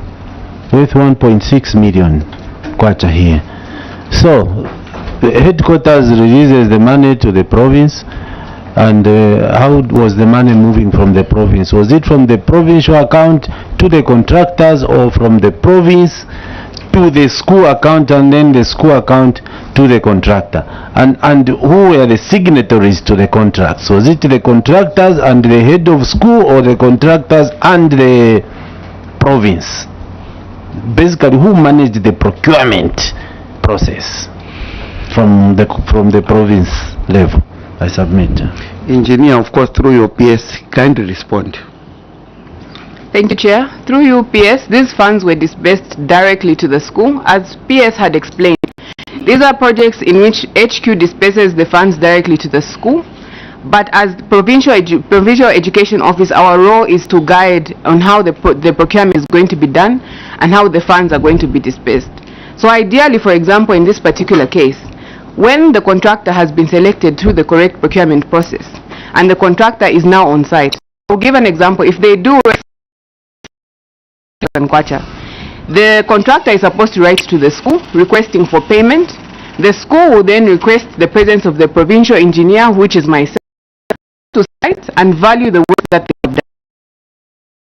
Speaker 2: with 1.6 million kwacha here. So the headquarters releases the money to the province, and how was the money moving from the province? Was it from the provincial account to the contractors, or from the province to the school account and then the school account to the contractor? And who were the signatories to the contracts? Was it the contractors and the head of school, or the contractors and the province? Basically, who managed the procurement process from the province level? I submit.
Speaker 5: Engineer, of course, through your PS, kindly respond.
Speaker 17: Thank you, Chair. Through UPS, these funds were disbursed directly to the school. As PS had explained, these are projects in which HQ disperses the funds directly to the school. But as provincial education office, our role is to guide on how the procurement is going to be done and how the funds are going to be dispersed. So ideally, for example, in this particular case, when the contractor has been selected through the correct procurement process and the contractor is now on site, I'll give an example. If they do the contractor is supposed to write to the school requesting for payment. The school will then request the presence of the provincial engineer, which is myself, to site and value the work that they have done.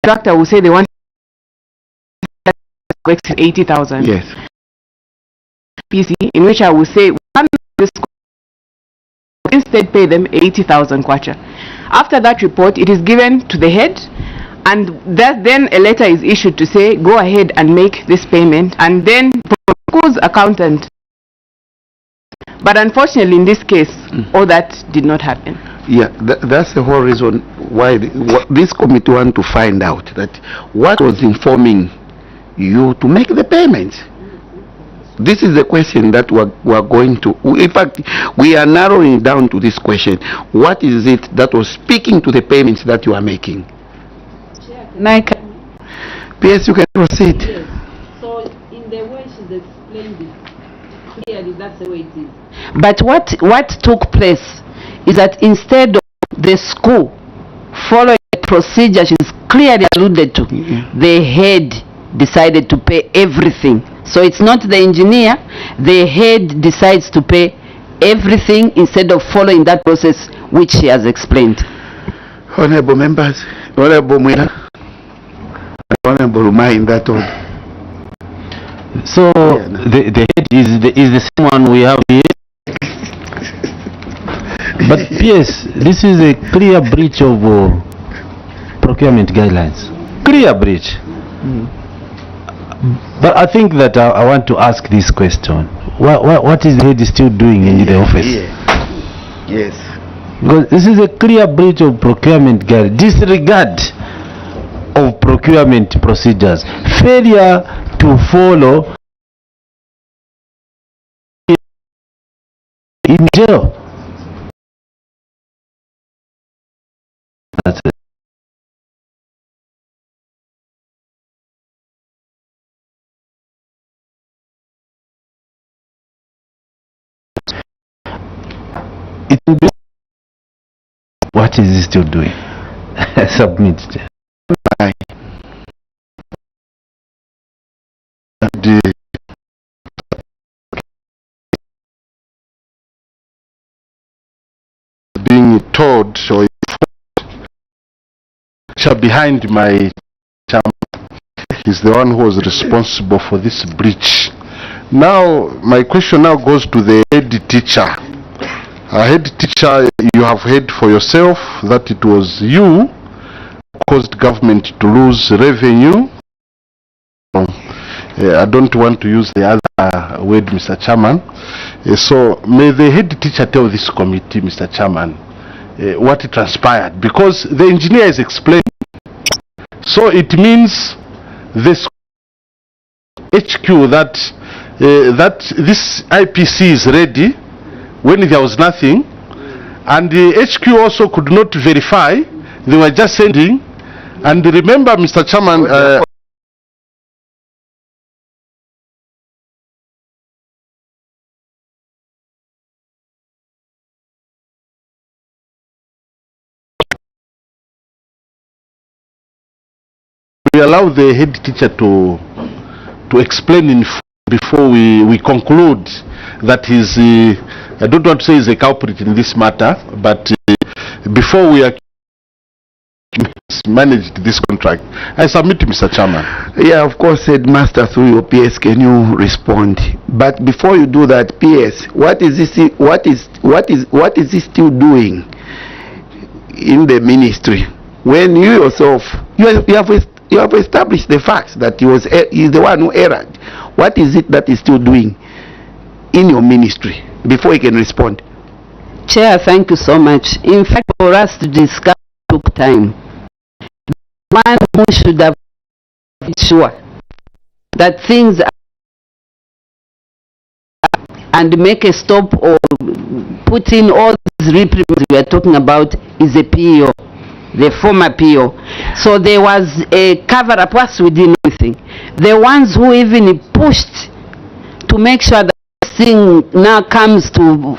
Speaker 17: The contractor will say they want 80,000.
Speaker 5: Yes.
Speaker 17: PC, in which I will say instead pay them 80,000 kwacha. After that report, it is given to the head, and then a letter is issued to say go ahead and make this payment, and then the school's accountant But unfortunately, in this case, all that did not happen.
Speaker 5: Yeah, that's the whole reason why this committee want to find out that what was informing you to make the payments. This is the question that we're going to, in fact, we are narrowing it down to this question. What is it that was speaking to the payments that you are making? PS, you can proceed.
Speaker 3: Yes. So in the way she's explained it, clearly that's the way it is. But what took place is that instead of the school following the procedure she's clearly alluded to, the head decided to pay everything. So it's not the engineer, the head decides to pay everything instead of following that process which she has explained.
Speaker 5: Honorable members, Honorable Mwila, Honorable Rumai in that order.
Speaker 2: So the head is the same one we have here. But PS, this is a clear breach of procurement guidelines. Clear breach. But I think that I want to ask this question. What is the head still doing in the office?
Speaker 5: Yes.
Speaker 2: Because this is a clear breach of procurement guidelines. Disregard of procurement procedures. Failure to follow in jail. That's it. What is he still doing? Submit.
Speaker 14: Being told or behind my chairman is the one who was responsible for this breach. Now my question now goes to the head teacher. A head teacher, you have heard for yourself that it was you who caused government to lose revenue. I don't want to use the other word, Mr. Chairman. So may the head teacher tell this committee, Mr. Chairman, what transpired, because the engineer is explaining. So it means this HQ that this IPC is ready when there was nothing, and the HQ also could not verify. They were just sending. And remember, Mr. Chairman, we allow the head teacher to explain in before we conclude that he's I don't want to say he's a culprit in this matter, but before we managed this contract. I submit to Mr. Chairman.
Speaker 5: Yeah, of course, Headmaster, through your PS, can you respond? But before you do that, PS, what is he still doing in the ministry when you yourself you have established the facts that he's the one who erred? What is it that he's still doing in your ministry before he can respond?
Speaker 3: Chair, thank you so much. In fact, for us to discuss took time. One who should have made sure that things and make a stop or put in all these reprimands we are talking about is a PO, the former PO. So there was a cover-up whilst we didn't know anything. The ones who even pushed to make sure that this thing now comes to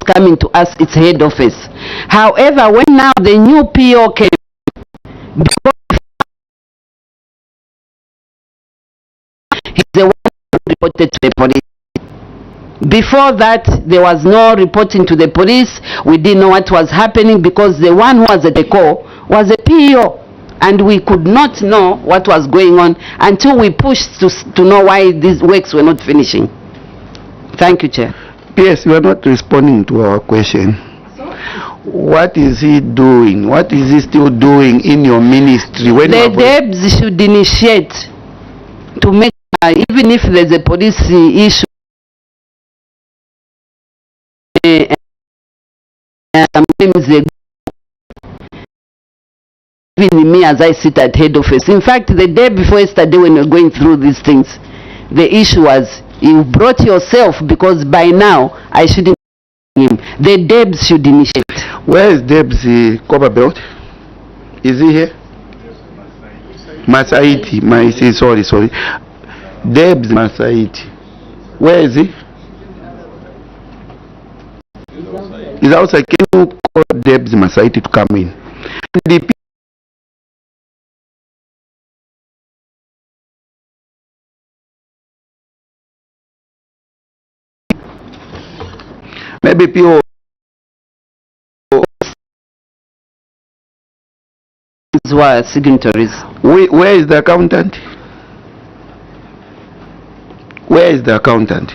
Speaker 3: coming to us, its head office. However, when now the new PO came, he's the one who reported to the police. Before that, there was no reporting to the police. We didn't know what was happening because the one who was at the call was a PO, and we could not know what was going on until we pushed to know why these works were not finishing. Thank you, Chair.
Speaker 5: Yes, you are not responding to our question. What is he doing? What is he still doing in your ministry? When
Speaker 3: the DEBs should initiate to make, even if there's a police issue, names even me as I sit at head office. In fact, the day before yesterday when we were going through these things, the issue was you brought yourself because by now I shouldn't him. The Debs should initiate.
Speaker 5: Where is Debs Copperbelt? Is he here? Masaiti. Sorry. Debs Masaiti. Where is he? He's outside. Can you call Debs Masaiti to come in? Maybe PO
Speaker 3: were signatories.
Speaker 5: Where is the accountant? Where is the accountant?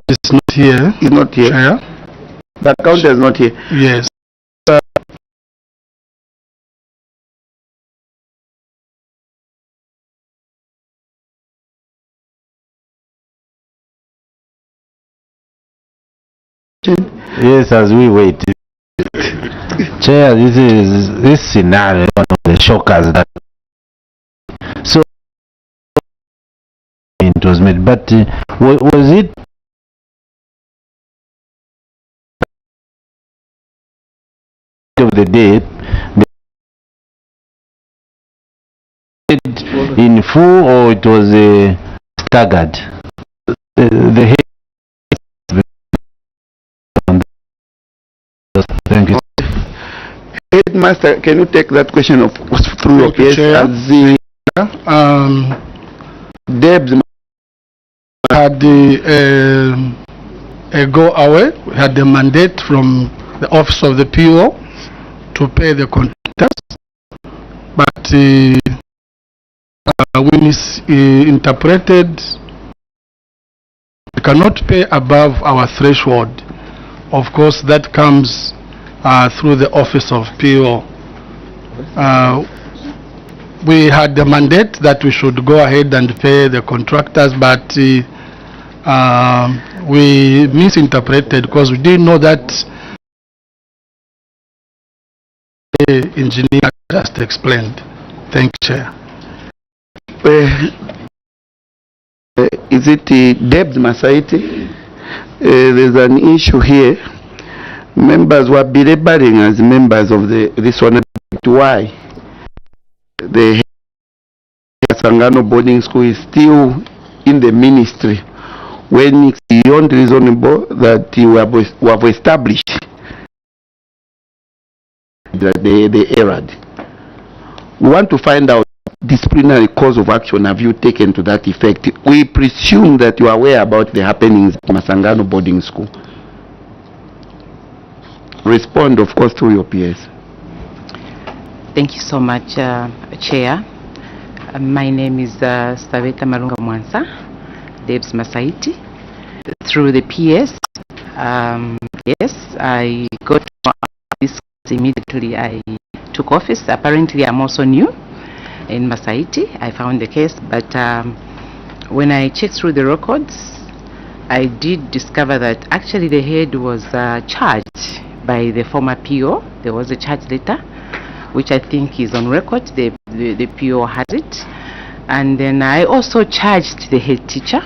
Speaker 9: It's not here.
Speaker 5: He's not here.
Speaker 9: Chair.
Speaker 5: The accountant is not here.
Speaker 9: Yes.
Speaker 2: Yes, as we wait. Chair, this scenario one of the shockers that so it was made, but was it of the day in full or it was staggered? The Thank you.
Speaker 5: Headmaster, can you take that question of through your case as the Debs
Speaker 9: had a go away. We had the mandate from the office of the PO to pay the contractors, but we misinterpreted. We cannot pay above our threshold. Of course, that comes through the office of PO. We had the mandate that we should go ahead and pay the contractors, but we misinterpreted because we didn't know that the engineer just explained. Thank you, Chair.
Speaker 5: Is it Debs Masaiti? There's an issue here. Members were belaboring as members of this one. Why the Sangano boarding school is still in the ministry when it's beyond reasonable that we have established that they erred. We want to find out disciplinary cause of action have you taken to that effect. We presume that you are aware about the happenings at Masangano boarding school. Respond, of course, through your PS.
Speaker 18: Thank you so much, Chair. My name is Saveta Marunga Mwansa, Debs Masaiti. Through the PS, yes, I got this immediately. I took office. Apparently, I'm also new in Masaiti. I found the case, but when I checked through the records, I did discover that actually the head was charged by the former PO. There was a charge letter, which I think is on record. The PO has it. And then I also charged the head teacher,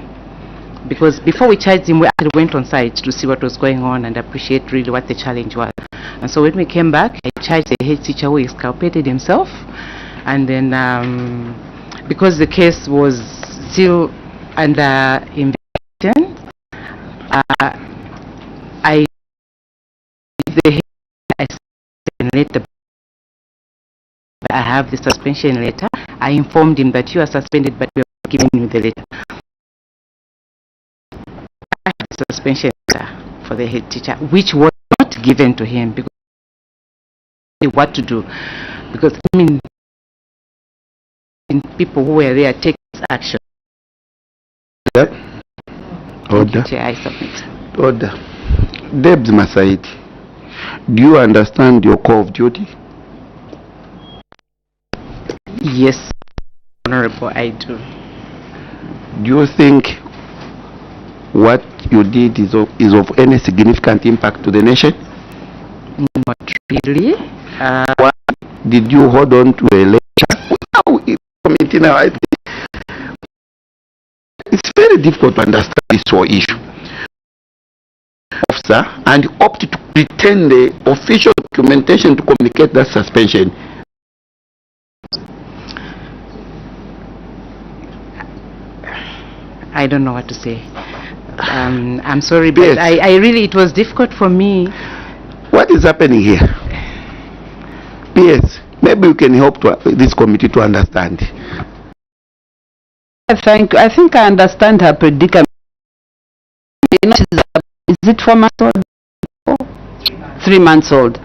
Speaker 18: because before we charged him, we actually went on site to see what was going on and appreciate really what the challenge was. And so when we came back, I charged the head teacher who exculpated himself. And then because the case was still under investigation, I have the suspension letter. I informed him that you are suspended, but we are giving you the letter. Suspension letter for the head teacher, which was not given to him because what to do, because I mean people who were there take action.
Speaker 5: Order.
Speaker 18: Chair, I submit.
Speaker 5: Order. Debs Masaiti, do you understand your core of duty?
Speaker 18: Yes, Honorable, I do.
Speaker 5: Do you think what you did is of any significant impact to the nation?
Speaker 18: Not really.
Speaker 5: Why did you hold on to a lecture? Now, committee now, I think it's very difficult to understand this whole issue. Officer, and opted to retain the official documentation to communicate that suspension.
Speaker 18: I don't know what to say. I'm sorry, but
Speaker 5: Yes.
Speaker 18: I really, it was difficult for me.
Speaker 5: What is happening here? Yes, maybe you can help this committee to understand.
Speaker 3: I think I understand her predicament. You know, is it 4 months old? 3 months old.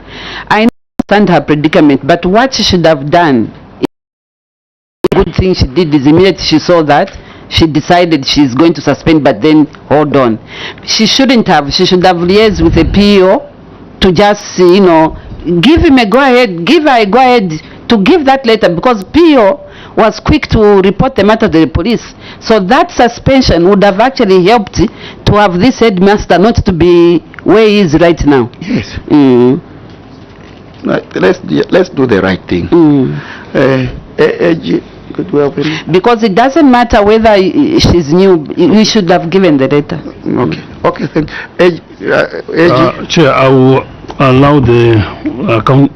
Speaker 3: I understand her predicament, but what she should have done, a good thing she did is immediately she saw that, she decided she's going to suspend, but then hold on. She shouldn't have. She should have liaised with the PO to just, you know, give him a go-ahead, give her a go-ahead to give that letter, because PO was quick to report the matter to the police. So that suspension would have actually helped to have this headmaster not to be where he is right now.
Speaker 5: Yes. Right, let's do the right thing. Could we have any?
Speaker 3: Because it doesn't matter whether she's new, we should have given the letter.
Speaker 5: Okay, thank you.
Speaker 19: Chair, I will allow the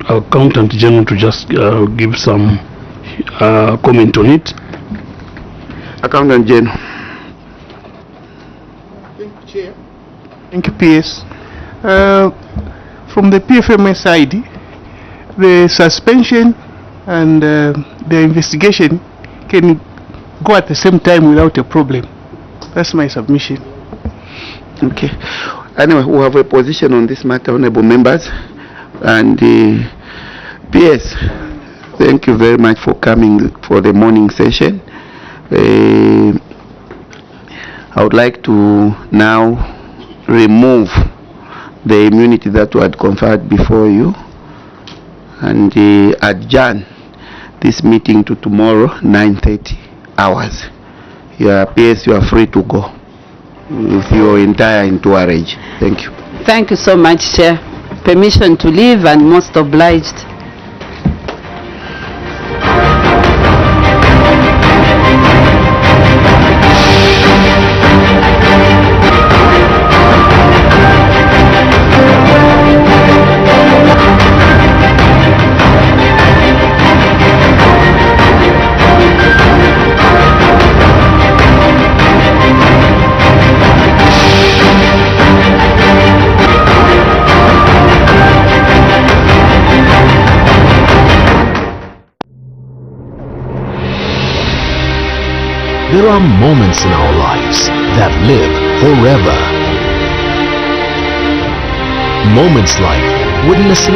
Speaker 19: Accountant General to just give some comment on it.
Speaker 5: Accountant General.
Speaker 20: Thank you, Chair. Thank you, PS. From the PFMA side, the suspension and the investigation can go at the same time without a problem. That's my submission.
Speaker 5: Okay. Anyway, we have a position on this matter, honorable members. And PS, thank you very much for coming for the morning session. I would like to now remove the immunity that we had conferred before you and adjourn this meeting to tomorrow 9:30 hours. PS, you are free to go with your entire entourage. Thank you.
Speaker 3: Thank you so much, Chair. Permission to leave and most obliged.
Speaker 21: There are moments in our lives that live forever. Moments like witnessing